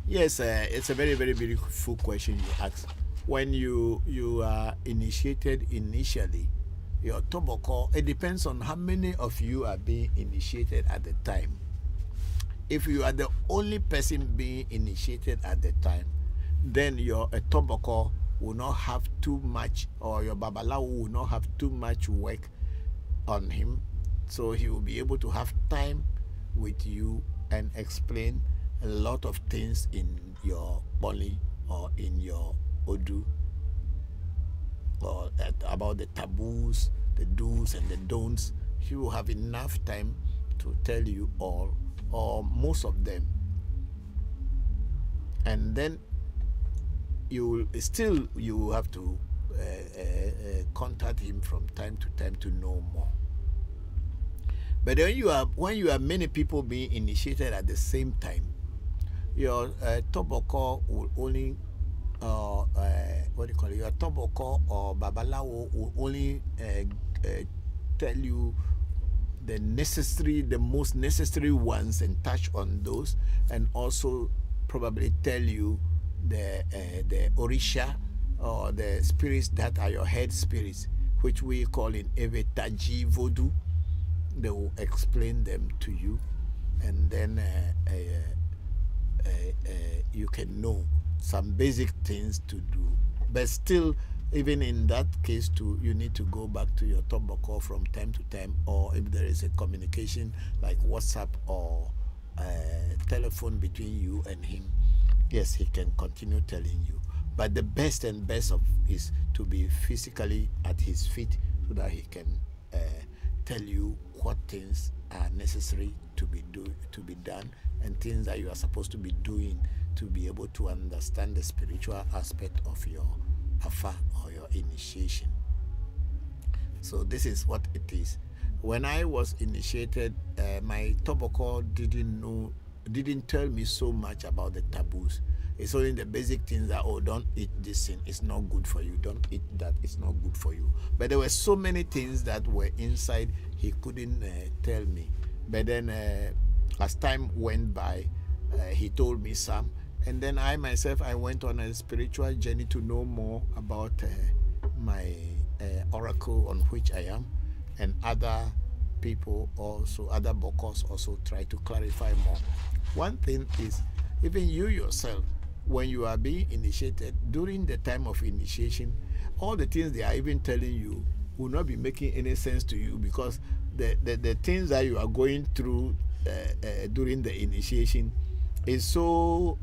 Yes, it's a very, very beautiful question you ask. When you are initiated initially, your Toboko, it depends on how many of you are being initiated at the time. If you are the only person being initiated at the time, then your Toboko will not have too much, or your Babalawo will not have too much work on him. So he will be able to have time with you and explain a lot of things in your Boli or in your Odu, or about the taboos, the do's and the don'ts. He will have enough time to tell you all, or most of them. And then you will have to contact him from time to time to know more. But when you are many people being initiated at the same time, your Toboko will only your Toboko or Babalawo will only tell you the most necessary ones and touch on those, and also probably tell you the Orisha or the spirits that are your head spirits, which we call in Evetaji Voodoo. they will explain them to you, and then you can know some basic things to do. But still, even in that case too, you need to go back to your Bokor from time to time, or if there is a communication like WhatsApp or telephone between you and him, yes, he can continue telling you. But the best and best of is to be physically at his feet, so that he can tell you what things are necessary to be done, and things that you are supposed to be doing to be able to understand the spiritual aspect of your afa or your initiation. So this is what it is. When I was initiated, my Bokor didn't tell me so much about the taboos. It's only the basic things that, oh, don't eat this thing, it's not good for you. Don't eat that, it's not good for you. But there were so many things that were inside, he couldn't tell me. But then as time went by, he told me some. And then I myself, I went on a spiritual journey to know more about my oracle on which I am. And other people also, other Bokors also try to clarify more. One thing is, even you yourself, when you are being initiated, during the time of initiation, all the things they are even telling you will not be making any sense to you, because the things that you are going through during the initiation is so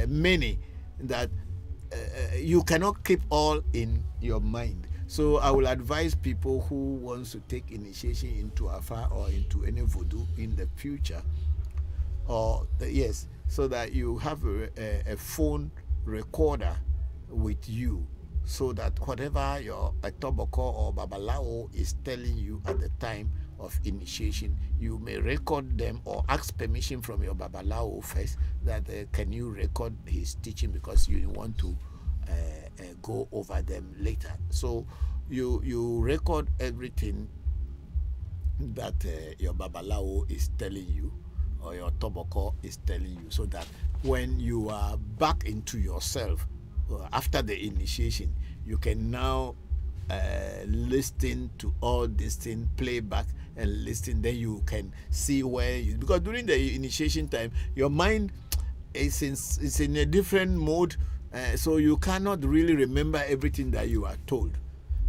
many that you cannot keep all in your mind. So I will advise people who wants to take initiation into Afa or into any voodoo in the future, or yes, so that you have a phone recorder with you, so that whatever your Bokor or Babalao is telling you at the time of initiation, you may record them, or ask permission from your Babalao first that can you record his teaching, because you want to go over them later. So you record everything that your Babalao is telling you, or your Bokor is telling you, so that when you are back into yourself after the initiation, you can now listen to all these things, play back and listen. Then you can see where you, because during the initiation time, your mind is in a different mode, so you cannot really remember everything that you are told.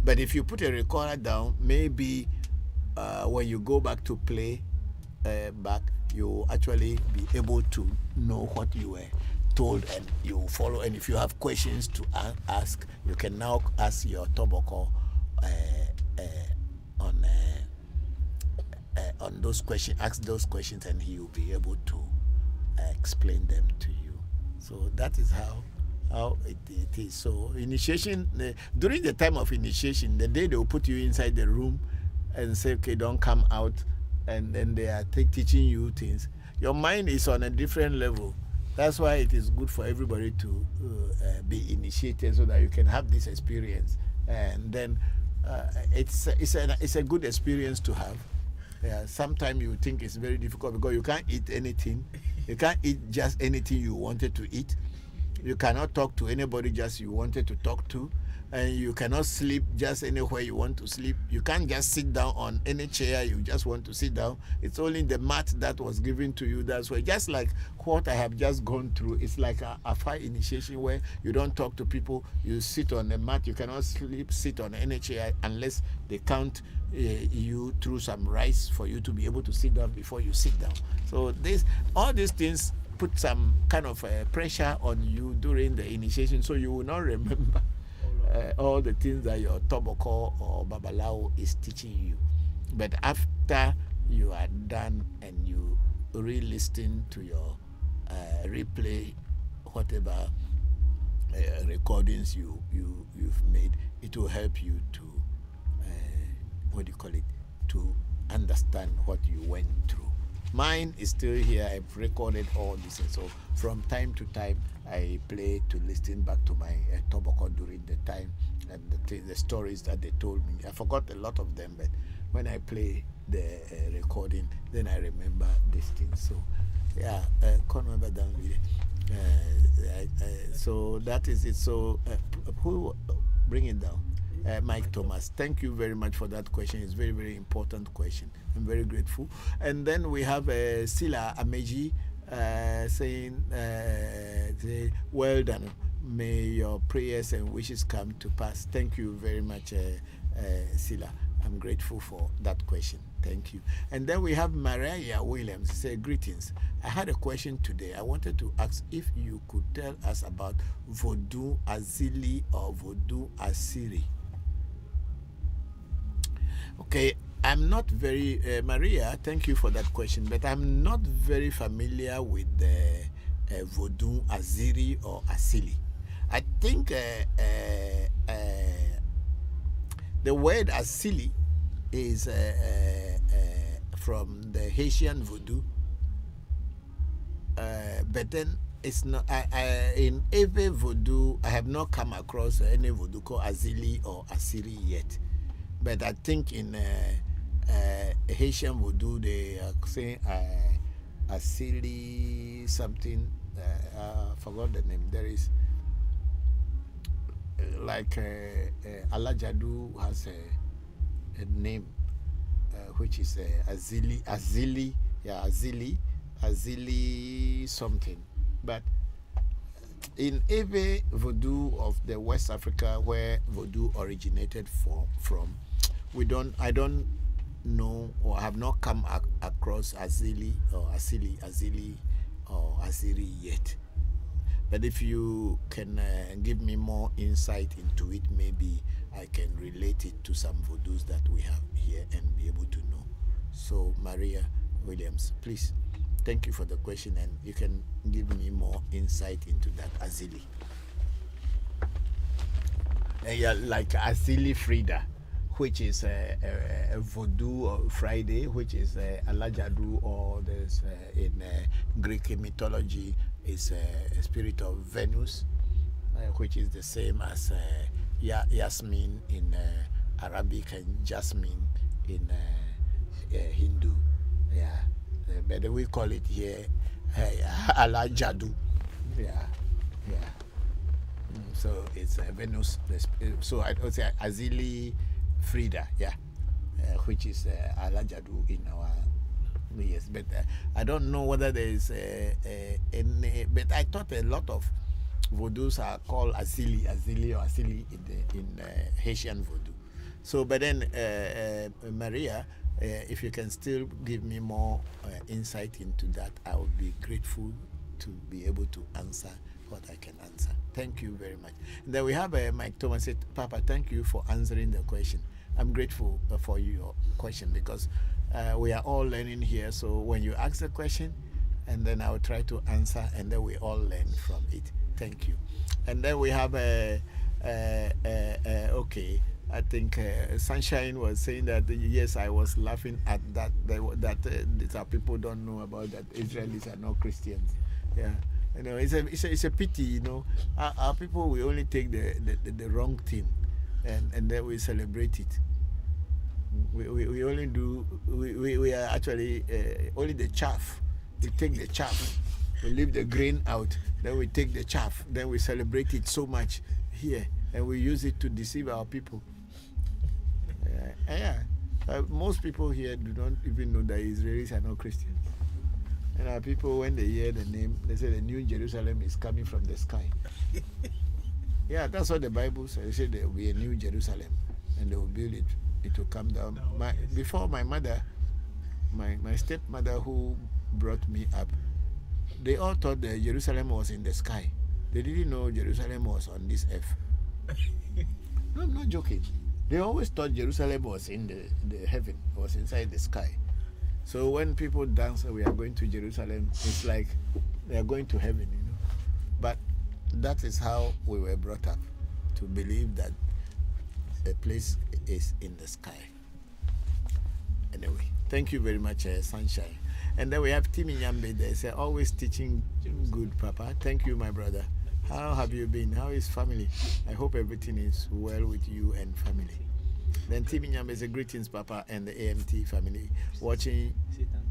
But if you put a recorder down, maybe when you go back to play back, you actually be able to know what you were told, and you follow. And if you have questions to ask, you can now ask your Bokor on those questions. Ask those questions, and he will be able to explain them to you. So that is how it is. So initiation, during the time of initiation, the day they will put you inside the room and say, okay, don't come out, and then they are teaching you things, your mind is on a different level. That's why it is good for everybody to be initiated, so that you can have this experience. And then it's a good experience to have. Sometimes you think it's very difficult, because you can't eat anything. You can't eat just anything you wanted to eat. You cannot talk to anybody just you wanted to talk to. And you cannot sleep just anywhere you want to sleep. You can't just sit down on any chair you just want to sit down. It's only the mat that was given to you. That's why, just like what I have just gone through, it's like a fire initiation where you don't talk to people. You sit on a mat. You cannot sit on any chair unless they count you through some rice for you to be able to sit down before you sit down. So all these things put some kind of pressure on you during the initiation, so you will not remember all the things that your Bokor or Babalao is teaching you. But after you are done and you re-listen to your replay, whatever recordings you've made, it will help you to to understand what you went through. Mine is still here. I've recorded all this, and so from time to time I play to listen back to my Bokor during the time, and the stories that they told me. I forgot a lot of them, but when I play the recording, then I remember these things. So yeah, can't remember down with it. So that is it. So who bring it down? Mike Thomas. Thank you very much for that question. It's very, very important question. I'm very grateful. And then we have Sila Ameji saying, well done. May your prayers and wishes come to pass. Thank you very much, Sila. I'm grateful for that question. Thank you. And then we have Mariah Williams. Say, greetings. I had a question today. I wanted to ask if you could tell us about Voodoo Azili or Voodoo Asiri. Okay, I'm not very, Maria, thank you for that question, but I'm not very familiar with Voodoo Aziri or Asili. I think the word Asili is from the Haitian voodoo, but then it's not. In every voodoo, I have not come across any voodoo called Azili or Asiri yet. But I think in Haitian voodoo, they are saying Asili something. I forgot the name. There is like Alajadu has a name which is Azili something. But in every voodoo of the West Africa where voodoo originated from, I don't know or have not come across Azili or Azili or Aziri yet. But if you can give me more insight into it, maybe I can relate it to some voodoos that we have here and be able to know. So, Maria Williams, please, thank you for the question, and you can give me more insight into that Azili. Yeah, like Azili Frida, which is a voodoo Friday, which is Alajadu, or there's in Greek mythology is a spirit of Venus, which is the same as Yasmin in Arabic and Jasmine in Hindu. Yeah, but we call it here Alajadu. Yeah. So it's Venus. So I would say Azili Frida, yeah, which is Alajadu in our yes. But I don't know whether there is any. But I thought a lot of voodoos are called Azili or Asili in Haitian voodoo. So, but then Maria, if you can still give me more insight into that, I would be grateful to be able to answer what I can answer. Thank you very much. And then we have Mike Thomas said, Papa, thank you for answering the question. I'm grateful for your question because we are all learning here. So when you ask the question, and then I will try to answer, and then we all learn from it. Thank you. And then we have okay. I think Sunshine was saying that yes, I was laughing at that. That people don't know about that Israelis are not Christians. Yeah, you know, it's a pity. You know, our people we only take the wrong thing, and then we celebrate it. We only do. We are actually only the chaff. We take the chaff. We leave the grain out. Then we take the chaff. Then we celebrate it so much here, and we use it to deceive our people. Most people here do not even know that Israelis are not Christians. And our people, when they hear the name, they say the New Jerusalem is coming from the sky. Yeah, that's what the Bible says. They say there will be a New Jerusalem, and they will build it. It will come down. Before my mother, my stepmother who brought me up, they all thought that Jerusalem was in the sky. They didn't know Jerusalem was on this earth. No, I'm not joking. They always thought Jerusalem was in the heaven, was inside the sky. So when people dance, we are going to Jerusalem, it's like they are going to heaven, you know. But that is how we were brought up, to believe that a place is in the sky. Anyway, thank you very much, Sunshine. And then we have Timmy Nyambe. They say, always teaching good, Papa. Thank you, my brother. How have you been? How is family? I hope everything is well with you and family. Then Timmy Nyambe says, greetings, Papa, and the AMT family watching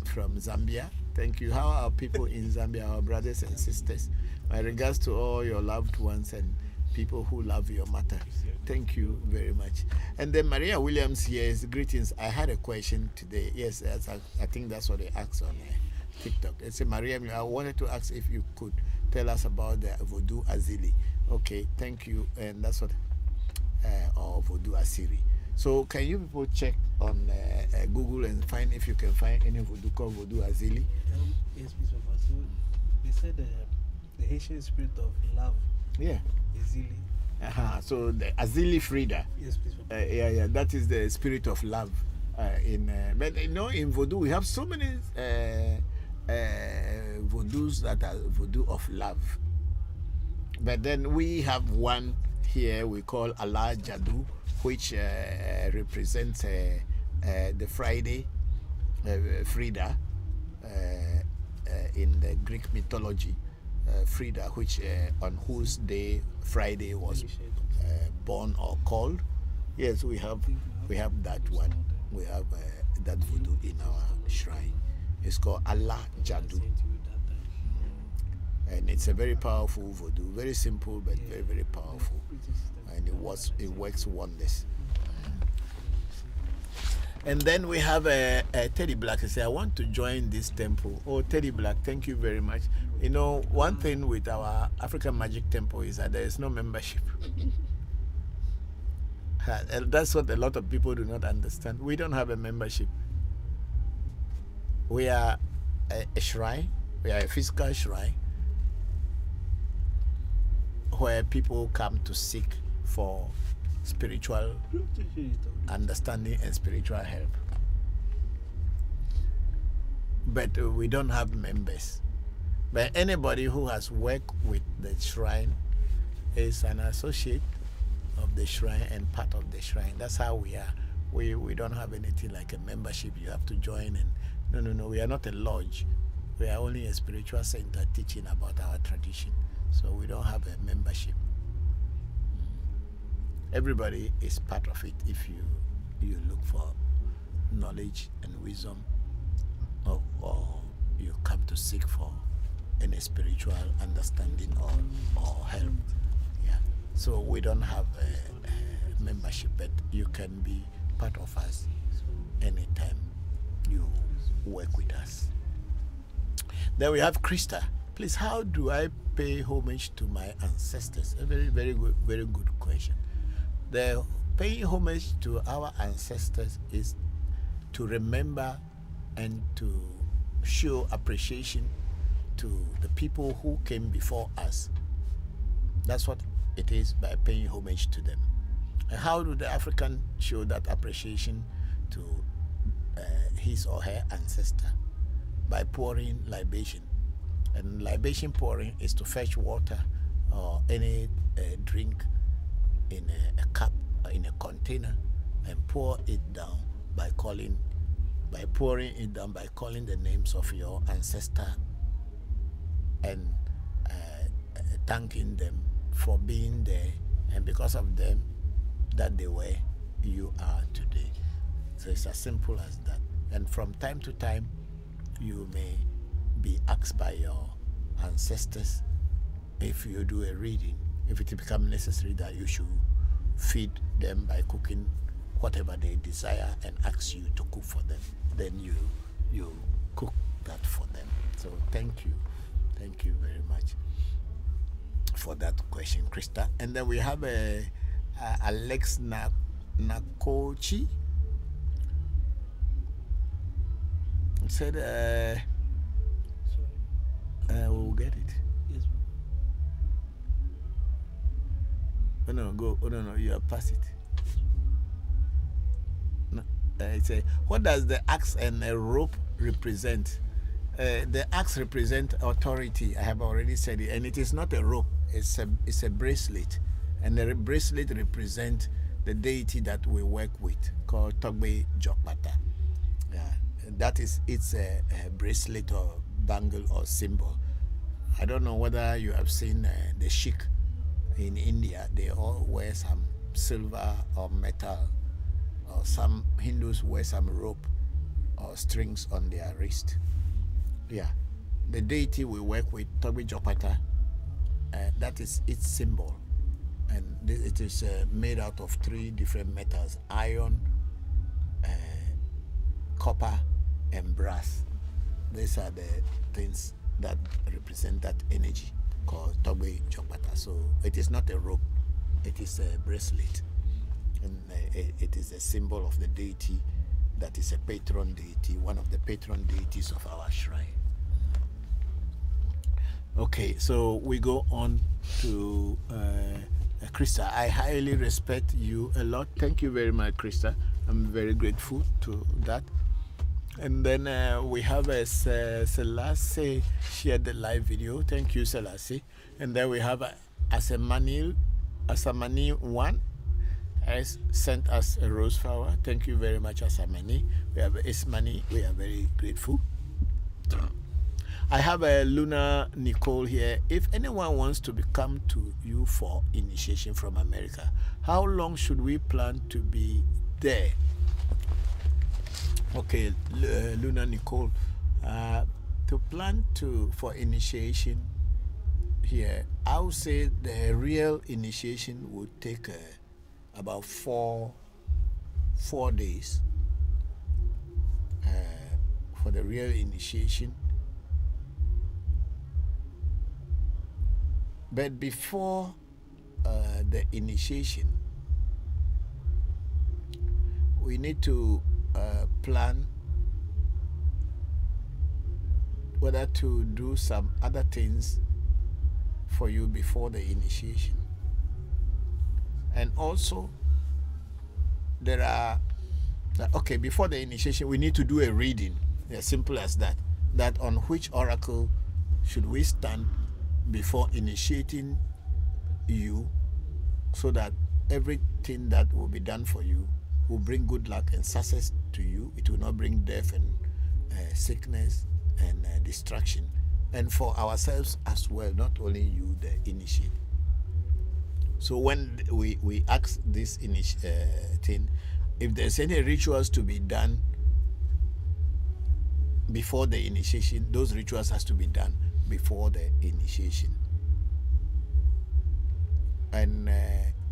from Zambia. Thank you. How are people in Zambia, our brothers and sisters? My regards to all your loved ones and people who love your matter. Thank you very much. And then Maria Williams here is greetings. I had a question today. Yes, I think that's what they asked on TikTok. They said, Maria, I wanted to ask if you could tell us about the Voodoo Azili. Okay, thank you. And that's what, or Voodoo Asiri. So can you people check on Google and find if you can find any Voodoo called Voodoo Azili? Yes, please, Papa. So they said the Haitian spirit of love. Yeah. Azili. So the Azili Frida. Yes, please, Papa. Yeah. That is the spirit of love. But you know, in Voodoo we have so many Voodoos that are Voodoo of love. But then we have one here we call Allah Jadu, which represents the Friday Frida in the Greek mythology. Frida, which on whose day Friday was born or called. Yes, we have that one. We have that voodoo in our shrine. It's called Allah Jadu. And it's a very powerful voodoo, very simple but very, very powerful. And it works wonders. And then we have Teddy Black. He said, I want to join this temple. Oh, Teddy Black, thank you very much. You know, one thing with our African Magic Temple is that there is no membership. And that's what a lot of people do not understand. We don't have a membership. We are a shrine. We are a physical shrine where people come to seek for spiritual understanding and spiritual help. But we don't have members. But anybody who has worked with the shrine is an associate of the shrine and part of the shrine. That's how we are. We don't have anything like a membership. You have to join and no. We are not a lodge. We are only a spiritual center teaching about our tradition. So we don't have a membership. Everybody is part of it if you look for knowledge and wisdom, or you come to seek for any spiritual understanding or help. Yeah. So we don't have a membership, but you can be part of us anytime you work with us. Then we have Krista. Please, how do I pay homage to my ancestors? A very, very good question. The paying homage to our ancestors is to remember and to show appreciation to the people who came before us. That's what it is by paying homage to them. And how do the African show that appreciation to his or her ancestor? By pouring libation. And libation pouring is to fetch water or any drink in a cup or in a container and pour it down by pouring it down by calling the names of your ancestor and thanking them for being there, and because of them that they were, you are today. So it's as simple as that. And from time to time you may be asked by your ancestors, if you do a reading, if it becomes necessary, that you should feed them by cooking whatever they desire and ask you to cook for them. Then you cook that for them. So thank you very much for that question, Krista. And then we have Alex Nakochi. Said we'll get it. Yes, Oh no, go. Oh no, you have passed it. No, it's what does the axe and a rope represent? The axe represents authority. I have already said it, and it is not a rope. It's a bracelet, and the bracelet represents the deity that we work with, called Togbe Jokpata. Yeah, that is its a bracelet or bangle or symbol. I don't know whether you have seen the Sikh in India. They all wear some silver or metal, or some Hindus wear some rope or strings on their wrist. Yeah, the deity we work with, Togbe Jokpata, that is its symbol. and it is made out of 3 different metals: iron, copper, and brass. These are the things that represent that energy called Togbe Chokbata. So it is not a rope, it is a bracelet, and it is a symbol of the deity that is a patron deity, one of the patron deities of our shrine. Okay, so we go on to Krista. I highly respect you a lot. Thank you very much, Krista. I'm very grateful to that. And then we have Selassie shared the live video. Thank you, Selassie. And then we have Asamani 1 has sent us a rose flower. Thank you very much, Asamani. We have Ismani. We are very grateful. I have a Luna Nicole here. If anyone wants to come to you for initiation from America, how long should we plan to be there? Okay, Luna Nicole, to plan for initiation here, I would say the real initiation would take about four days for the real initiation. But before the initiation, we need to plan whether to do some other things for you before the initiation. And also, there are, okay, before the initiation, we need to do a reading, as simple as that, that on which oracle should we stand before initiating you, so that everything that will be done for you will bring good luck and success to you. It will not bring death and sickness and destruction. And for ourselves as well, not only you, the initiate. So when we ask this thing, if there's any rituals to be done before the initiation, those rituals has to be done before the initiation. And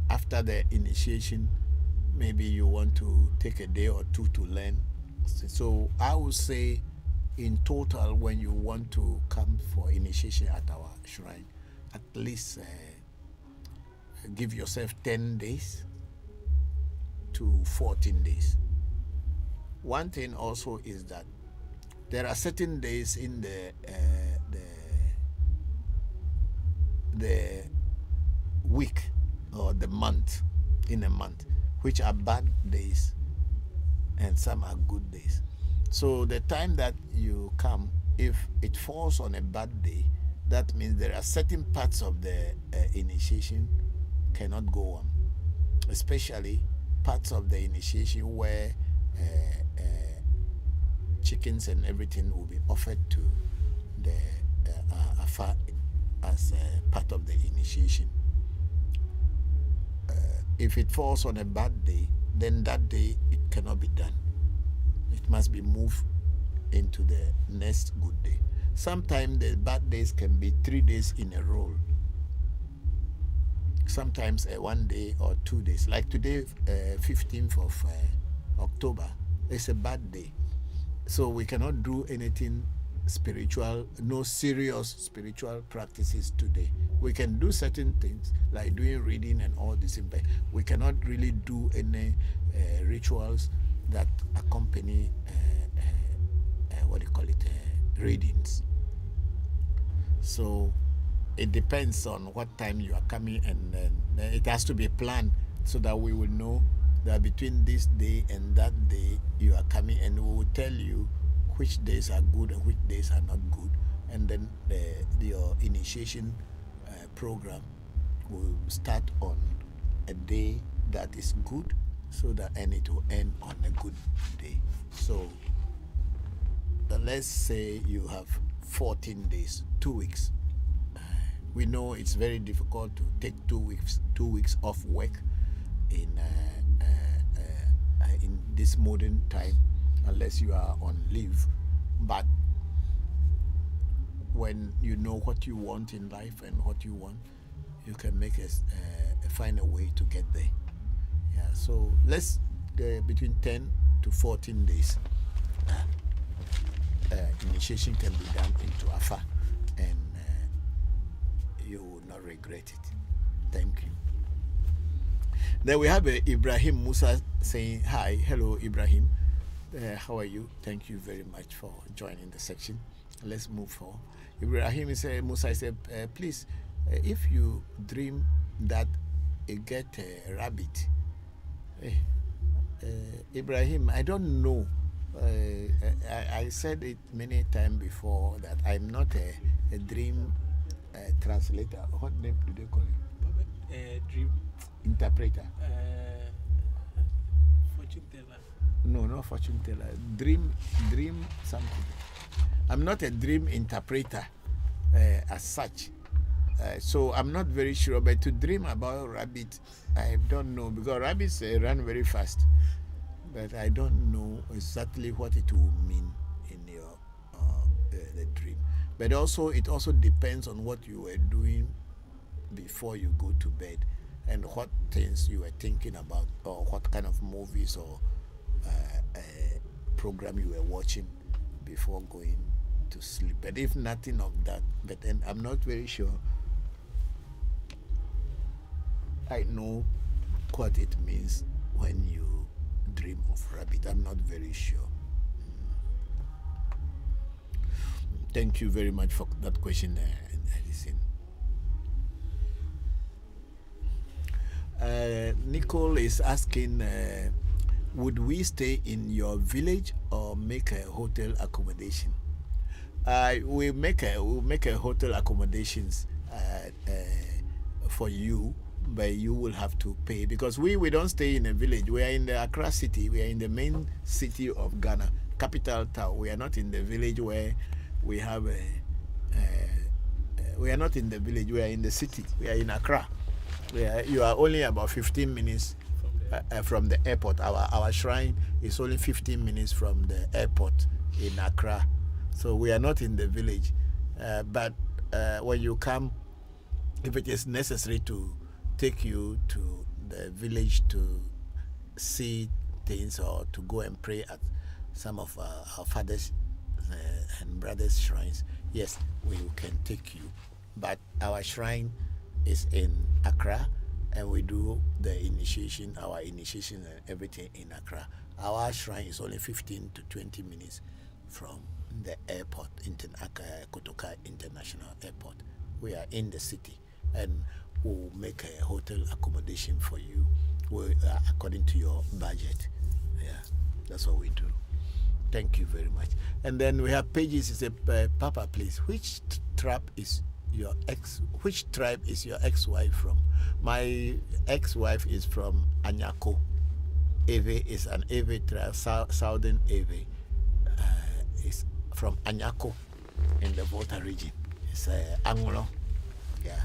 after the initiation, maybe you want to take a day or 2 to learn. So I would say in total, when you want to come for initiation at our shrine, at least give yourself 10 days to 14 days. One thing also is that there are certain days in the week or the month, in a month, which are bad days and some are good days. So the time that you come, if it falls on a bad day, that means there are certain parts of the initiation cannot go on, especially parts of the initiation where chickens and everything will be offered to the Afa as part of the initiation. If it falls on a bad day, then that day it cannot be done. It must be moved into the next good day. Sometimes the bad days can be 3 days in a row. Sometimes 1 day or 2 days. Like today, 15th of October, it's a bad day. So we cannot do anything spiritual, no serious spiritual practices today. We can do certain things like doing reading and all this, but we cannot really do any rituals that accompany readings. So it depends on what time you are coming, and it has to be planned so that we will know that between this day and that day you are coming, and we will tell you which days are good and which days are not good, and then your initiation program will start on a day that is good, so that, and it will end on a good day. So let's say you have 14 days, 2 weeks. We know it's very difficult to take 2 weeks off work in this modern time, unless you are on leave. But when you know what you want in life and what you want, you can make a find a way to get there. Yeah, so let's between 10 to 14 days. Initiation can be done into Afa, and you will not regret it. Thank you. Then we have Ibrahim Musa saying, hi, hello Ibrahim. How are you? Thank you very much for joining the section. Let's move forward. Ibrahim Musa said, please, if you dream that you get a rabbit, Ibrahim, I don't know. I said it many times before that I'm not a dream translator. What name do they call it? Dream interpreter. Fortune teller. No, not fortune teller. Dream something. I'm not a dream interpreter as such. So I'm not very sure. But to dream about rabbit, I don't know, because rabbits run very fast. But I don't know exactly what it will mean in your the dream. But also, it also depends on what you were doing before you go to bed, and what things you were thinking about, or what kind of movies or program you were watching before going to sleep. But if nothing of that, but then I'm not very sure I know what it means when you dream of rabbit. I'm not very sure. Thank you very much for that question, Edison. Nicole is asking, would we stay in your village or make a hotel accommodation? We'll make a hotel accommodations for you, but you will have to pay, because we don't stay in a village. We are in the Accra city. We are in the main city of Ghana, capital town. We are not in the village where we have we are not in the village. We are in the city. We are in Accra. You are only about 15 minutes from the airport. Our shrine is only 15 minutes from the airport in Accra. So we are not in the village. But when you come, if it is necessary to take you to the village to see things, or to go and pray at some of our fathers and brothers' shrines, yes, we can take you. But our shrine is in Accra, and we do the initiation, our initiation and everything in Accra. Our shrine is only 15 to 20 minutes from the airport, Kotoka International Airport. We are in the city, and we'll make a hotel accommodation for you according to your budget. Yeah, that's what we do. Thank you very much. And then we have pages. It says, Papa, please, which tribe is your ex-wife from? My ex-wife is from Anyako. Ewe is an Ewe tribe, Southern Ewe. Is from Anyako in the Volta region. It's Anglo. Yeah.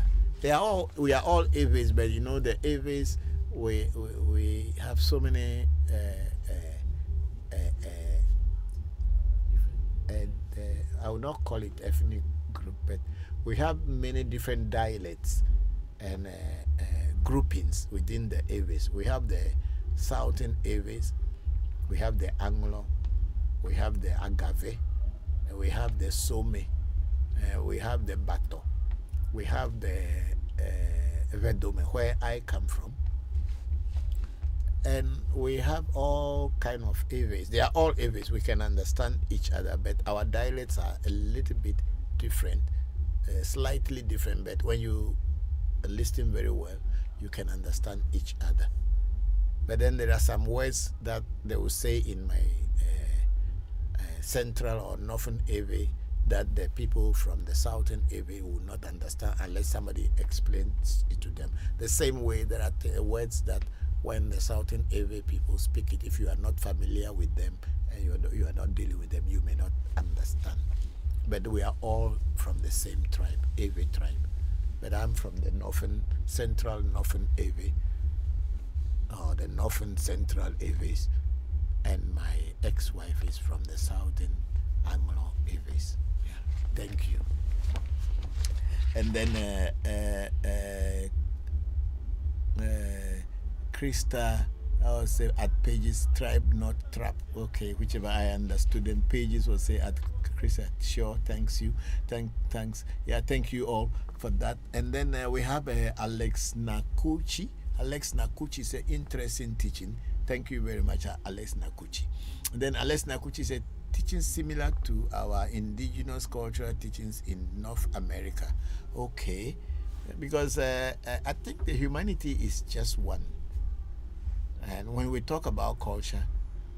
We are all Eves, but you know the Eves, we have so many I would not call it ethnic group, but we have many different dialects and groupings within the Eves. We have the Southern Eves, we have the Anglo, we have the Agave, we have the Some, we have the Bato, we have the Vedome, where I come from, and we have all kind of Eves. They are all Eves. We can understand each other, but our dialects are a little bit different, slightly different. But when you listen very well, you can understand each other. But then there are some words that they will say in my central or northern Ewe that the people from the southern Ewe will not understand unless somebody explains it to them. The same way there are words that when the southern Ewe people speak it, if you are not familiar with them and you are not dealing with them, you may not understand. But we are all from the same tribe, Ewe tribe. But I'm from the central northern Ewe, or the northern central Eves, and my ex-wife is from the southern Anglo Eves. Yeah. Thank you. And then Krista, I will say at Pages, tribe, not trap. Okay, whichever I understood. And Pages will say at Krista, sure, thanks you. Thanks. Yeah, thank you all for that. And then we have Alex Nakuchi. Alex Nakuchi said, interesting teaching. Thank you very much, Alex Nakuchi. And then Alex Nakuchi said, teaching similar to our indigenous cultural teachings in North America. Okay, because I think the humanity is just one. And when we talk about culture,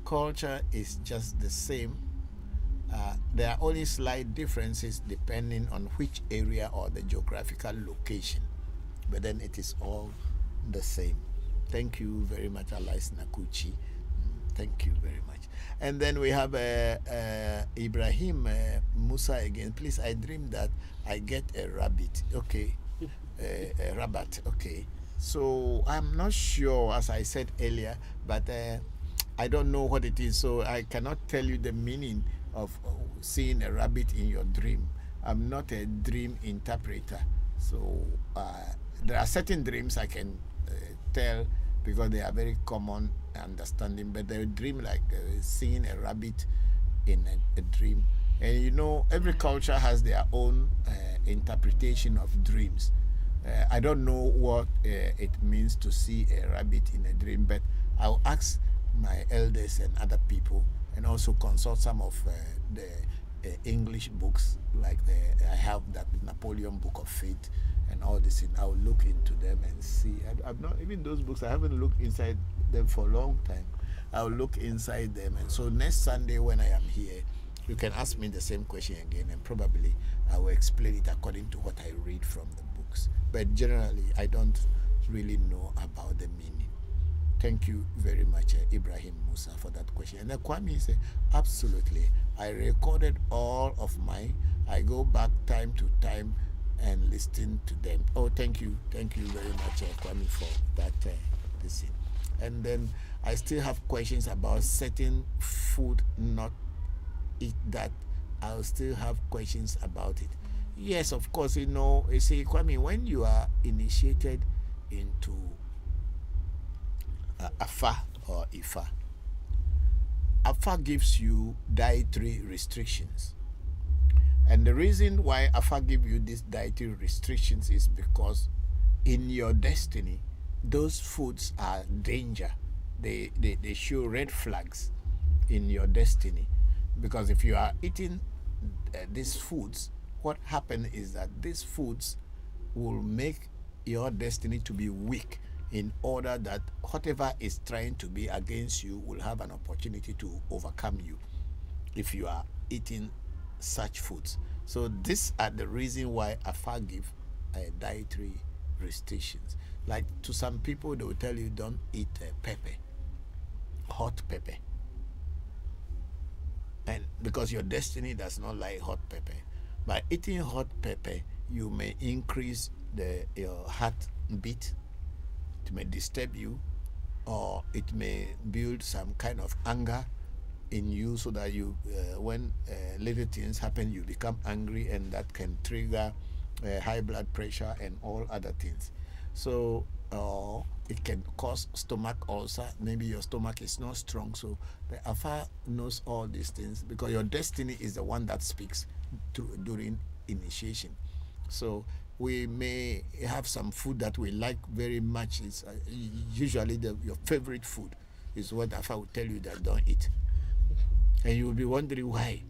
culture is just the same. There are only slight differences depending on which area or the geographical location. But then it is all the same. Thank you very much, Alex Nakuchi. Thank you very much. And then we have Ibrahim Musa again. Please, I dream that I get a rabbit. Okay. A rabbit. Okay. So I'm not sure, as I said earlier, but I don't know what it is. So I cannot tell you the meaning of seeing a rabbit in your dream. I'm not a dream interpreter. So there are certain dreams I can tell because they are very common understanding, but they dream like seeing a rabbit in a dream. And you know, every culture has their own interpretation of dreams. I don't know what it means to see a rabbit in a dream, but I'll ask my elders and other people, and also consult some of the English books, like I have that Napoleon Book of Faith and all this. And I'll look into them and see. I've not even those books. I haven't looked inside them for a long time. I'll look inside them, and so next Sunday when I am here, you can ask me the same question again, and probably I will explain it according to what I read from the books. But generally, I don't really know about the meaning. Thank you very much, Ibrahim Musa, for that question. And then Kwame said, absolutely. I recorded all of mine. I go back time to time and listen to them. Oh, thank you. Thank you very much, Kwame, for that listen. And then I still have questions about certain food, not eat that. I'll still have questions about it. Yes, of course, you know, you see, Kwame, when you are initiated into Afa or Ifa, Afa gives you dietary restrictions. And the reason why Afa gives you these dietary restrictions is because in your destiny, those foods are danger. They show red flags in your destiny. Because if you are eating these foods, what happens is that these foods will make your destiny to be weak, in order that whatever is trying to be against you will have an opportunity to overcome you if you are eating such foods. So these are the reason why Afa give dietary restrictions. Like to some people, they will tell you don't eat pepper, hot pepper. And because your destiny does not like hot pepper. By eating hot pepper, you may increase your heartbeat. It may disturb you, or it may build some kind of anger in you, so that you, when little things happen, you become angry, and that can trigger high blood pressure and all other things. So it can cause stomach ulcer. Maybe your stomach is not strong. So the Afa knows all these things, because your destiny is the one that speaks during initiation. So we may have some food that we like very much. It's usually your favorite food is what Afa will tell you that don't eat. And you will be wondering why.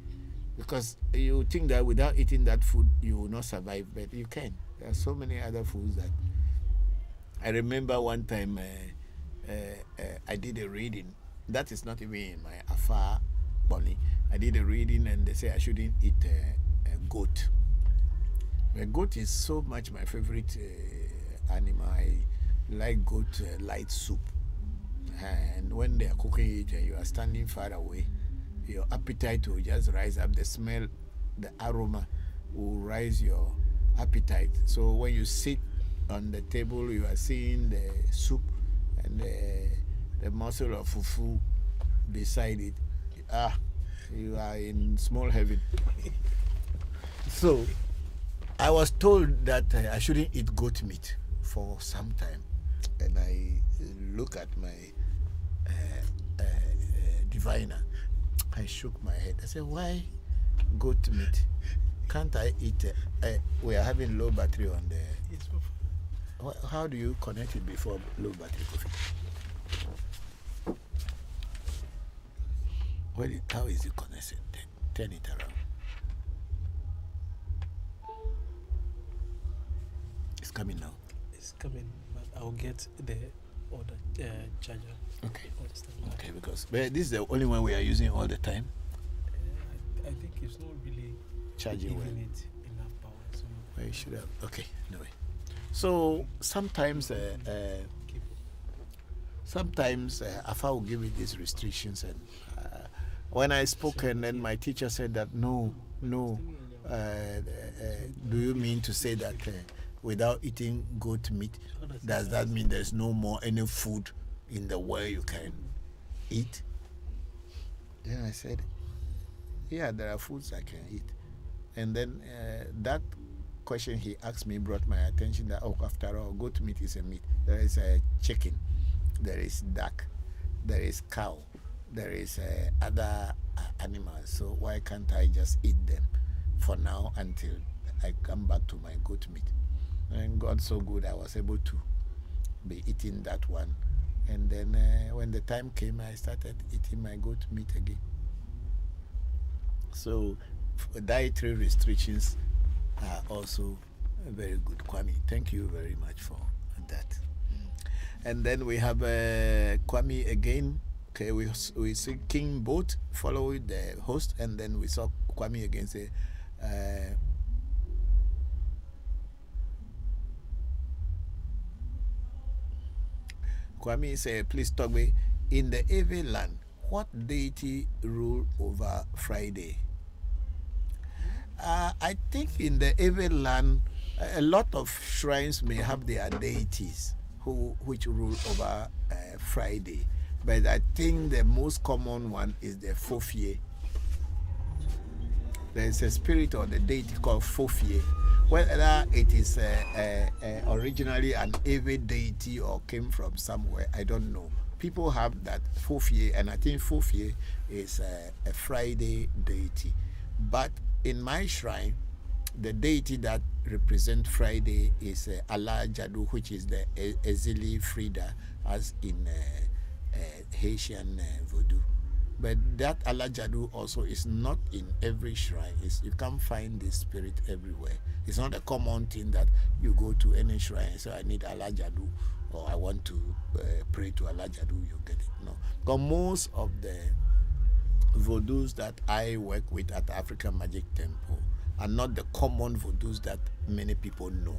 Because you think that without eating that food, you will not survive, but you can. There are so many other foods that... I remember one time I did a reading. That is not even in my Afa Bonnie. I did a reading, and they say I shouldn't eat goat. The goat is so much my favorite animal. I like goat light soup. And when they are cooking it and you are standing far away, your appetite will just rise up. The smell, the aroma will rise your appetite. So when you sit on the table, you are seeing the soup and the morsel of fufu beside it. You are in small heaven. So I was told that I shouldn't eat goat meat for some time, and I look at my diviner. I shook my head. I said, why goat meat? Can't I eat it? We are having low battery on the... How do you connect it before low battery coffee? How is it connected? Turn it around. It's coming now. It's coming, but I'll get the other charger. Okay. Okay, because this is the only one we are using all the time. I think it's not really charging well. It enough power. So well, you should have. Okay, anyway. So sometimes Afa will give me these restrictions, and when I spoke, and then my teacher said that no, do you mean to say that without eating goat meat, does that mean there's no more any food in the world you can eat? Then I said, yeah, there are foods I can eat. And then that question he asked me brought my attention that, oh, after all, goat meat is a meat. There is a chicken, there is duck, there is cow, there is other animals. So why can't I just eat them for now until I come back to my goat meat? And God so good, I was able to be eating that one. And then when the time came, I started eating my goat meat again. So dietary restrictions are also very good. Kwame, thank you very much for that. And then we have Kwame again. Okay, we see King Boat follow the host, and then we saw Kwame again say, Kwame say, please talk me. In the Ewe land, what deity rule over Friday? I think in the Ewe land, a lot of shrines may have their deities which rule over Friday. But I think the most common one is the Fofie. There is a spirit or the deity called Fofie. Whether it is originally an Ewe deity or came from somewhere, I don't know. People have that Fofie, and I think Fofie is a Friday deity. But in my shrine, the deity that represents Friday is Allah Jadu, which is the Ezili Frida, as in Haitian voodoo. But that Allah Jadu also is not in every shrine. You can't find this spirit everywhere. It's not a common thing that you go to any shrine and say, I need Allah Jadu, or I want to pray to Allah Jadu, you get it. No. Because most of the voodoos that I work with at African Magic Temple are not the common voodoos that many people know.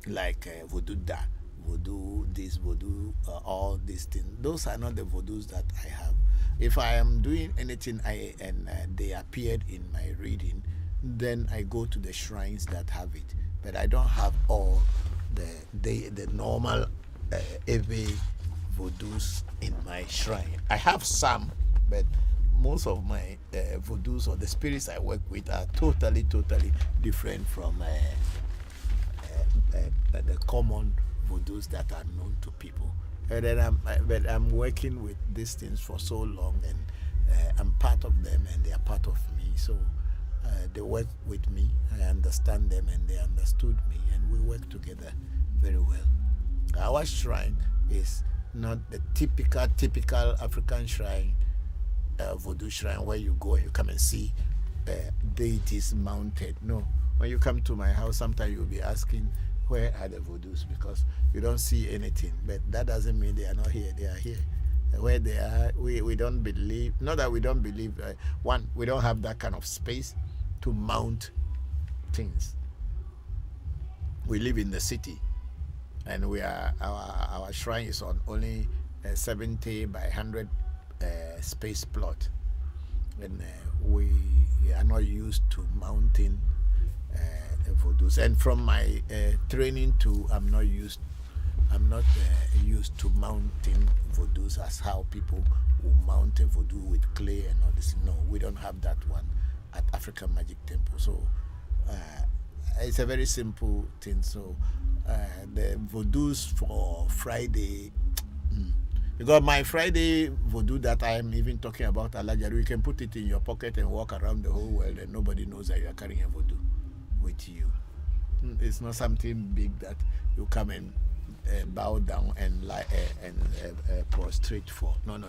Like voodoo da, voodoo this, voodoo all these things. Those are not the voodoos that I have. If I am doing anything and they appeared in my reading, then I go to the shrines that have it. But I don't have all the normal Ewe voodoos in my shrine. I have some, but most of my voodoos or the spirits I work with are totally different from the common voodoos that are known to people. And then I'm working with these things for so long, and I'm part of them, and they are part of me. So they work with me. I understand them, and they understood me, and we work together very well. Our shrine is not the typical African shrine, voodoo shrine, where you go and you come and see deities mounted. No, when you come to my house, sometimes you'll be asking, where are the voodoos? Because you don't see anything. But that doesn't mean they are not here. They are here. Where they are, we don't believe. Not that we don't believe. One, we don't have that kind of space to mount things. We live in the city, and we are our shrine is on only 70 by 100 space plot, and we are not used to mounting voodoos. And from my training too, I'm not used to mounting voodoos as how people will mount a voodoo with clay and all this. No, we don't have that one at African Magic Temple. So it's a very simple thing. So the voodoos for Friday, because my Friday voodoo that I am even talking about, Alajari, you can put it in your pocket and walk around the whole world and nobody knows that you are carrying a voodoo with you. It's not something big that you come and bow down and lie and prostrate for. No.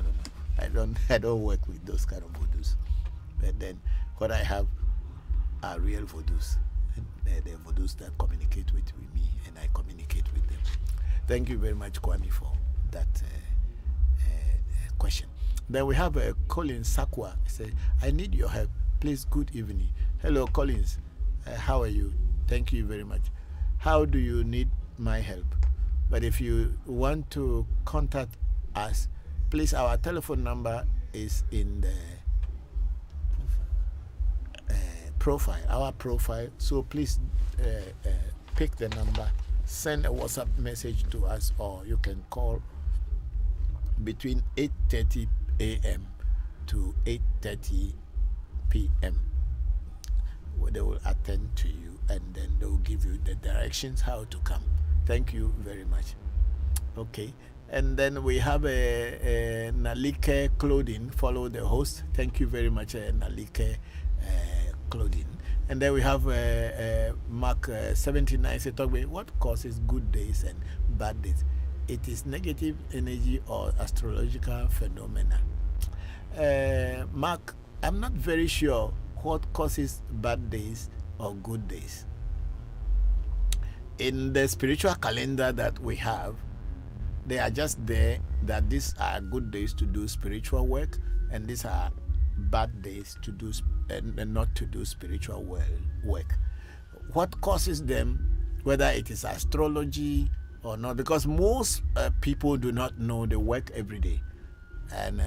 I don't work with those kind of voodoos. But then what I have are real voodoos. The voodoos that communicate with me and I communicate with them. Thank you very much, Kwame, for that question. Then we have Collins Sakwa. He said, I need your help. Please, good evening. Hello, Collins. How are you? Thank you very much. How do you need my help? But if you want to contact us, please, our telephone number is in the profile, our profile. So please pick the number, send a WhatsApp message to us, or you can call between 8:30 a.m. to 8:30 p.m. They will attend to you and then they will give you the directions how to come. Thank you very much. Okay. And then we have a Nalike Clothing. Follow the host. Thank you very much, Nalike Clothing. And then we have Mark 79. Say, talk about what causes good days and bad days. It is negative energy or astrological phenomena. Mark, I'm not very sure what causes bad days or good days. In the spiritual calendar that we have, they are just there that these are good days to do spiritual work and these are bad days to do and not to do spiritual work. What causes them, whether it is astrology or not, because most people do not know they work every day. And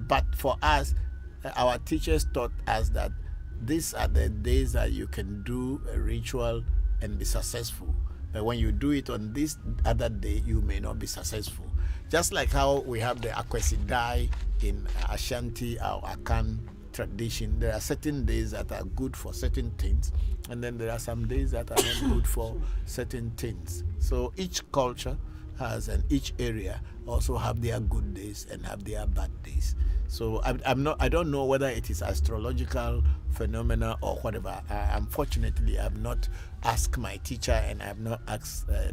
but for us, our teachers taught us that these are the days that you can do a ritual and be successful. But when you do it on this other day, you may not be successful. Just like how we have the Akwesidai in Ashanti or Akan tradition, there are certain days that are good for certain things, and then there are some days that are not good for certain things. So each culture has, and each area also have their good days and have their bad days. So I don't know whether it is astrological phenomena or whatever. Unfortunately, I have not asked my teacher and I have not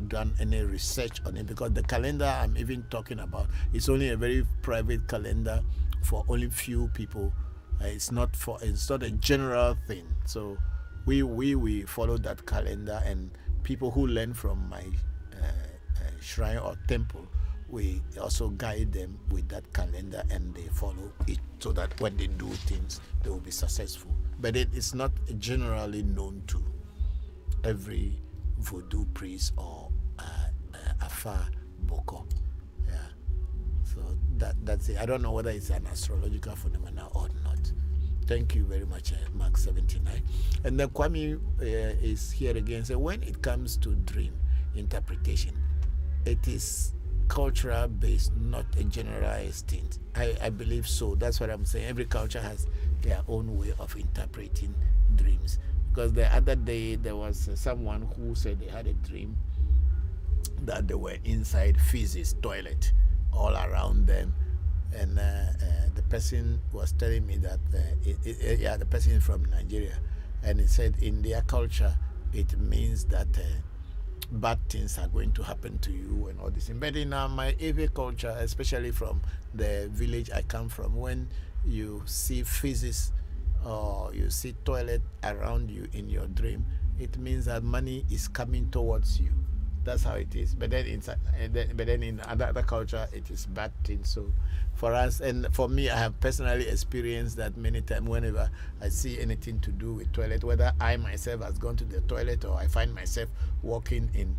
done any research on it, because the calendar I'm even talking about is only a very private calendar for only few people. It's not a general thing. So we follow that calendar, and people who learn from my shrine or temple, we also guide them with that calendar and they follow it, so that when they do things, they will be successful. But it is not generally known to every voodoo priest or Afa Bokor. Yeah. So that's it. I don't know whether it's an astrological phenomenon or not. Thank you very much, Mark 79. And then Kwame is here again. So when it comes to dream interpretation, it is cultural based, not a generalized thing. I believe so. That's what I'm saying. Every culture has their own way of interpreting dreams. Because the other day there was someone who said they had a dream that they were inside Fizi's toilet all around them, and the person was telling me that the person is from Nigeria, and he said in their culture it means that bad things are going to happen to you and all this. But in my Ewe culture, especially from the village I come from, when you see physics or you see toilet around you in your dream, it means that money is coming towards you. That's how it is. But then in other culture, it is bad things. So for us, and for me, I have personally experienced that many times. Whenever I see anything to do with toilet, whether I myself has gone to the toilet or I find myself walking in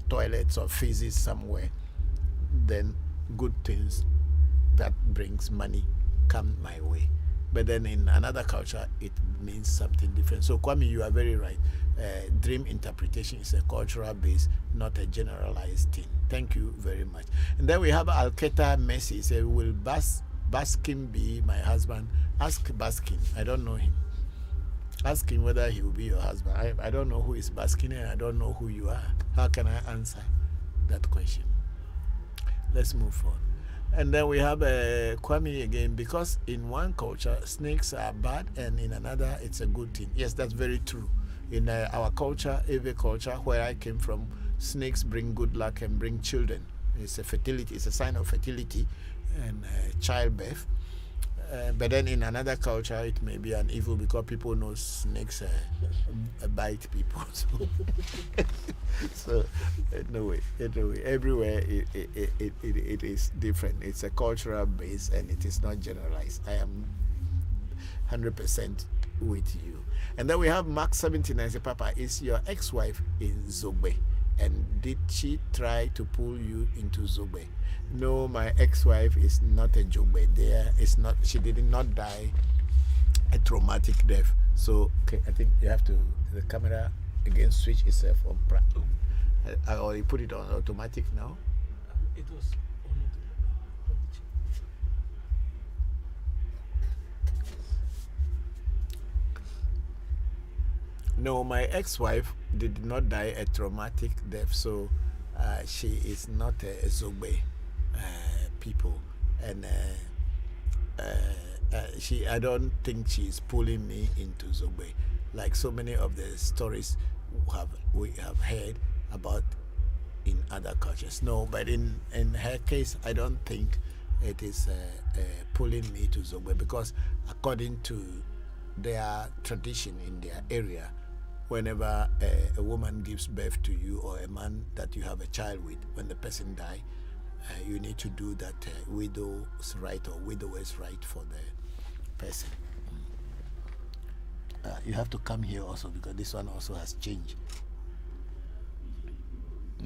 toilets or physics somewhere, then good things that brings money come my way. But then in another culture, it means something different. So Kwame, you are very right. Dream interpretation is a cultural base, not a generalized thing. Thank you very much. And then we have Alketa Messi. Say, will Baskin be my husband? Ask Baskin. I don't know him. Ask him whether he will be your husband. I don't know who is basking and I don't know who you are. How can I answer that question? Let's move on. And then we have Kwame again, because in one culture snakes are bad and in another it's a good thing. Yes, that's very true. In our culture, every culture where I came from, snakes bring good luck and bring children. It's a fertility. It's a sign of fertility and childbirth. But then in another culture, it may be an evil because people know snakes bite people. So anyway, everywhere it is different. It's a cultural base and it is not generalized. I am 100% with you. And then we have Mark 79. Say, Papa, is your ex-wife in Zogbe? And did she try to pull you into Zogbe? No, my ex-wife is not a Zogbe. She did not die a traumatic death. So, okay, I think you have to, the camera again switch itself on. Or you put it on automatic now? It was on No, my ex-wife did not die a traumatic death, so she is not a Zogbe people, and I don't think she's pulling me into Zogbe, like so many of the stories we have heard about in other cultures. No, but in her case, I don't think it is pulling me to Zogbe, because according to their tradition in their area, whenever a woman gives birth to you or a man that you have a child with, when the person dies, you need to do that widow's right or widower's right for the person. You have to come here also, because this one also has changed.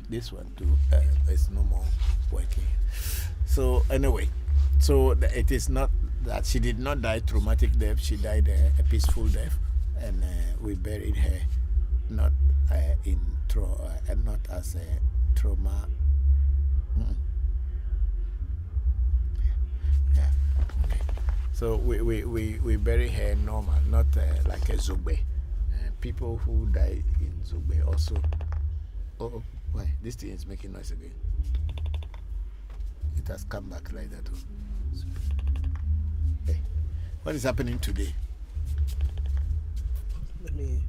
This one too is no more working. So anyway, so it is not that she did not die traumatic death. She died a peaceful death, and we buried her not not as a trauma. Yeah. Okay. So we bury her normal, not like a Zogbe. People who die in Zogbe also. Oh, why? This thing is making noise again. It has come back like that. Hey, what is happening today? Let me.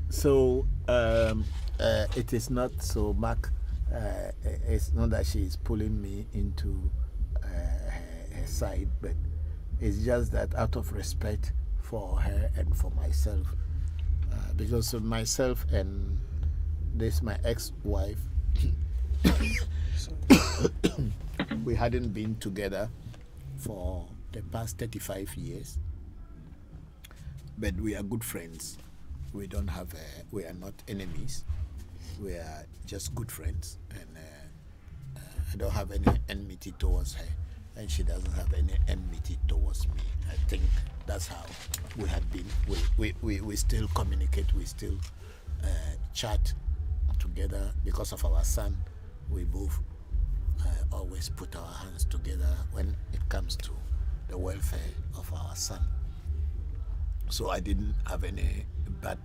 So it is not so, Mark. It's not that she is pulling me into her side, but it's just that out of respect for her and for myself, because of myself and this my ex-wife, we hadn't been together for the past 35 years, but we are good friends. We don't have we are not enemies. We are just good friends, and I don't have any enmity towards her, and she doesn't have any enmity towards me. I think that's how we have been. We still communicate. We still chat together because of our son. We both always put our hands together when it comes to the welfare of our son. So I didn't have any bad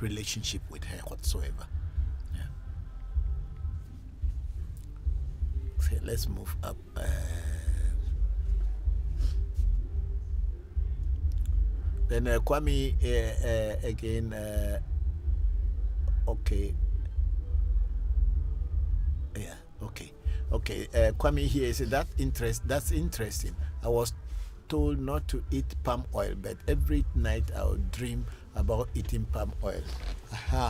relationship with her whatsoever. Yeah. Okay, let's move up. Then Kwame again. Okay. Yeah. Okay. Okay. Kwame here said that's interesting. I was told not to eat palm oil, but every night I would dream about eating palm oil.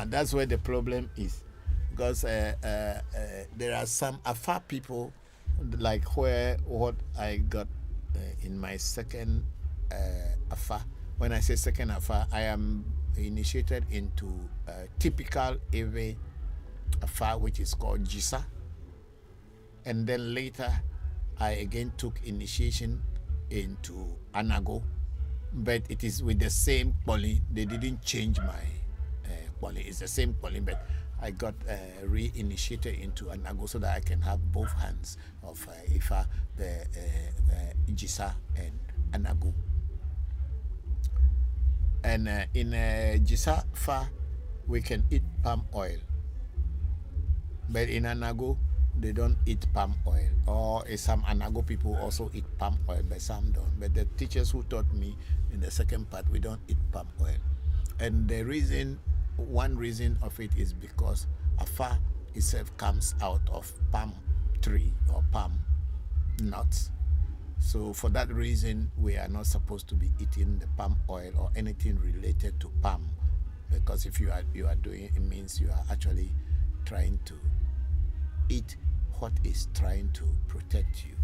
That's where the problem is, because there are some Afar people, like what I got in my second Afar. When I say second Afar, I am initiated into typical Ewe Afar, which is called Jisa, and then later I again took initiation into Anago, but it is with the same poly. They didn't change my poly. It's the same poly, but I got re-initiated into Anago so that I can have both hands of Ifa, the Jisa and Anago. And in Jisafa, we can eat palm oil. But in Anago, they don't eat palm oil. Or some Anago people also eat palm oil, but some don't. But the teachers who taught me in the second part, we don't eat palm oil. And the reason, one reason of it is because afa itself comes out of palm tree or palm nuts. So for that reason, we are not supposed to be eating the palm oil or anything related to palm, because if you are doing it, means you are actually trying to eat what is trying to protect you.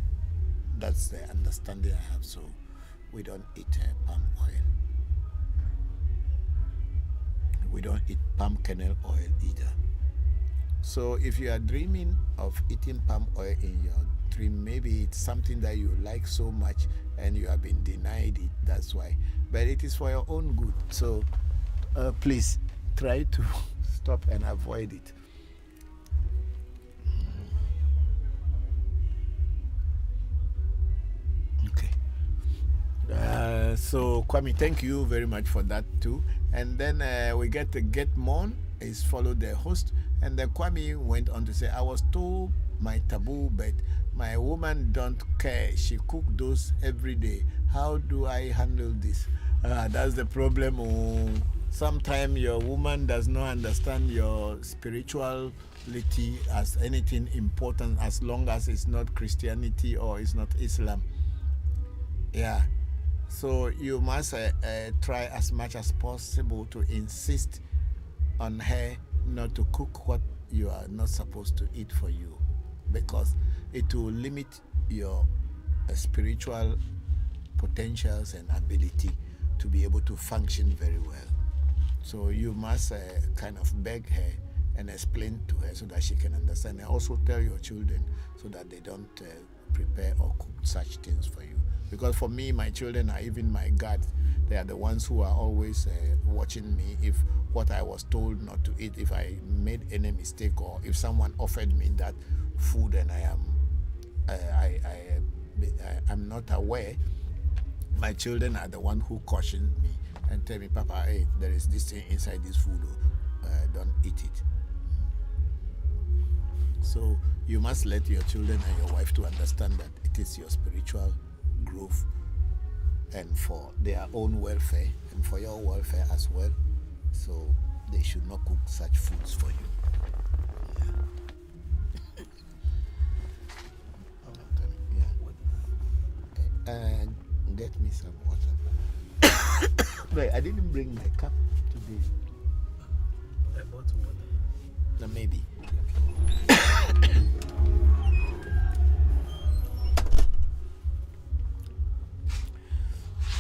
That's the understanding I have. So we don't eat palm oil. We don't eat palm kernel oil either. So if you are dreaming of eating palm oil in your dream, maybe it's something that you like so much and you have been denied it. That's why. But it is for your own good. So please try to stop and avoid it. Okay. So Kwame, thank you very much for that too. And then we get to Get Mon is followed the host, and then Kwame went on to say, I was told my taboo, but my woman don't care. She cook those every day. How do I handle this? That's the problem. Oh, sometimes your woman does not understand your spirituality as anything important, as long as it's not Christianity or it's not Islam. Yeah. So you must try as much as possible to insist on her not to cook what you are not supposed to eat for you, because it will limit your spiritual potentials and ability to be able to function very well. So you must kind of beg her and explain to her so that she can understand, and also tell your children so that they don't prepare or cook such things for you. Because for me, my children are even my guards. They are the ones who are always watching me if what I was told not to eat, if I made any mistake, or if someone offered me that food and I'm not aware. My children are the one who caution me and tell me, Papa, hey, there is this thing inside this food, don't eat it. So you must let your children and your wife to understand that it is your spiritual growth and for their own welfare and for your welfare as well. So they should not cook such foods for you. Yeah. And get me some water. Wait, I didn't bring my cup today. I bought water. No, maybe.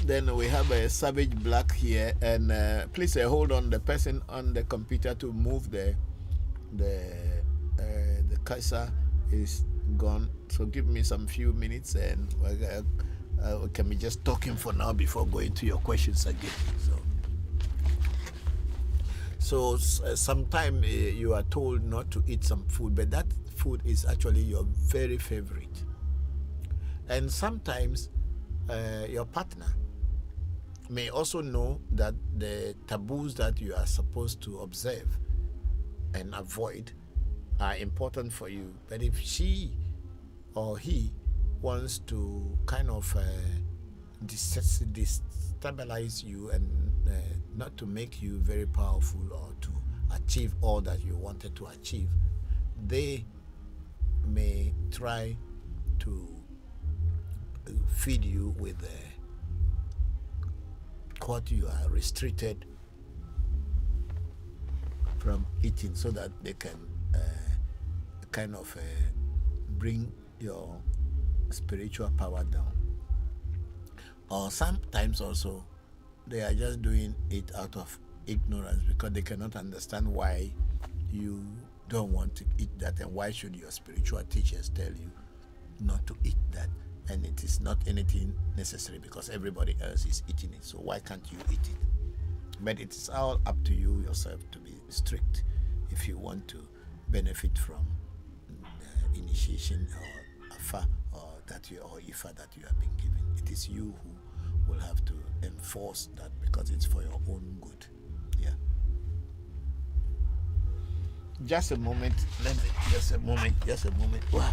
Then we have a Savage Black here, and please hold on the person on the computer to move the cursor is gone. So give me some few minutes, and we can be just talking for now before going to your questions again. So sometimes you are told not to eat some food, but that food is actually your very favorite. And sometimes your partner may also know that the taboos that you are supposed to observe and avoid are important for you. But if she or he wants to kind of destabilize you and not to make you very powerful or to achieve all that you wanted to achieve, they may try to feed you with what you are restricted from eating, so that they can kind of bring your spiritual power down. Or sometimes also they are just doing it out of ignorance because they cannot understand why you don't want to eat that, and why should your spiritual teachers tell you not to eat that, and it is not anything necessary because everybody else is eating it, so why can't you eat it? But it's all up to you yourself to be strict if you want to benefit from the initiation or afa or ifa that you have been given. It is you who will have to enforce that because it's for your own good. Yeah. Just a moment. Just a moment. Wow.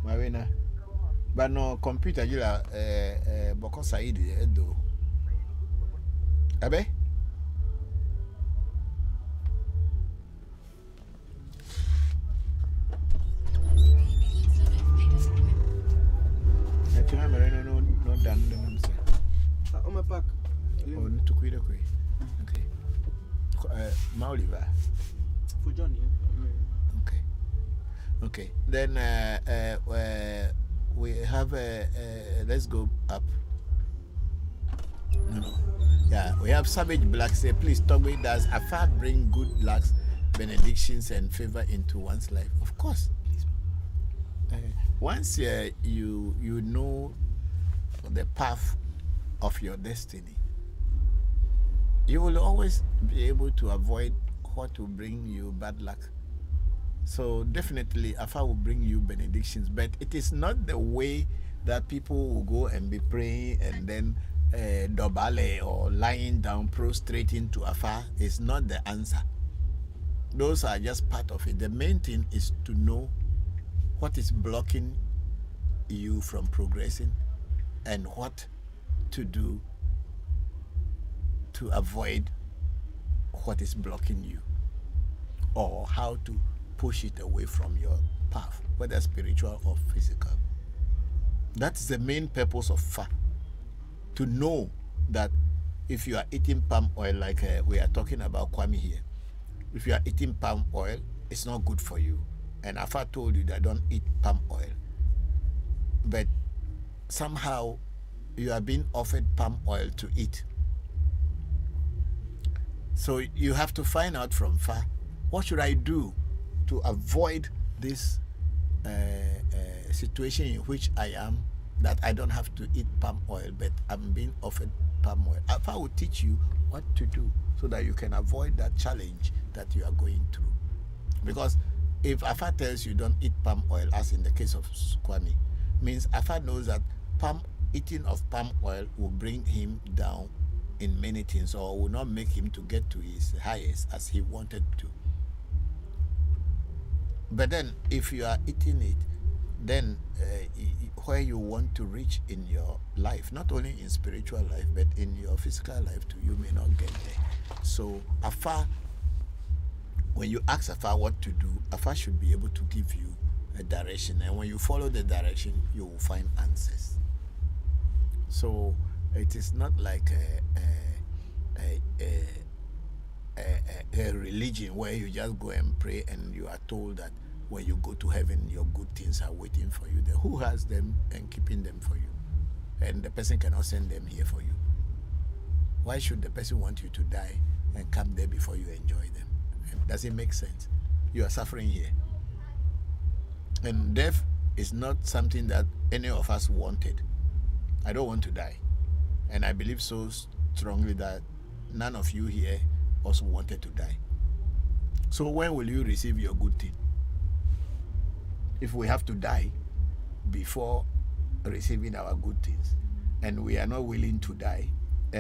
Marina, but no computer you are Bokor Said do. Abe? Natina Marina no done the name say. On my pack. Oh, no to quit okay. Mauliva. For Johnny. Okay. Then we have let's go up. No. Yeah, we have Savage Black say, please talk me. Does Afa bring good luck, benedictions, and favor into one's life? Of course. Once you know the path of your destiny, you will always be able to avoid what will bring you bad luck. So definitely Afa will bring you benedictions, but it is not the way that people will go and be praying and then dobale or lying down prostrating to Afa is not the answer. Those are just part of it. The main thing is to know what is blocking you from progressing and what to do to avoid what is blocking you, or how to push it away from your path, whether spiritual or physical. That's the main purpose of Fa. To know that if you are eating palm oil, like we are talking about Kwame here, if you are eating palm oil, it's not good for you. And Afa told you that don't eat palm oil. But somehow you are being offered palm oil to eat. So you have to find out from Fa, what should I do to avoid this situation in which I am, that I don't have to eat palm oil, but I'm being offered palm oil. Afa will teach you what to do so that you can avoid that challenge that you are going through. Because if Afa tells you don't eat palm oil, as in the case of Kwame, means Afa knows that eating of palm oil will bring him down in many things, or will not make him to get to his highest as he wanted to. But then if you are eating it, then where you want to reach in your life, not only in spiritual life, but in your physical life too, you may not get there. So Afa, when you ask Afa what to do, Afa should be able to give you a direction, and when you follow the direction, you will find answers. So it is not like a religion where you just go and pray and you are told that when you go to heaven, your good things are waiting for you there. Who has them and keeping them for you? And the person cannot send them here for you. Why should the person want you to die and come there before you enjoy them? Does it make sense? You are suffering here. And death is not something that any of us wanted. I don't want to die. And I believe so strongly that none of you here also wanted to die. So when will you receive your good thing? If we have to die before receiving our good things, and we are not willing to die,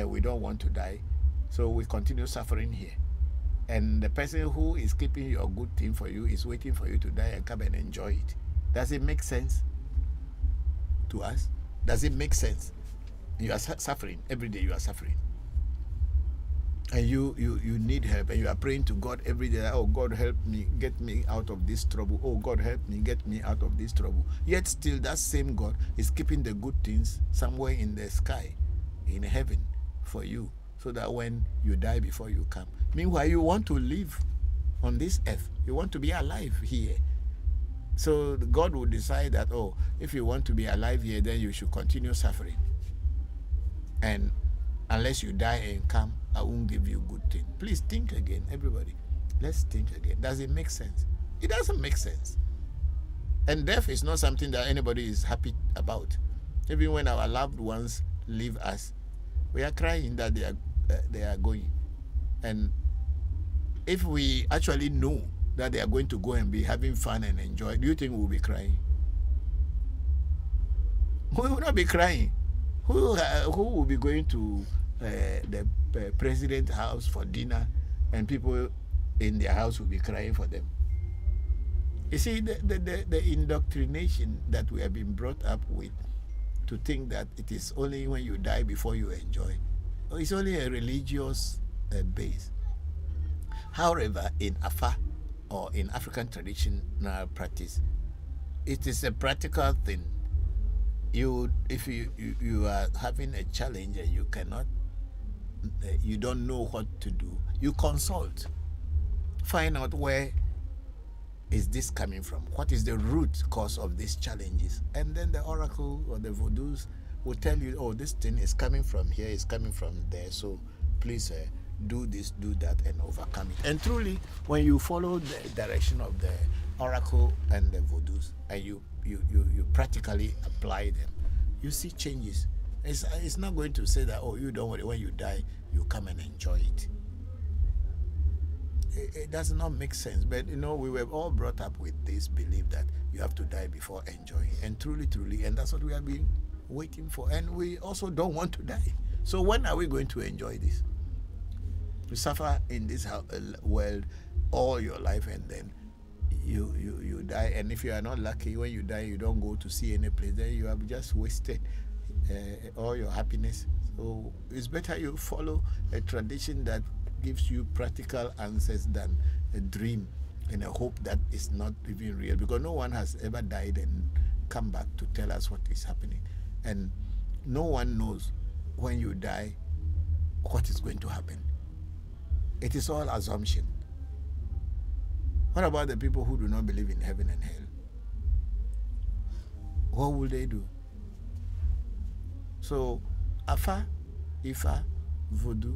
we don't want to die, so we continue suffering here. And the person who is keeping your good thing for you is waiting for you to die and come and enjoy it. Does it make sense to us? Does it make sense? You are suffering. Every day you are suffering. And you need help, and you are praying to God every day. Oh, God, help me, get me out of this trouble. Oh, God, help me, get me out of this trouble. Yet still that same God is keeping the good things somewhere in the sky, in heaven, for you, so that when you die before you come. Meanwhile, you want to live on this earth. You want to be alive here. So God will decide that, oh, if you want to be alive here, then you should continue suffering. and unless you die and come, I won't give you good thing. Please think again, everybody. Let's think again. Does it make sense? It doesn't make sense. And death is not something that anybody is happy about. Even when our loved ones leave us, we are crying that they are going. And if we actually know that they are going to go and be having fun and enjoy, do you think we'll be crying? We will not be crying. Who will be going to the president's house for dinner, and people in their house will be crying for them? You see, the indoctrination that we have been brought up with, to think that it is only when you die before you enjoy, it's only a religious base. However, in Afa or in African traditional practice, it is a practical thing. If you are having a challenge and you cannot, you don't know what to do, you consult, find out where is this coming from, what is the root cause of these challenges, and then the oracle or the voodoos will tell you, oh, this thing is coming from here, it's coming from there, so please do this, do that, and overcome it. And truly, when you follow the direction of the oracle and the voodoos, and you practically apply them, you see changes. It's not going to say that, oh, you don't worry, when you die, you come and enjoy it. It does not make sense. But we were all brought up with this belief that you have to die before enjoying. And truly, and that's what we have been waiting for. And we also don't want to die. So when are we going to enjoy this? To suffer in this world all your life, and then you die. And if you are not lucky, when you die, you don't go to see any place, then you have just wasted all your happiness. So it's better you follow a tradition that gives you practical answers than a dream and a hope that is not even real, because no one has ever died and come back to tell us what is happening, and no one knows when you die what is going to happen. It is all assumption. What about the people who do not believe in heaven and hell? What will they do? So Afa, Ifa, Voodoo,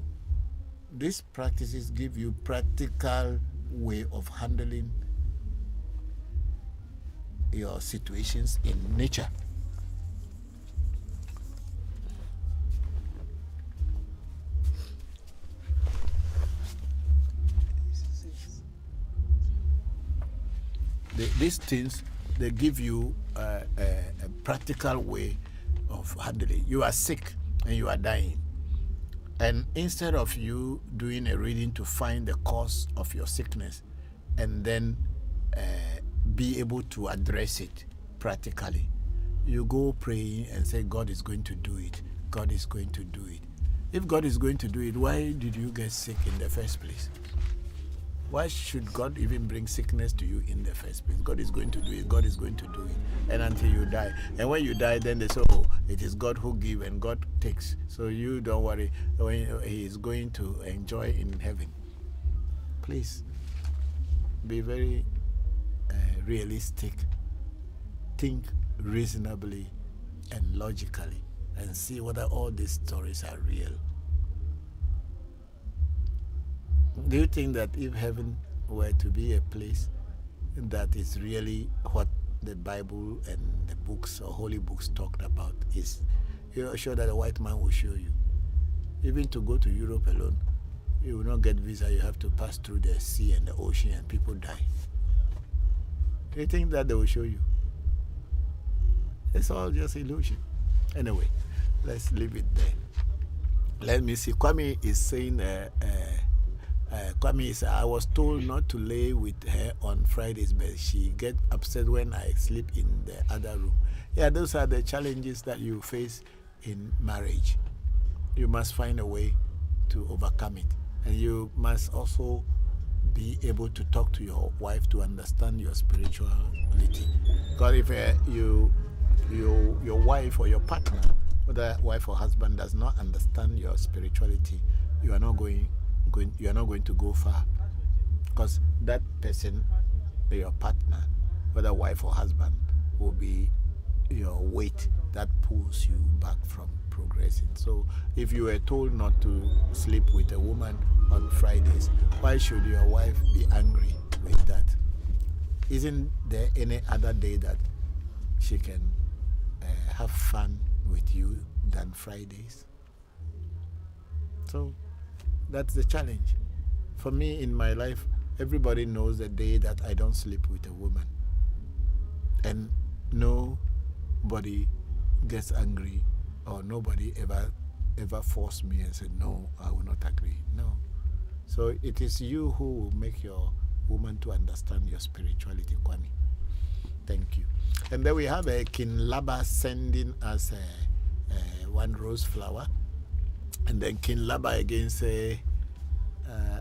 these practices give you practical way of handling your situations in nature. These things, they give you a practical way of handling. You are sick and you are dying. And instead of you doing a reading to find the cause of your sickness and then be able to address it practically, you go praying and say, God is going to do it. God is going to do it. If God is going to do it, why did you get sick in the first place? Why should God even bring sickness to you in the first place? God is going to do it. God is going to do it. And until you die. And when you die, then they say, oh, it is God who gives and God takes. So you don't worry. When He is going to enjoy in heaven. Please, be very realistic. Think reasonably and logically. And see whether all these stories are real. Do you think that if heaven were to be a place that is really what the Bible and the books or holy books talked about is, you're sure that a white man will show you? Even to go to Europe alone, you will not get visa. You have to pass through the sea and the ocean, and people die. Do you think that they will show you? It's all just illusion. Anyway, let's leave it there. Let me see. Kwame is saying, Kwame said, I was told not to lay with her on Fridays, but she gets upset when I sleep in the other room. Yeah, those are the challenges that you face in marriage. You must find a way to overcome it. And you must also be able to talk to your wife to understand your spirituality. Because if your wife or your partner, whether wife or husband, does not understand your spirituality, you are not going to go far, because that person, your partner, whether wife or husband, will be your weight that pulls you back from progressing. So if you were told not to sleep with a woman on Fridays, why should your wife be angry with that? Isn't there any other day that she can have fun with you than Fridays? So that's the challenge. For me in my life, everybody knows the day that I don't sleep with a woman. And nobody gets angry, or nobody ever forced me and said, no, I will not agree. No. So it is you who will make your woman to understand your spirituality, Kwame. Thank you. And then we have a Kinlaba sending us one rose flower. And then Kinlaba again say,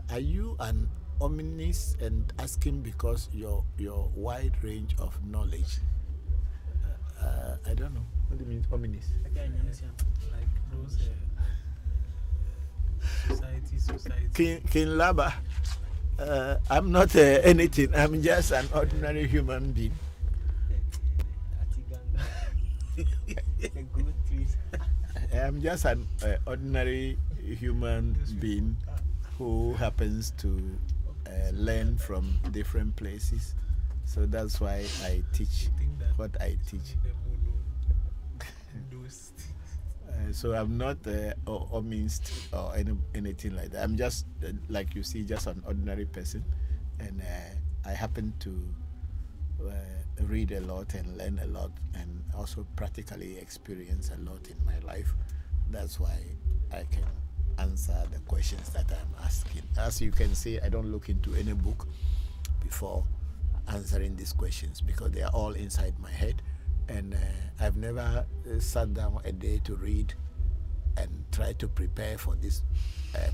are you an ominous, and asking because your wide range of knowledge? I don't know. What do you mean ominous? Like those society. Kinlaba, I'm not anything. I'm just an ordinary human being. I'm just an ordinary human being who happens to learn from different places. So that's why I teach what I teach. So I'm not ominous or anything like that. I'm just, like you see, just an ordinary person. And I happen to read a lot and learn a lot, and also practically experience a lot in my life. That's why I can answer the questions that I'm asking. As you can see, I don't look into any book before answering these questions, because they are all inside my head, and I've never sat down a day to read and try to prepare for this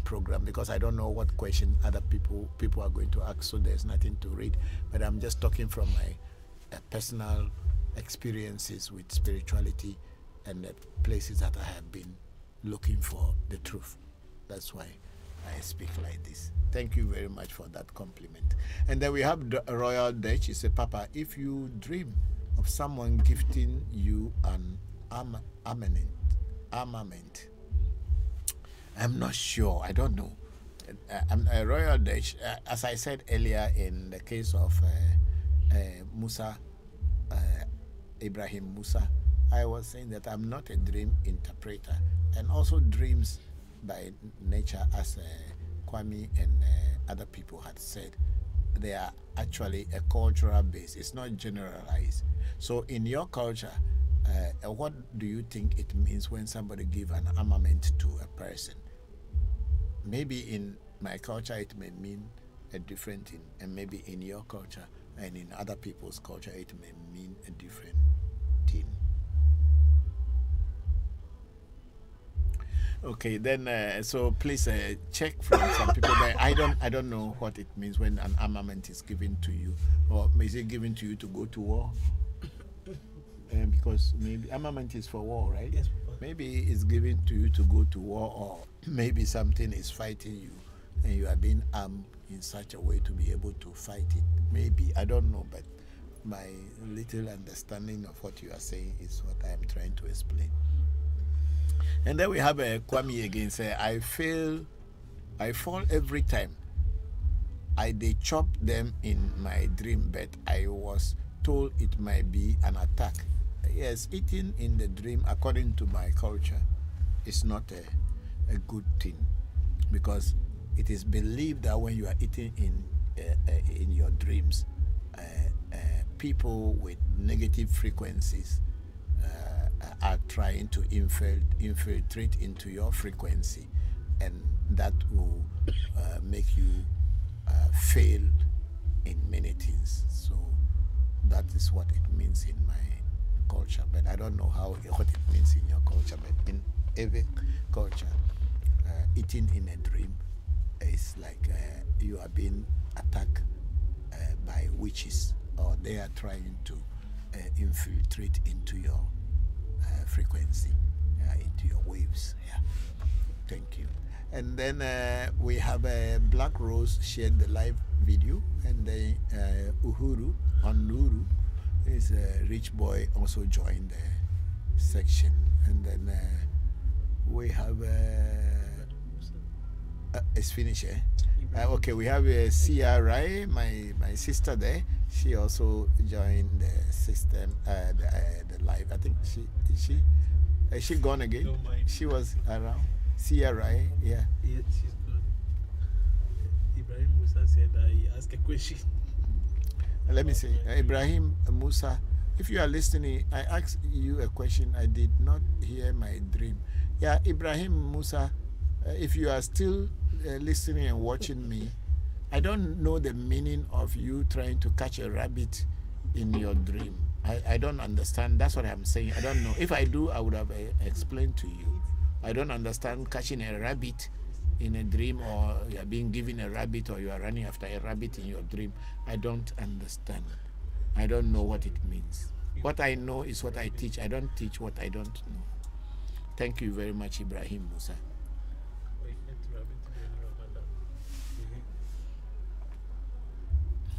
program, because I don't know what question other people are going to ask, so there's nothing to read. But I'm just talking from my personal experiences with spirituality and the places that I have been looking for the truth. That's why I speak like this. Thank you very much for that compliment. And then we have the Royal Dutch. He said, Papa, if you dream of someone gifting you an armament, I'm not sure. I don't know. Royal Dutch, as I said earlier in the case of Musa, Ibrahim Musa, I was saying that I'm not a dream interpreter. And also dreams by nature, as Kwame and other people had said, they are actually a cultural base. It's not generalized. So in your culture, what do you think it means when somebody gives an armament to a person? Maybe in my culture it may mean a different thing, and maybe in your culture and in other people's culture it may mean a different thing. Okay, then so please check from some people there. I don't know what it means when an armament is given to you, or is it given to you to go to war? Because maybe armament is for war, right? Yes. Maybe it's given to you to go to war, or maybe something is fighting you and you are being armed in such a way to be able to fight it. Maybe, I don't know, but my little understanding of what you are saying is what I am trying to explain. And then we have Kwame again say, I fall every time. They chop them in my dream, but I was told it might be an attack. Yes, eating in the dream, according to my culture, is not a good thing, because it is believed that when you are eating in your dreams, people with negative frequencies are trying to infiltrate into your frequency, and that will make you fail in many things. So that is what it means in my culture, but I don't know what it means in your culture. But in every culture, eating in a dream is like you are being attacked by witches, or they are trying to infiltrate into your frequency, into your waves. Yeah, thank you. And then we have Black Rose shared the live video, and then Uhuru Onuru is a rich boy also joined the section, and then we have it's finished. Okay, we have CRI, my sister there. She also joined the system, the live. I think is she gone again? No, she was around. CRI, yeah. She's good. Ibrahim Musa said that he asked a question. Let me say, Ibrahim Musa, if you are listening, I asked you a question. I did not hear my dream. Yeah, Ibrahim Musa, if you are still listening and watching me, I don't know the meaning of you trying to catch a rabbit in your dream. I don't understand. That's what I'm saying. I don't know. If I do, I would have explained to you. I don't understand catching a rabbit in a dream, or you are being given a rabbit, or you are running after a rabbit in your dream. I don't understand. I don't know what it means. What I know is what I teach. I don't teach what I don't know. Thank you very much, Ibrahim Musa.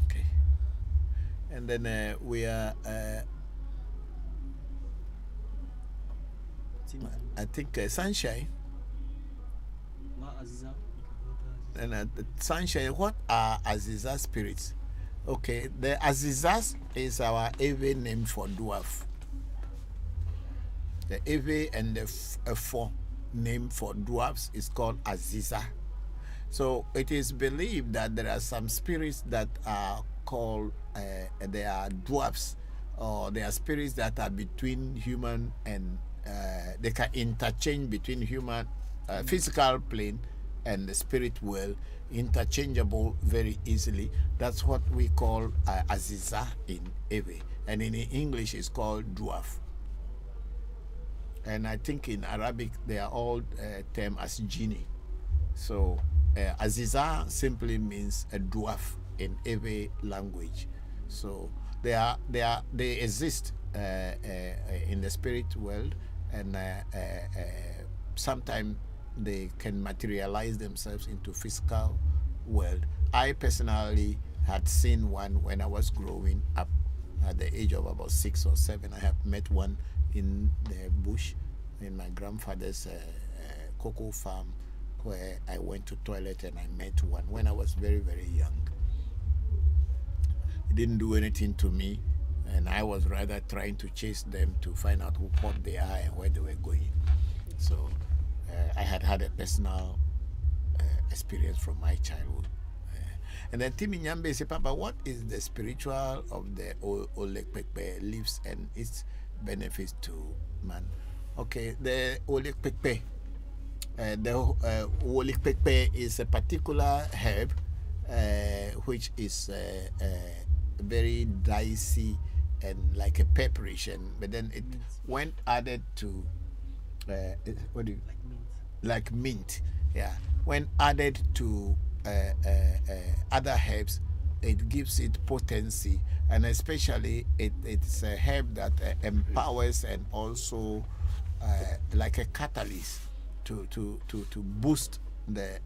Okay. And then we are, I think, Sunshine. And Sunshine, what are Aziza spirits? Okay, the Azizas is our Ewe name for dwarf. The Ewe and the Efo name for dwarfs is called Aziza. So it is believed that there are some spirits that are called, they are dwarfs, or they are spirits that are between human and, they can interchange between human, physical plane and the spirit world, interchangeable very easily. That's what we call Aziza in Ewe, and in English it's called dwarf. And I think in Arabic they are all termed as genie. So Aziza simply means a dwarf in Ewe language. So they exist in the spirit world, and sometimes they can materialize themselves into physical world. I personally had seen one when I was growing up at the age of about 6 or 7. I have met one in the bush in my grandfather's cocoa farm, where I went to toilet and I met one when I was very, very young. It didn't do anything to me, and I was rather trying to chase them to find out what they are and where they were going. So I had a personal experience from my childhood. And then Timi Nyambe said, Papa, what is the spiritual of the Olekpekpe leaves and its benefits to man? Okay, the Olekpekpe. The Olekpekpe is a particular herb which is very dicey and like a pepperish, but then it, when added to what do you like mint, yeah, when added to other herbs, it gives it potency, and especially it's a herb that empowers and also like a catalyst to boost the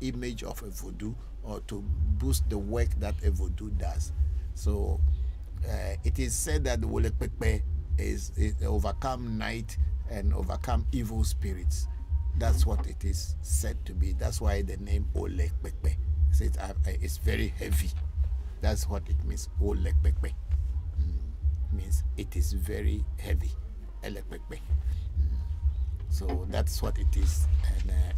image of a voodoo, or to boost the work that a voodoo does. So it is said that the Wolekpekpe is overcome night and overcome evil spirits. That's what it is said to be. That's why the name Olekpekpe. So it's very heavy. That's what it means. Olekpekpe means it is very heavy. Olekpekpe. So that's what it is,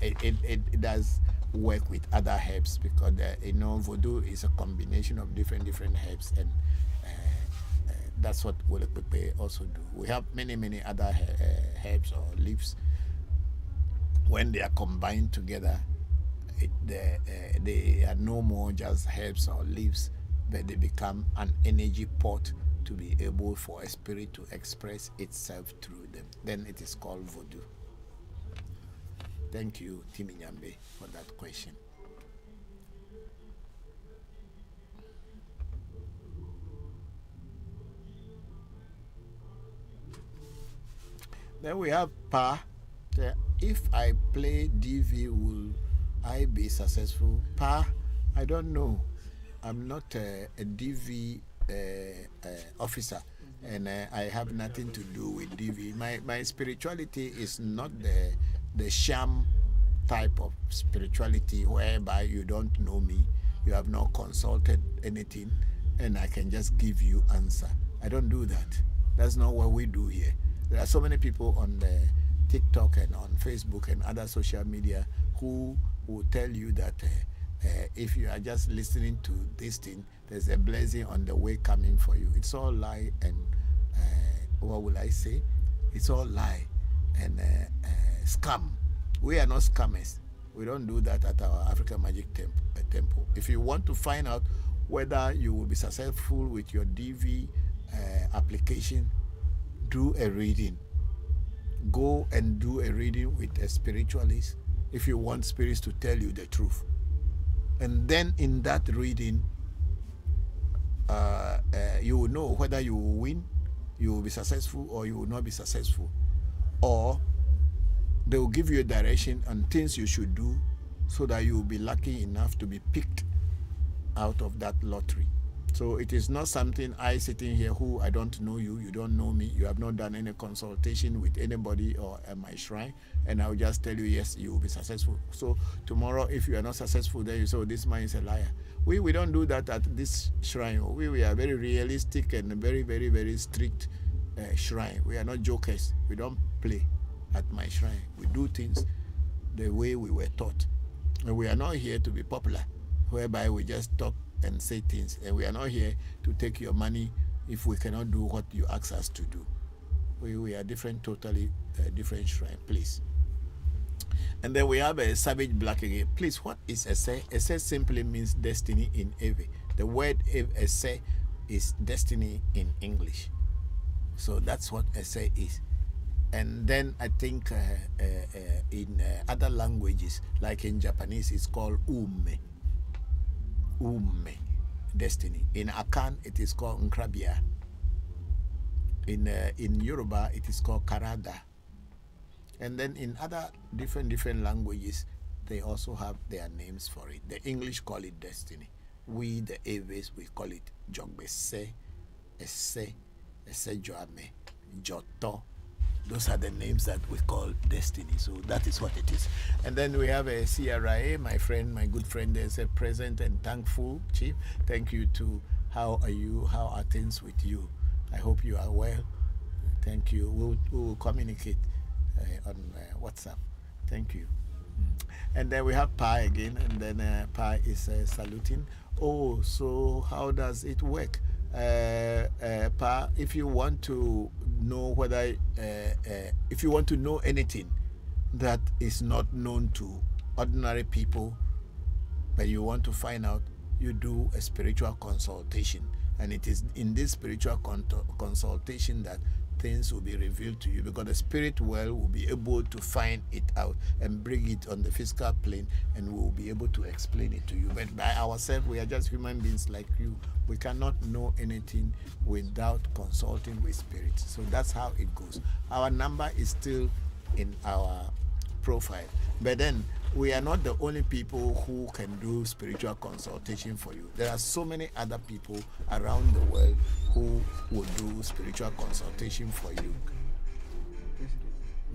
and it does work with other herbs, because voodoo is a combination of different herbs, and that's what Wolekpekpe also do. We have many other herbs or leaves. When they are combined together, they are no more just herbs or leaves, but they become an energy port to be able for a spirit to express itself through them. Then it is called voodoo. Thank you, Timi Nyambe, for that question. Then we have Pa. If I play DV, will I be successful? Pa, I don't know. I'm not a DV officer, and I have nothing to do with DV. My spirituality is not the the sham type of spirituality whereby you don't know me, you have not consulted anything, and I can just give you answer. I don't do that. That's not what we do here. There are so many people on the TikTok and on Facebook and other social media who will tell you that if you are just listening to this thing, there's a blessing on the way coming for you. It's all lie and what will I say? It's all lie and scam. We are not scammers. We don't do that at our African Magic Temple. If you want to find out whether you will be successful with your DV application, do a reading. Go and do a reading with a spiritualist if you want spirits to tell you the truth. And then in that reading, you will know whether you will win, you will be successful, or you will not be successful. Or they will give you a direction and things you should do so that you will be lucky enough to be picked out of that lottery. So it is not something I sitting here who I don't know you, you don't know me, you have not done any consultation with anybody or at my shrine, and I'll just tell you, yes, you will be successful. So tomorrow, if you are not successful, then you say, oh, this man is a liar. We don't do that at this shrine. We are very realistic and very, very, very strict shrine. We are not jokers. We don't play at my shrine. We do things the way we were taught. And we are not here to be popular, whereby we just talk and say things, and we are not here to take your money if we cannot do what you ask us to do. We are different, totally different shrine, please. And then we have a Savage Black again. Please, what is Ese? Ese simply means destiny in Ewe. The word Ese is destiny in English. So that's what Ese is. And then I think in other languages, like in Japanese, it's called Ume. Destiny. In Akan, it is called Nkrabia. In Yoruba, it is called Karada. And then in other different languages, they also have their names for it. The English call it destiny. We, the Aves, we call it Jogbese, Ese, Joame, Joto. Those are the names that we call destiny. So that is what it is. And then we have a CRIA, my good friend, there's a present and thankful chief. Thank you to, how are you? How are things with you? I hope you are well. Thank you. We will communicate on WhatsApp. Thank you. And then we have Pa again, and then Pa is saluting. Oh, so how does it work? Pa, if you want to know whether, if you want to know anything that is not known to ordinary people, but you want to find out, you do a spiritual consultation. And it is in this spiritual consultation that things will be revealed to you, because the spirit world will be able to find it out and bring it on the physical plane, and we will be able to explain it to you. But by ourselves, we are just human beings like you. We cannot know anything without consulting with spirits. So that's how it goes. Our number is still in our profile, but then we are not the only people who can do spiritual consultation for you. There are so many other people around the world who will do spiritual consultation for you.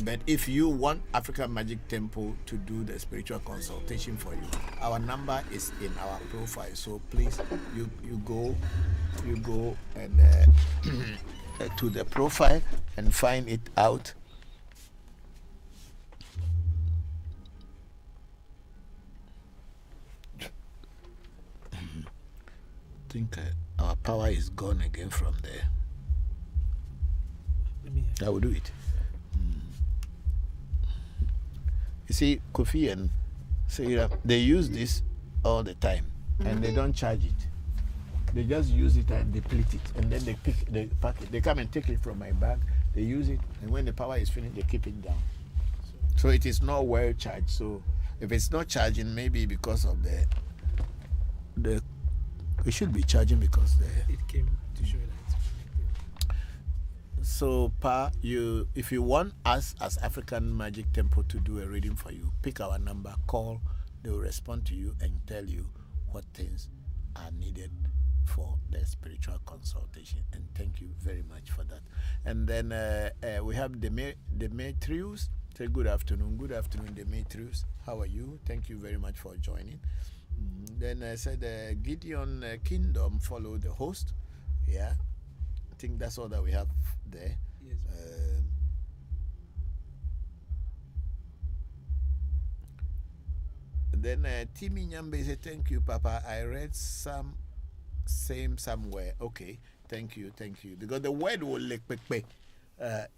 But if you want African Magic Temple to do the spiritual consultation for you, our number is in our profile. So please, you go and to the profile and find it out. I think our power is gone again from there. I will do it. You see, Kofi and Sarah, they use this all the time, and they don't charge it. They just use it and deplete it, and then they pack it. They come and take it from my bag. They use it, and when the power is finished, they keep it down. So it is not well charged. So if it's not charging, maybe because of the we should be charging because it came to show that it's connected. So Pa, if you want us as African Magic Temple to do a reading for you, pick our number, call, they will respond to you and tell you what things are needed for the spiritual consultation. And thank you very much for that. And then we have Demetrius. Say good afternoon. Good afternoon, Demetrius. How are you? Thank you very much for joining. Then I said Gideon Kingdom follow the host. Yeah, I think that's all that we have there. Yes. Then Timmy Nyambe said, thank you, Papa. I read same somewhere. Okay, thank you. Because the word will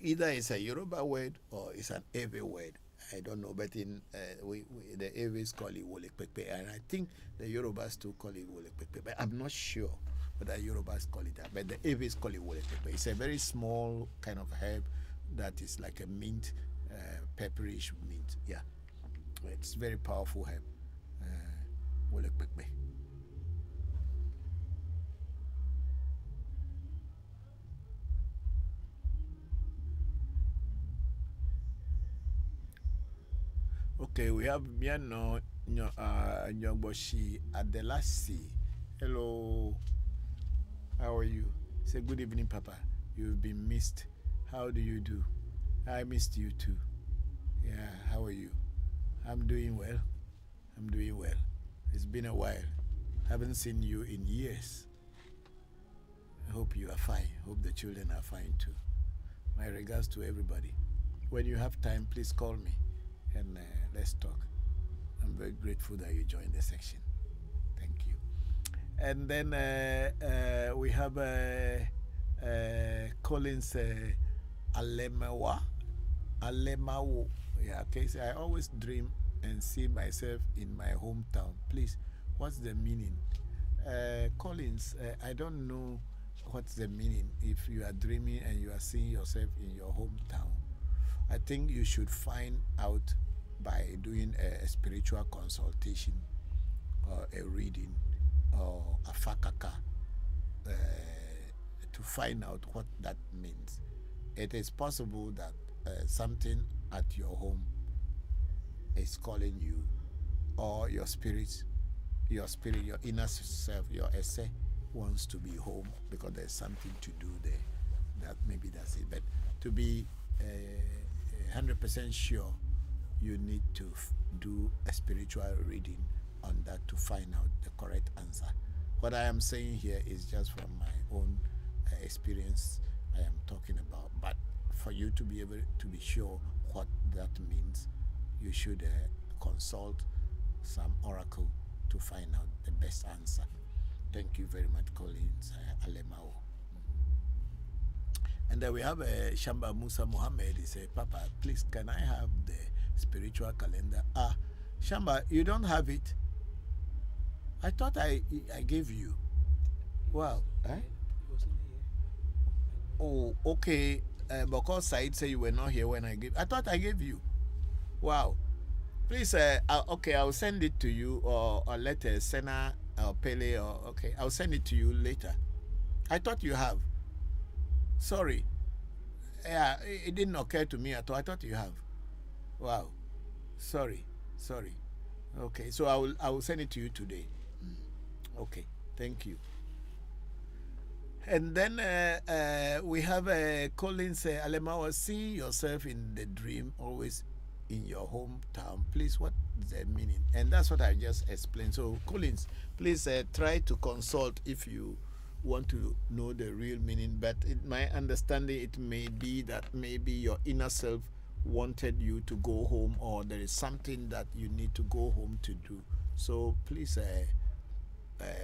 either it's a Yoruba word or it's an Ewe word. I don't know, but in the Ewes call it wolekpekpe, and I think the Yorubas too call it wolekpekpe, but I'm not sure whether Yorubas call it that. But the Ewes call it wolekpekpe. It's a very small kind of herb that is like a mint, pepperish mint. Yeah, it's very powerful herb. Wolekpekpe. Okay, we have Miano Nyogboshi Adelasi. Hello, how are you? Say good evening, Papa. You've been missed. How do you do? I missed you too. Yeah, how are you? I'm doing well. It's been a while. Haven't seen you in years. I hope you are fine. Hope the children are fine too. My regards to everybody. When you have time, please call me and let's talk. I'm very grateful that you joined the section. Thank you. And then we have Collins Alemawo. Yeah, okay. So I always dream and see myself in my hometown. Please, what's the meaning? Collins, I don't know what's the meaning if you are dreaming and you are seeing yourself in your hometown. I think you should find out by doing a spiritual consultation or a reading or a fakaka to find out what that means. It is possible that something at your home is calling you, or your spirit, your inner self, your essay wants to be home because there's something to do there. That maybe that's it. But to be 100% sure, you need to do a spiritual reading on that to find out the correct answer. What I am saying here is just from my own experience I am talking about. But for you to be able to be sure what that means, you should consult some oracle to find out the best answer. Thank you very much, Collins Alemao. And then we have Shamba Musa Mohammed. He said, Papa, please, can I have the spiritual calendar? Shamba, you don't have it? I thought I gave you. Wow. Oh, okay. Bokor Said said you were not here when I gave. I thought I gave you. Wow. Please, okay, I'll send it to you, or let Senna or Pele, or okay, I'll send it to you later. I thought you have. Sorry. Yeah, it didn't occur to me at all. I thought you have. Wow. Sorry. Okay, so I will send it to you today. Okay, thank you. And then we have Collins Alema, seeing yourself in the dream always in your hometown. Please, what is the meaning? And that's what I just explained. So Collins, please try to consult if you want to know the real meaning. But in my understanding, it may be that maybe your inner self wanted you to go home, or there is something that you need to go home to do. So please,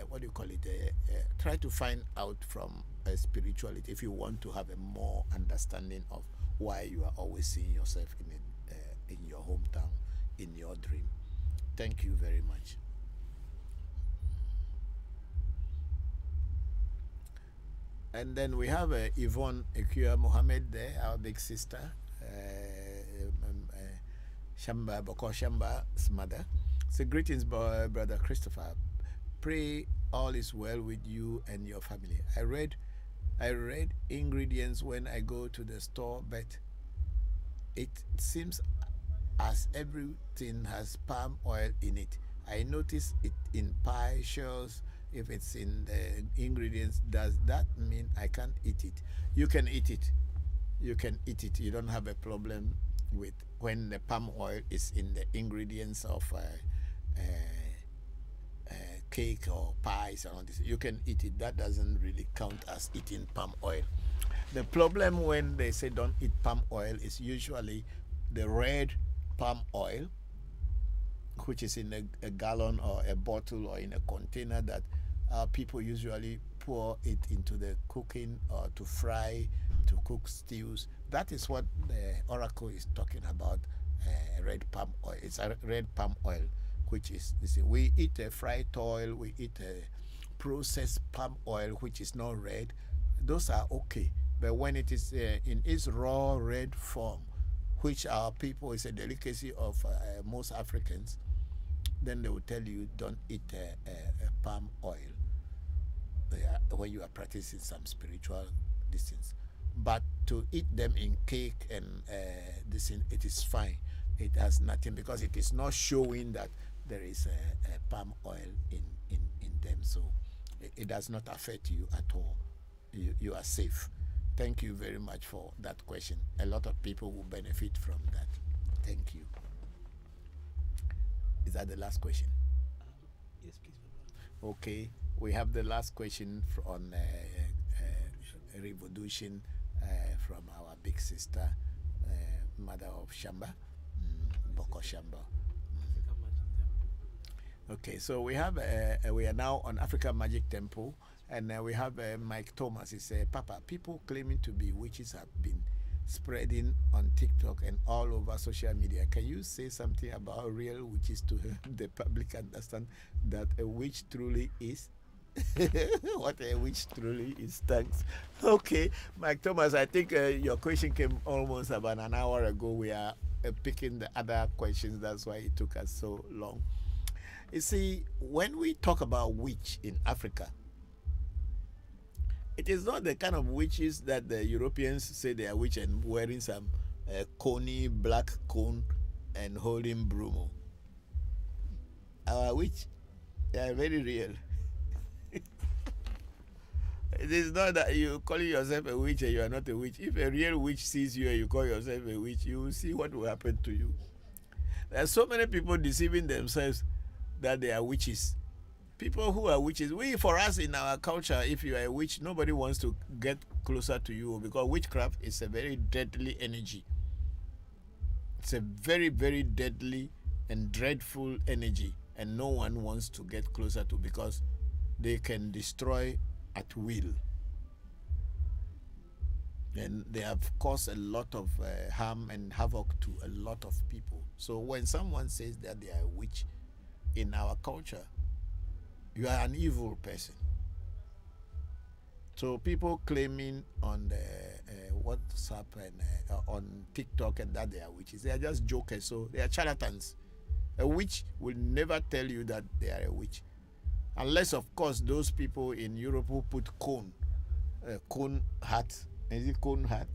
what do you call it? Try to find out from spirituality if you want to have a more understanding of why you are always seeing yourself in your hometown, in your dream. Thank you very much. And then we have Yvonne Ekua Mohammed there, our big sister, Shamba, Bokor Shamba's mother. So greetings, Brother Christopher. Pray all is well with you and your family. I read ingredients when I go to the store, but it seems as everything has palm oil in it. I notice it in pie shells. If it's in the ingredients, does that mean I can't eat it? You can eat it. You can eat it. You don't have a problem with when the palm oil is in the ingredients of cake or pies and all this. You can eat it. That doesn't really count as eating palm oil. The problem when they say don't eat palm oil is usually the red palm oil, which is in a gallon or a bottle or in a container that people usually pour it into the cooking or to fry, to cook stews. That is what the oracle is talking about, red palm oil. It's a red palm oil, which is, you see, we eat a fried oil, we eat a processed palm oil, which is not red. Those are okay. But when it is in its raw red form, which our people is a delicacy of most Africans, then they will tell you don't eat palm oil when you are practicing some spiritual distance. But to eat them in cake and this, it is fine. It has nothing, because it is not showing that there is a palm oil in them. So it does not affect you at all. You are safe. Thank you very much for that question. A lot of people will benefit from that. Thank you. Is that the last question? Yes, please, Papa. Okay, we have the last question on revolution from our big sister, mother of Shamba, Bokor Shamba. Okay, so we have we are now on Africa Magic Temple, and we have Mike Thomas. He said, Papa, people claiming to be witches have been spreading on TikTok and all over social media. Can you say something about real witches to help the public understand that a witch truly is? What a witch truly is. Thanks. Okay, Mike Thomas, I think your question came almost about an hour ago. We are picking the other questions. That's why it took us so long. You see, when we talk about witch in Africa, it is not the kind of witches that the Europeans say they are witch and wearing some coney black cone and holding broom. Our witch, they are very real. It is not that you calling yourself a witch and you are not a witch. If a real witch sees you and you call yourself a witch, you will see what will happen to you. There are so many people deceiving themselves that they are witches. People who are witches, for us in our culture, if you are a witch, nobody wants to get closer to you, because witchcraft is a very deadly energy. It's a very, very deadly and dreadful energy, and no one wants to get closer to, because they can destroy at will. And they have caused a lot of harm and havoc to a lot of people. So when someone says that they are a witch in our culture, you are an evil person. So people claiming on the WhatsApp and on TikTok and that they are witches, they are just jokers. So they are charlatans. A witch will never tell you that they are a witch, unless of course those people in Europe who put cone hat. Is it cone hat?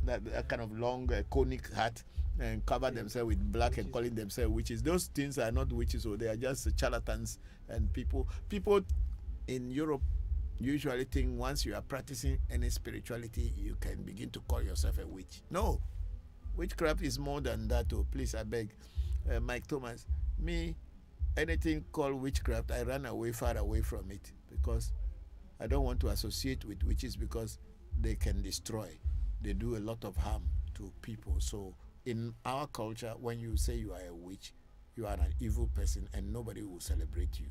That kind of long conic hat, and cover themselves with black and calling themselves witches. Those things are not witches, so they are just charlatans. And people in Europe usually think once you are practicing any spirituality, you can begin to call yourself a witch. No, witchcraft is more than that. Oh, please, I beg, Mike Thomas. Me, anything called witchcraft, I run away, far away from it, because I don't want to associate with witches, because they can destroy. They do a lot of harm to people. So in our culture, when you say you are a witch, you are an evil person, and nobody will celebrate you.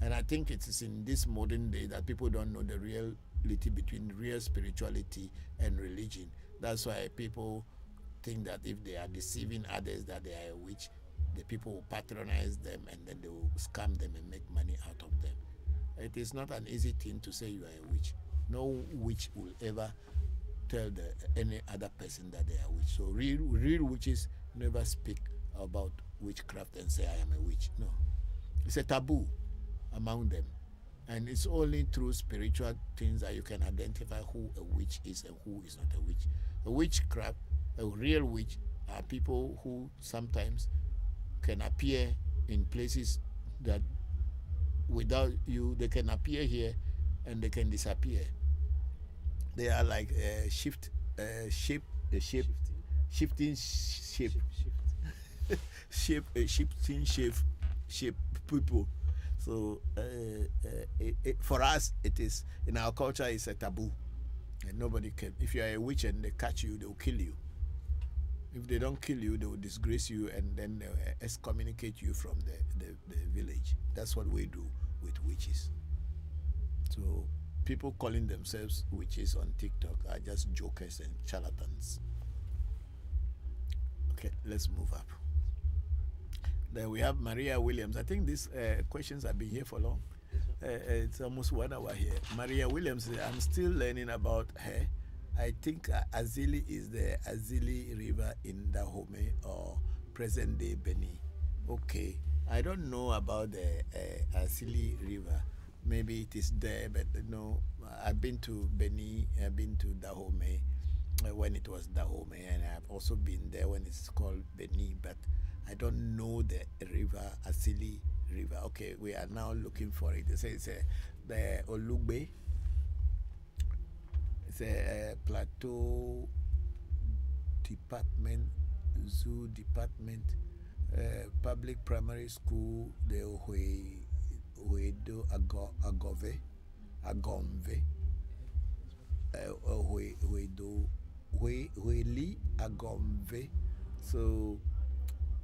And I think it is in this modern day that people don't know the reality between real spirituality and religion. That's why people think that if they are deceiving others that they are a witch, the people will patronize them, and then they will scam them and make money out of them. It is not an easy thing to say you are a witch. No witch will ever tell any other person that they are witch. So real witches never speak about witchcraft and say I am a witch. No, it's a taboo among them, and it's only through spiritual things that you can identify who a witch is and who is not a witch. A witchcraft, a real witch, are people who sometimes can appear in places that without you, they can appear here and they can disappear. They are like shifting shape, shifting shape people. So for us, it is in our culture, it's a taboo, and nobody can. If you are a witch and they catch you, they will kill you. If they don't kill you, they will disgrace you and then they will excommunicate you from the village. That's what we do with witches. So people calling themselves witches on TikTok are just jokers and charlatans. Okay, let's move up. Then we have Maria Williams. I think these questions have been here for long. It's almost 1 hour here. Maria Williams, I'm still learning about her. I think Azili is the Azili River in Dahomey or present-day Benin. Okay, I don't know about the Azili River. Maybe it is there, but no. I've been to Benin. I've been to Dahomey when it was Dahomey, and I've also been there when it's called Benin. But I don't know the river, Azili River. Okay, we are now looking for it. It says the Olugbe. It's a plateau department, zoo department, public primary school, the Huedo Agove, Agomve, Hueli Agomve. So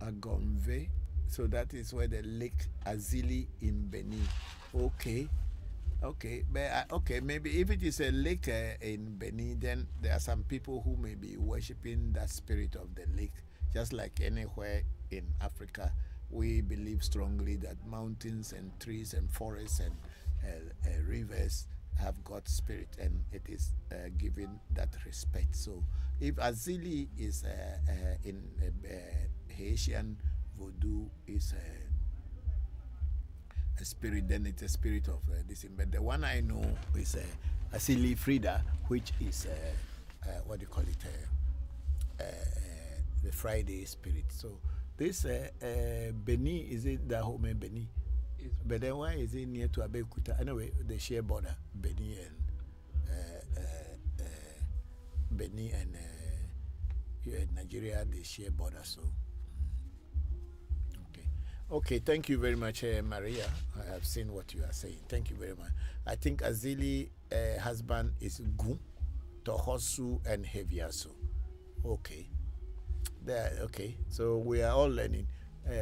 Agomve. So that is where the Lake Azili in Benin. Okay, but okay, maybe if it is a lake in Benin, then there are some people who may be worshipping that spirit of the lake. Just like anywhere in Africa, we believe strongly that mountains and trees and forests and rivers have got spirit, and it is given that respect. So if Azili is in Haitian Vodou is a spirit, then it's a spirit of this. But the one I know is Asili Frida, which is what do you call it? The Friday spirit. So this Beni, is it Dahomey Beni? But then why is it near to Abeokuta? Anyway, they share border, Beni and Nigeria. They share border, so. Okay, thank you very much, Maria. I have seen what you are saying. Thank you very much. I think Azili husband is Gu, Tohosu, and Heviasu. Okay. There. Okay. So we are all learning.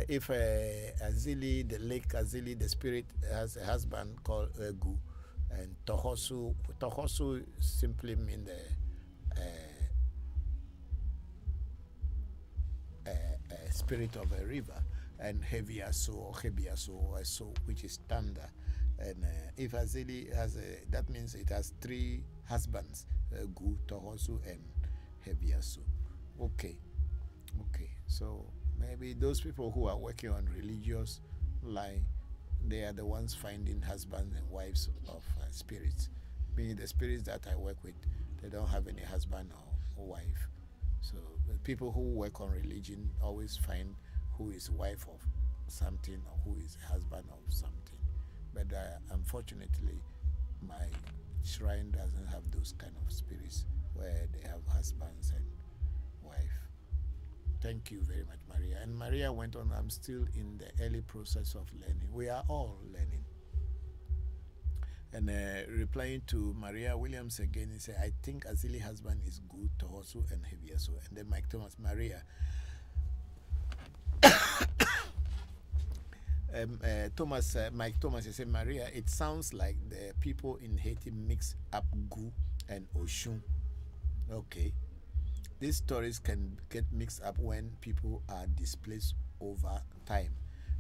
If Azili, the lake Azili, the spirit has a husband called Gu, and Tohosu simply means the spirit of a river, and Heviaso or Hebiaso, so which is thunder. And if Azili has that means it has 3 husbands, Gu, Tohosu, and Hebiaso. Okay. So maybe those people who are working on religious line, they are the ones finding husbands and wives of spirits. Meaning the spirits that I work with, they don't have any husband or wife. So the people who work on religion always find who is wife of something or who is husband of something. But unfortunately, my shrine doesn't have those kind of spirits where they have husbands and wife. Thank you very much, Maria. And Maria went on, I'm still in the early process of learning. We are all learning. And replying to Maria Williams again, he said, I think Azili husband is good, Tohosu and Heviaso. And then Mike Thomas, Maria. Mike Thomas, he said, Maria, it sounds like the people in Haiti mix up Gu and Oshun. Okay. These stories can get mixed up when people are displaced over time.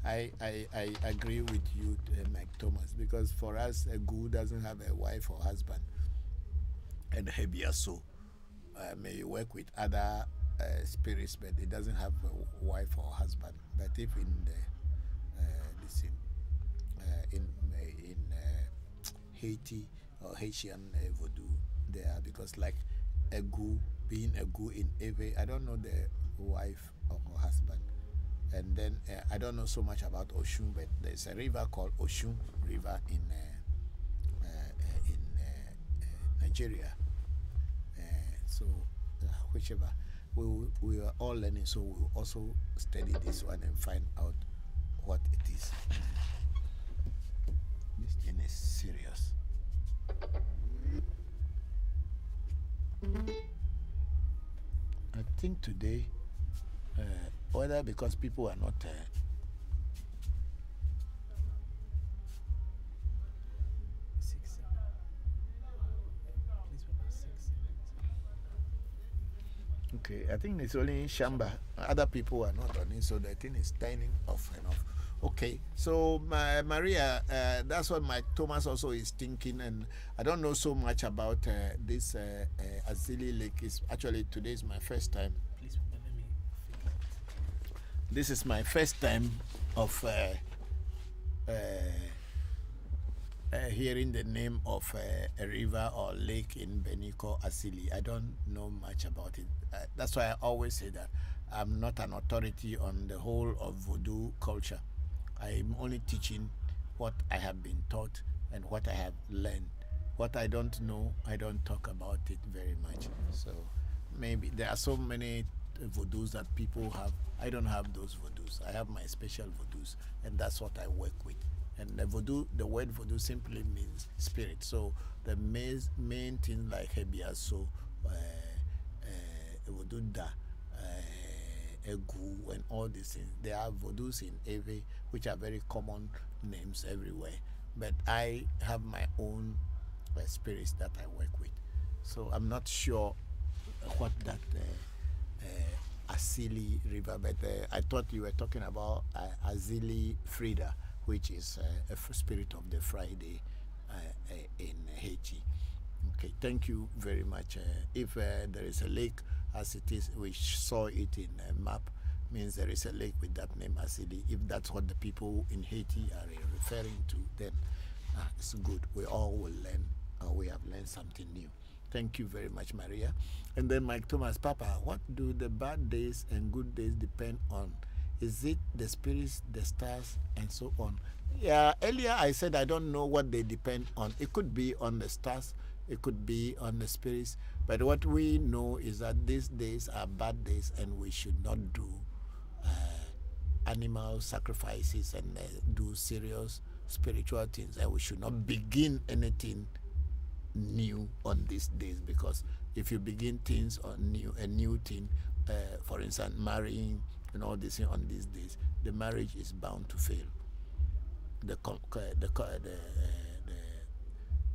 I agree with you, Mike Thomas, because for us, a Gu doesn't have a wife or husband. And Hebiaso may work with other spirits, but it doesn't have a wife or husband. But if in Haiti or Haitian Vodou, they are, because like a Gu, being a Gu in Eve, I don't know the wife or husband. And then I don't know so much about Oshun, but there's a river called Oshun River in Nigeria. So whichever. we are all learning, so we'll also study this one and find out what it is. This thing is serious. I think today, whether because people are not okay, I think it's only Shamba. Other people are not running, so the thing is turning off and off. Okay, so Maria, that's what Mike Thomas also is thinking, and I don't know so much about this Azili Lake. Is actually today is my first time. Please let me. This is my first time of hearing the name of a river or lake in Beniko Asili. I don't know much about it. That's why I always say that I'm not an authority on the whole of Vodou culture. I'm only teaching what I have been taught and what I have learned. What I don't know, I don't talk about it very much. So maybe there are so many vodus that people have. I don't have those vodus. I have my special vodus, and that's what I work with. And the voodoo, the word voodoo simply means spirit. So the main thing like Hebiaso, voodoo da, egu, and all these things. There are voodoos in Ewe, which are very common names everywhere. But I have my own spirits that I work with. So I'm not sure what that Asili river, but I thought you were talking about Azili Frida, which is a spirit of the Friday in Haiti. Okay, thank you very much. If there is a lake, as it is, we saw it in a map, means there is a lake with that name, Asili. If that's what the people in Haiti are referring to, then it's good. We all will learn, we have learned something new. Thank you very much, Maria. And then Mike Thomas, Papa, what do the bad days and good days depend on? Is it the spirits, the stars, and so on? Yeah, earlier I said I don't know what they depend on. It could be on the stars, it could be on the spirits, but what we know is that these days are bad days and we should not do animal sacrifices and do serious spiritual things, and we should not begin anything new on these days, because if you begin things on a new thing, for instance marrying and all this on these days, the marriage is bound to fail. The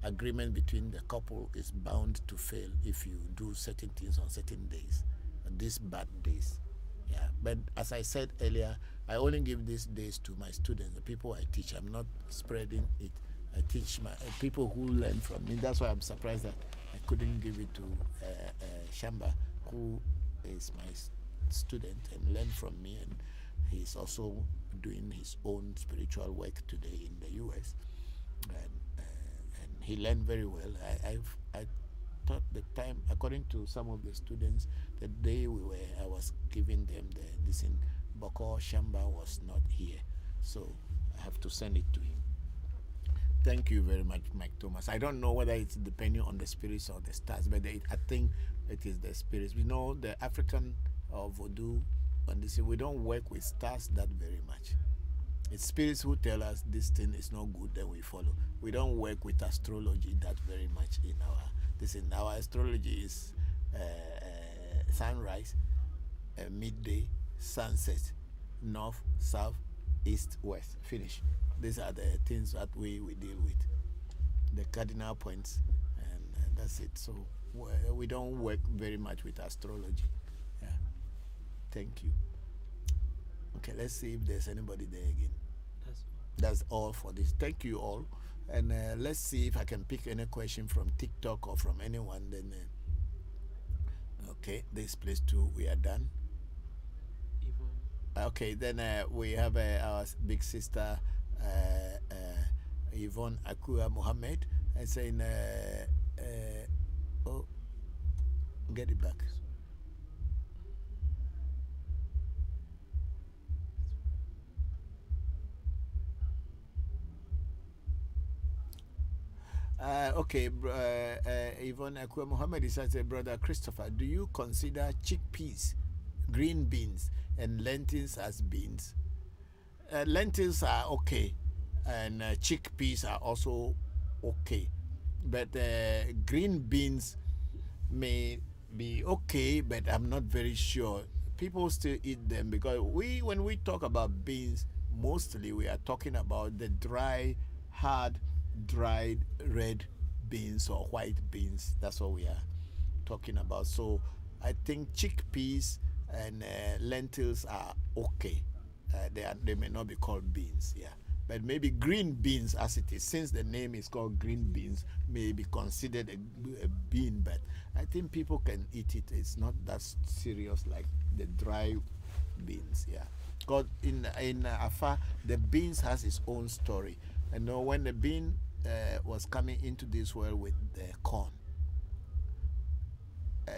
agreement between the couple is bound to fail if you do certain things on certain days, these bad days. Yeah, but as I said earlier, I only give these days to my students, the people I teach. I'm not spreading it. I teach my people who learn from me. That's why I'm surprised that I couldn't give it to Shamba, who is my student and learn from me, and he's also doing his own spiritual work today in the US, and he learned very well. I thought the time, according to some of the students, the day I was giving them this in Bokor, Shamba was not here, so I have to send it to him. Thank you very much, Mike Thomas. I don't know whether it's depending on the spirits or the stars, but I think it is the spirits. We know the African Vodou, and this, we don't work with stars that very much. It's spirits who tell us this thing is not good, then we follow. We don't work with astrology that very much in our astrology is sunrise, midday, sunset, north, south, east, west. Finish. These are the things that we deal with, the cardinal points, and that's it. So we don't work very much with astrology. Yeah. Thank you. Okay, let's see if there's anybody there again. That's all for this. Thank you all, and let's see if I can pick any question from TikTok or from anyone. Then okay, this place too, we are done. Okay, then we have our big sister Yvonne Akua Mohammed, and saying oh, get it back. Okay, Yvonne Akwe Mohammed says, Brother Christopher, do you consider chickpeas, green beans, and lentils as beans? Lentils are okay, and chickpeas are also okay, but green beans may be okay, but I'm not very sure. People still eat them because when we talk about beans, mostly we are talking about the dry, hard, dried red beans or white beans. That's what we are talking about. So I think chickpeas and lentils are okay. They may not be called beans, yeah. But maybe green beans, as it is, since the name is called green beans, may be considered a bean. But I think people can eat it. It's not that serious like the dry beans, yeah. Because in Afar, the beans has its own story. And when the bean was coming into this world with the corn,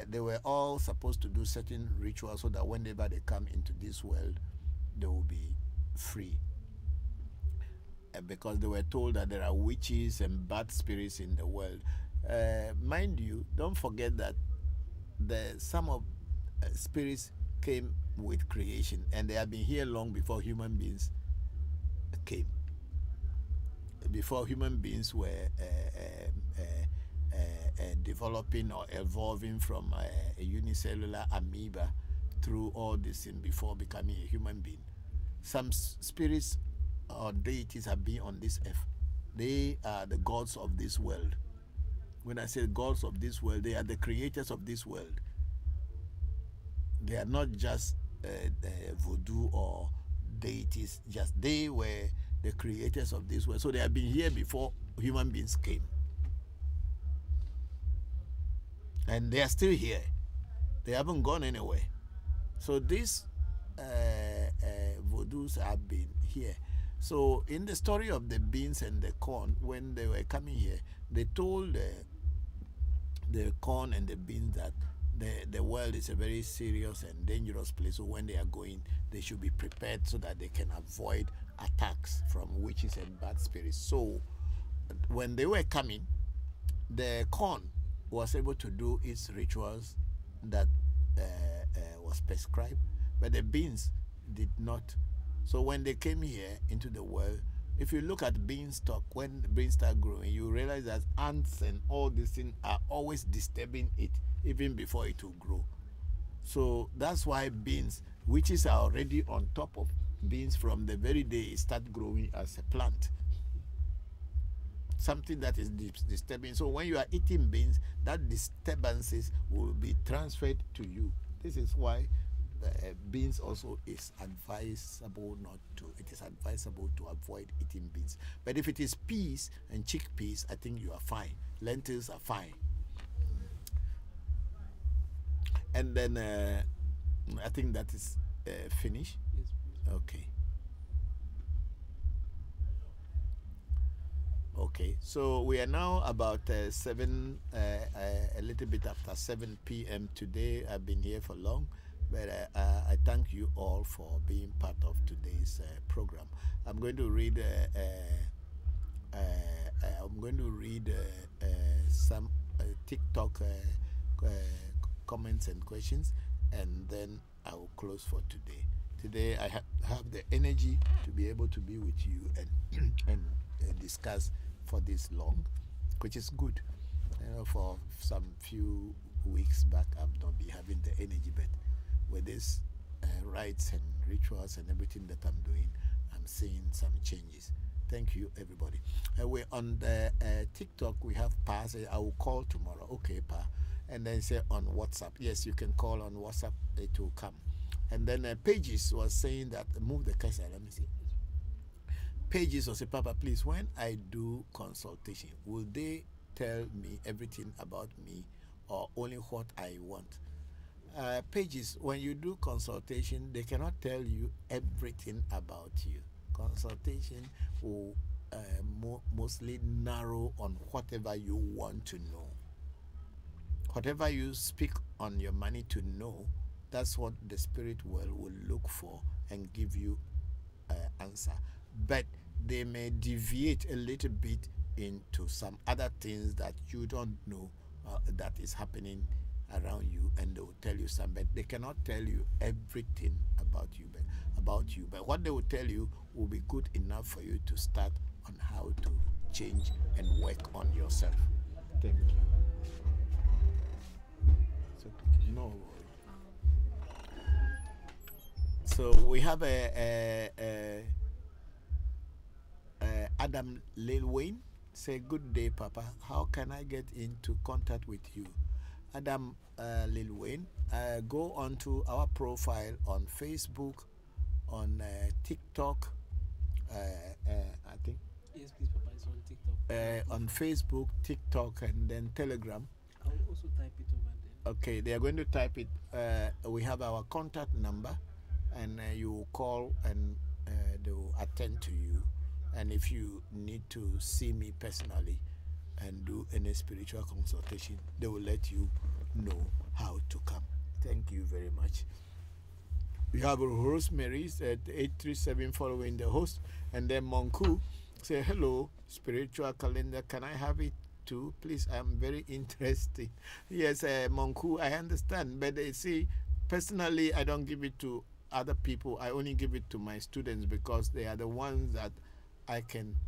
they were all supposed to do certain rituals so that whenever they come into this world, they will be free. Because they were told that there are witches and bad spirits in the world. Mind you, don't forget that some of spirits came with creation, and they have been here long before human beings came. Before human beings were developing or evolving from a unicellular amoeba through all this and before becoming a human being. Some spirits or deities have been on this earth. They are the gods of this world. When I say gods of this world, they are the creators of this world. They are not just voodoo or deities, just they were the creators of this world. So they have been here before human beings came. And they are still here. They haven't gone anywhere. So these voodoos have been here. So in the story of the beans and the corn, when they were coming here, they told the corn and the beans that the world is a very serious and dangerous place. So when they are going, they should be prepared so that they can avoid attacks from witches and bad spirits. So when they were coming, the corn was able to do its rituals that was prescribed, but the beans did not. So when they came here into the world, if you look at beanstalk, when the beans start growing, you realize that ants and all these things are always disturbing it even before it will grow. So that's why beans, witches are already on top of beans from the very day it starts growing as a plant. Something that is disturbing. So when you are eating beans, that disturbances will be transferred to you. This is why beans also is advisable not to. It is advisable to avoid eating beans. But if it is peas and chickpeas, I think you are fine. Lentils are fine. And then I think that is finished. Yes, please. Okay. Okay, so we are now about a little bit after 7 p.m. today. I've been here for long, but I thank you all for being part of today's program. I'm going to read some TikTok comments and questions, and then I will close for today. Today I have the energy to be able to be with you and discuss for this long, which is good. For some few weeks back, I've not been having the energy, but with this rites and rituals and everything that I'm doing, I'm seeing some changes. Thank you, everybody. We're on the TikTok. We have Pa say, I will call tomorrow. Okay, Pa. And then say on WhatsApp. Yes, you can call on WhatsApp. It will come. And then Pages was saying that, move the cursor, let me see. Pages will say, Papa, please, when I do consultation, will they tell me everything about me or only what I want? Pages, when you do consultation, they cannot tell you everything about you. Consultation will mostly narrow on whatever you want to know. Whatever you speak on your money to know, that's what the spirit world will look for and give you answer. But they may deviate a little bit into some other things that you don't know that is happening around you, and they will tell you some, but they cannot tell you everything about you. But what they will tell you will be good enough for you to start on how to change and work on yourself. Thank you. So, no worry. So we have Adam Lil Wayne. Say, good day, Papa. How can I get into contact with you? Adam Lil Wayne, go onto our profile on Facebook, on TikTok. I think. Yes, please, Papa. It's on TikTok. On Facebook, TikTok, and then Telegram. I will also type it over there. Okay, they are going to type it. We have our contact number, and you will call, and they will attend to you. And if you need to see me personally and do any spiritual consultation, they will let you know how to come. Thank you very much. We have Rosemary at 837 following the host, and then Monku say, hello, spiritual calendar, can I have it too? Please, I'm very interested. Yes, Monku, I understand, but see, personally, I don't give it to other people. I only give it to my students because they are the ones that I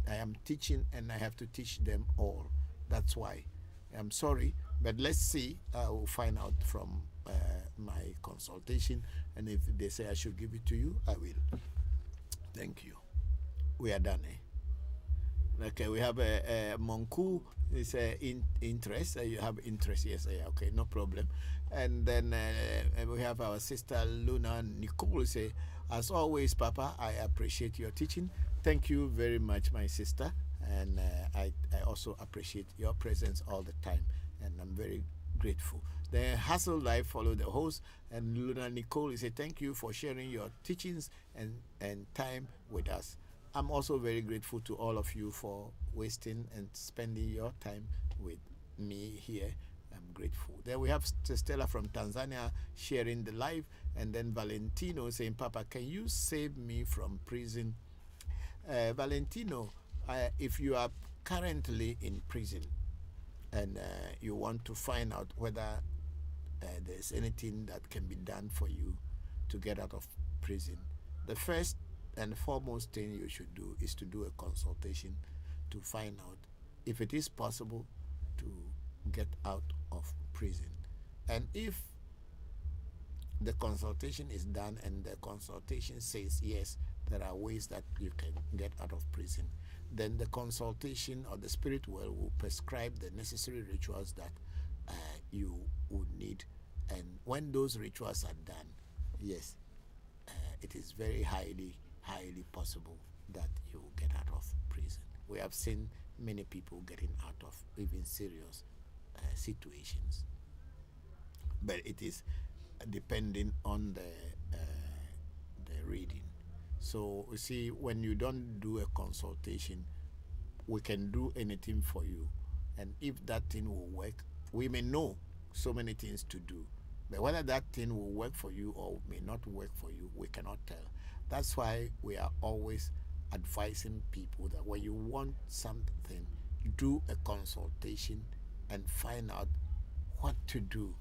am teaching, and I have to teach them all. That's why. I'm sorry, but let's see. I will find out from my consultation, and if they say I should give it to you, I will. Thank you. We are done. Okay, we have a Monku. It's interest. You have interest, yes. Okay, no problem. And then we have our sister Luna Nicole. Say, as always, Papa, I appreciate your teaching. Thank you very much, my sister. And I also appreciate your presence all the time. And I'm very grateful. The Hustle Life follow the host. And Luna Nicole say, thank you for sharing your teachings and time with us. I'm also very grateful to all of you for wasting and spending your time with me here. I'm grateful. Then we have Stella from Tanzania sharing the live, and then Valentino saying, Papa, can you save me from prison? Valentino, if you are currently in prison and you want to find out whether there's anything that can be done for you to get out of prison, the first and foremost thing you should do is to do a consultation to find out if it is possible to get out of prison. And if the consultation is done and the consultation says yes, there are ways that you can get out of prison, then the consultation or the spirit world will prescribe the necessary rituals that you would need. And when those rituals are done, yes, it is very highly possible that you will get out of prison. We have seen many people getting out of even serious situations, but it is depending on the reading. So you see, when you don't do a consultation, we can do anything for you, and if that thing will work, we may know so many things to do, but whether that thing will work for you or may not work for you, we cannot tell. That's why we are always advising people that when you want something, do a consultation and find out what to do.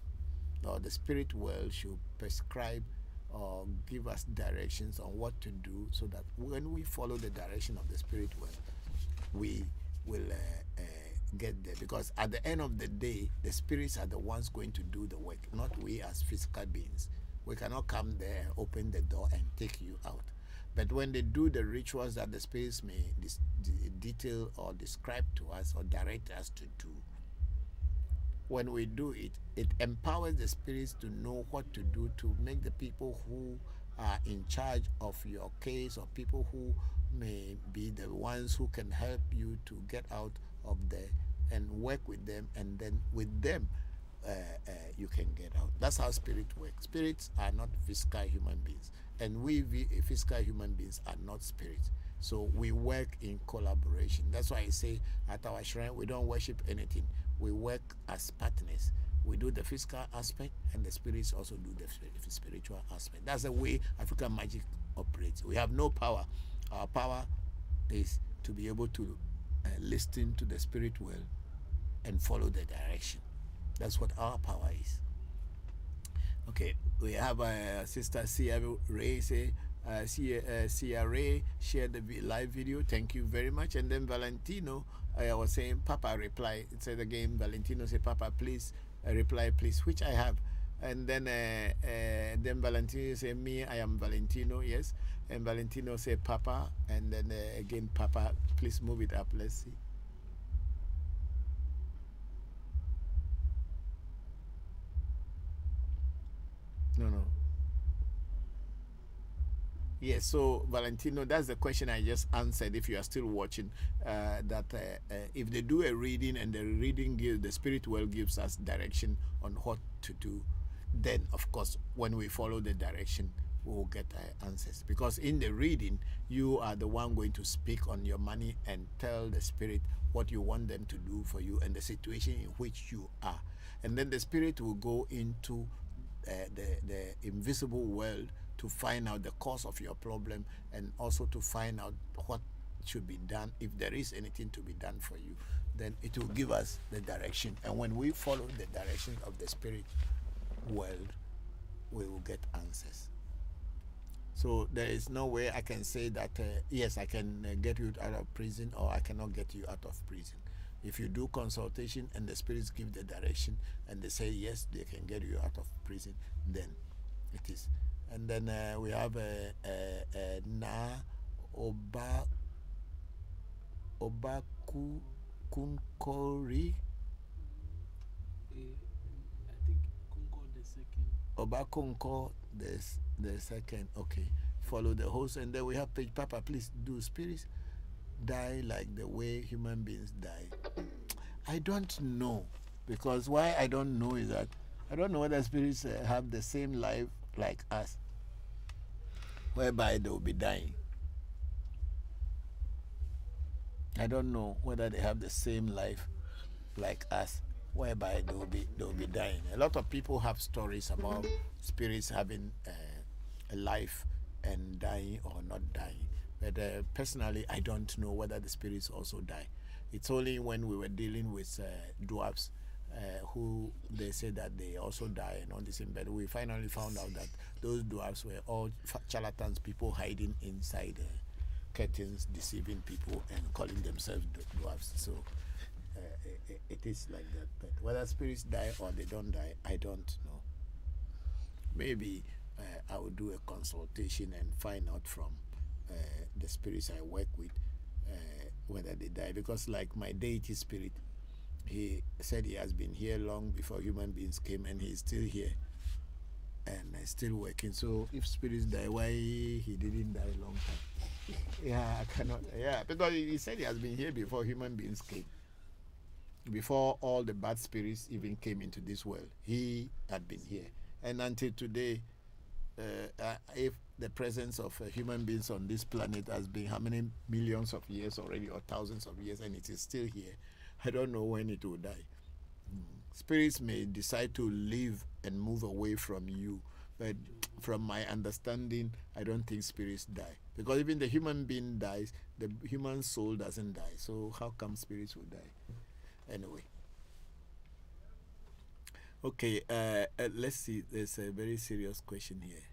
Or the spirit world should prescribe or give us directions on what to do, so that when we follow the direction of the spirit world, we will get there. Because at the end of the day, the spirits are the ones going to do the work, not we as physical beings. We cannot come there, open the door, and take you out. But when they do the rituals that the spirits may detail or describe to us or direct us to do, when we do it, it empowers the spirits to know what to do to make the people who are in charge of your case, or people who may be the ones who can help you to get out of there, and work with them, and then with them you can get out. That's how spirit works. Spirits are not physical human beings, and we physical human beings are not spirits. So we work in collaboration. That's why I say at our shrine we don't worship anything. We work as partners. We do the physical aspect, and the spirits also do the spiritual aspect. That's the way African magic operates. We have no power. Our power is to be able to listen to the spirit well and follow the direction. That's what our power is. Okay, we have Sister Sia Ray say, Sia Ray shared the live video. Thank you very much. And then Valentino, I was saying, Papa reply. It said again, Valentino say, Papa, please reply, please, which I have. And then Valentino say, me, I am Valentino, yes. And Valentino say, Papa. And then again, Papa, please move it up. Let's see. No. Yes, so Valentino, that's the question I just answered. If you are still watching, that if they do a reading and the reading the spirit well gives us direction on what to do, then of course when we follow the direction, we will get answers. Because in the reading, you are the one going to speak on your money and tell the spirit what you want them to do for you and the situation in which you are, and then the spirit will go into the invisible world to find out the cause of your problem and also to find out what should be done. If there is anything to be done for you, then it will give us the direction, and when we follow the direction of the spirit world, we will get answers. So there is no way I can say that yes, I can get you out of prison, or I cannot get you out of prison. If you do consultation and the spirits give the direction and they say yes, they can get you out of prison, then it is. And then we have Na Obaku Kunkori. I think Concord the second. Obakunko the second. Okay. Follow the host. And then we have Page Papa. Please do spirits die like the way human beings die? I don't know, because why I don't know is that I don't know whether spirits have the same life like us, whereby they will be dying. I don't know whether they have the same life like us, whereby they will be dying. A lot of people have stories about spirits having a life and dying or not dying. But personally, I don't know whether the spirits also die. It's only when we were dealing with dwarfs who they said that they also die and all this. But we finally found out that those dwarfs were all charlatans, people hiding inside curtains, deceiving people and calling themselves dwarfs. So it is like that. But whether spirits die or they don't die, I don't know. Maybe I will do a consultation and find out from the spirits I work with whether they die, because like my deity spirit, he said he has been here long before human beings came, and he's still here and still working. So if spirits die, why he didn't die long time? Yeah, I cannot. Yeah, because he said he has been here before human beings came, before all the bad spirits even came into this world. He had been here, and until today, if the presence of human beings on this planet has been how many millions of years already, or thousands of years, and it is still here, I don't know when it will die. Spirits may decide to leave and move away from you, but from my understanding, I don't think spirits die, because even the human being dies, the human soul doesn't die. So how come spirits will die? Anyway. Okay, let's see. There's a very serious question here.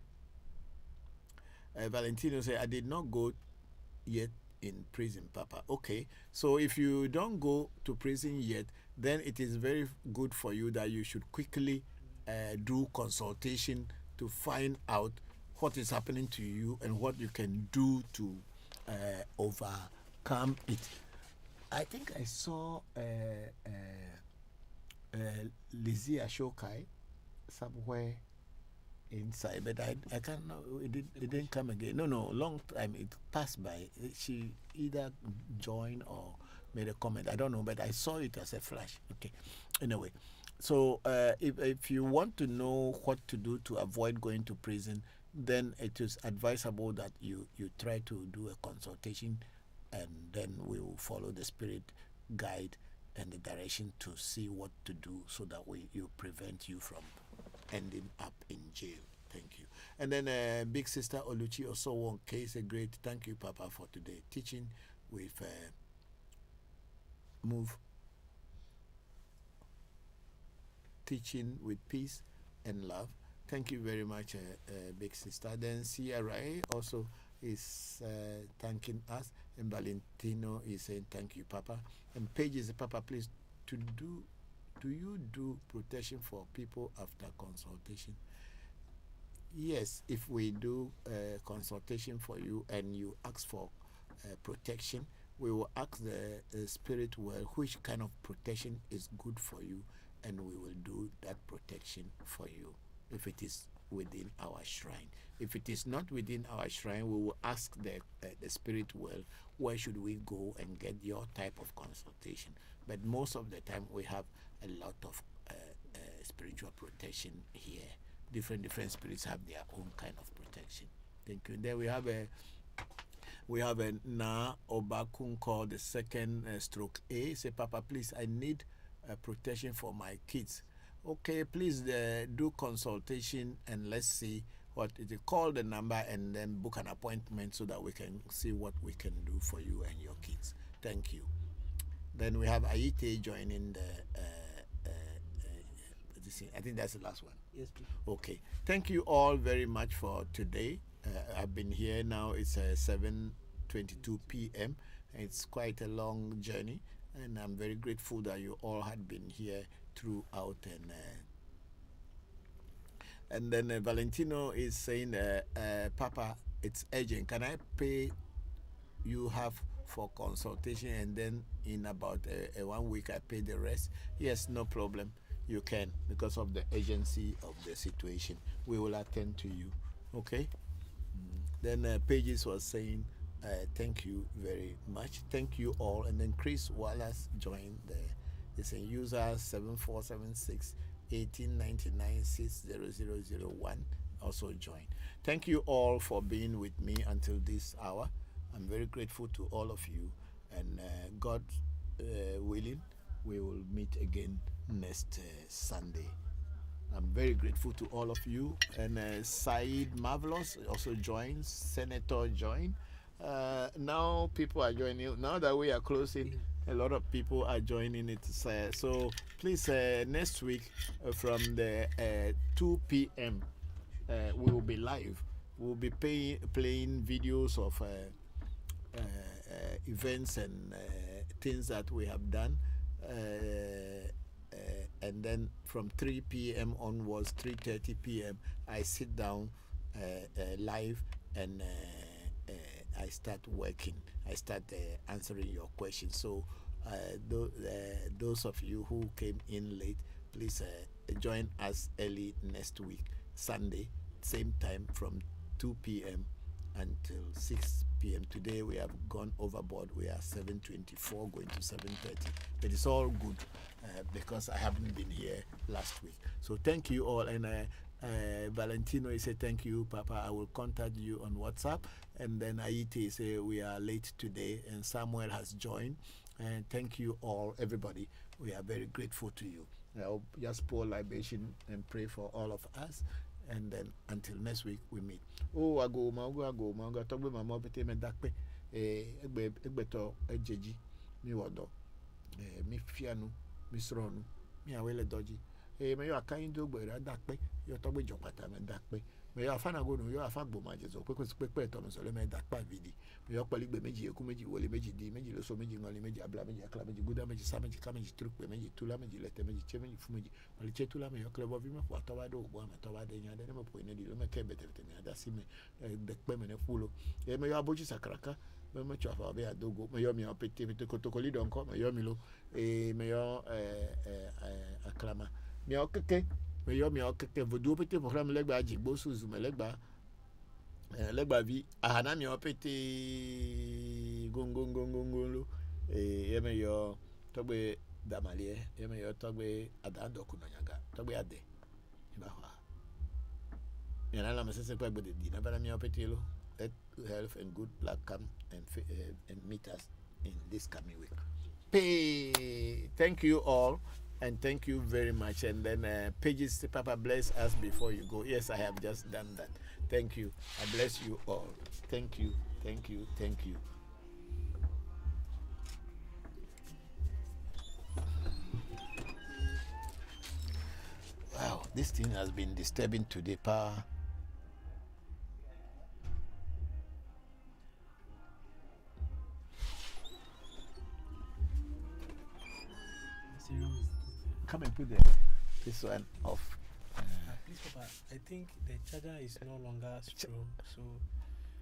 Valentino said, I did not go yet in prison, Papa. Okay, so if you don't go to prison yet, then it is very good for you that you should quickly do consultation to find out what is happening to you and what you can do to overcome it. I think I saw Lizzie Ashokai somewhere inside, but I can't know. It didn't come again. No, long time. It passed by. She either joined or made a comment. I don't know, but I saw it as a flash. Okay. Anyway, so if you want to know what to do to avoid going to prison, then it is advisable that you try to do a consultation, and then we will follow the spirit guide and the direction to see what to do, so that you prevent you from ending up in jail. Thank you. And then Big Sister Oluchi also won case a great thank you, Papa, for today teaching with move teaching with peace and love. Thank you very much, big sister. Then CRA also is thanking us, and Valentino is saying thank you, Papa. And Paige is Papa, please do you do protection for people after consultation? Yes, if we do consultation for you and you ask for protection, we will ask the spirit world which kind of protection is good for you, and we will do that protection for you if it is within our shrine. If it is not within our shrine, we will ask the spirit world where should we go and get your type of consultation. But most of the time we have a lot of spiritual protection here. Different spirits have their own kind of protection. Thank you. And then we have a Na Obakun called the second stroke A. Say, Papa, please, I need protection for my kids. Okay, please do consultation and let's see what it is. Call the number and then book an appointment so that we can see what we can do for you and your kids. Thank you. Then we have Aite joining the I think that's the last one. Yes, please. Okay. Thank you all very much for today. I've been here now. It's 7:22 p.m. It's quite a long journey, and I'm very grateful that you all had been here throughout. And then Valentino is saying, Papa, it's urgent. Can I pay you half for consultation, and then in about 1 week I pay the rest? Yes, no problem. You can, because of the urgency of the situation. We will attend to you. Okay? Then Pages was saying, thank you very much. Thank you all. And then Chris Wallace joined there. It's a user 7476 1899 60001 also joined. Thank you all for being with me until this hour. I'm very grateful to all of you. And God willing, we will meet again next Sunday. I'm very grateful to all of you. And Saeed Marvelous also joins. Senator joined. Now people are joining. Now that we are closing, a lot of people are joining it. So please, next week from the 2 p.m. We will be live. We'll be playing videos of events and things that we have done. And then from 3 p.m. onwards, 3:30 p.m., I sit down live and I start working. I start answering your questions. So those of you who came in late, please join us early next week, Sunday, same time from 2 p.m. until 6 p.m. Today we have gone overboard. We are 7:24 going to 7:30. But it's all good because I haven't been here last week. So thank you all. And Valentino is said, thank you, Papa. I will contact you on WhatsApp. And then Aite say we are late today. And Samuel has joined. And thank you all, everybody. We are very grateful to you. I'll just pour libation and pray for all of us. And then until next week we meet. Oh, I go. Talk with my mom. Me dakpe. Egbeto ejeji. Mi wado. Mi fianu. Mi sronu. Mi awele doji. Me yo akayin do gbere dakpe. Yo talk with jopata me dakpe. Me yo afana go no yo afagbo majezo. Pe to me so le me dakpa vidi. Me yo pali gbe meji eku meji wole meji di meji lo so meji ngoli meji abla meji akla meji guda meji sa meji ka meji truk meji tula meji lete meji che meji fu meji wale che tula me yo klebo vi me po to wa do bo me to wa de nya de me po ne di lo me ke betete me ada si me de pe me ne fulo me yo aboji sakraka me cho fa be adogo me yo mi opete me to kotokoli don ko me yo mi lo me yo aklama mi okeke me yo mi okeke vodu opete program legba ajigbo suzu me legba vi ahana mi opete gongongongongolo yeme yo togbe damalie yeme yo togbe adando kunanyaga togbe ade ibahwa yana la mesese kwa gbe di na bana mi opete lo. Let health and good luck come and meet us in this coming week. Thank you all. And thank you very much. And then Pages, Papa, bless us before you go. Yes, I have just done that. Thank you. I bless you all. Thank you. Thank you. Thank you. Wow, this thing has been disturbing today, pa. Come and put this one off. Please, Papa, I think the charger is no longer strong, so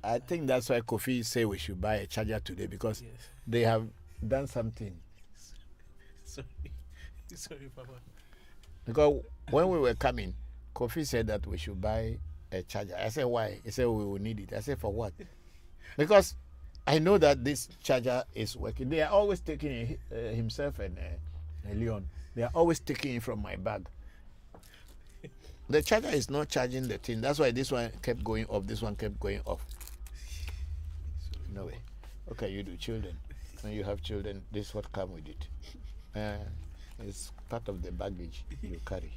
I think that's why Kofi say we should buy a charger today, because yes. they have done something. Sorry, sorry, Papa. Because when we were coming, Kofi said that we should buy a charger. I said, why? He said, we will need it. I said, for what? Because I know that this charger is working. They are always taking himself and Leon. They are always taking it from my bag. The charger is not charging the thing. That's why this one kept going off. This one kept going off. No way. Okay, you do children. When you have children, this is what comes with it. It's part of the baggage you carry.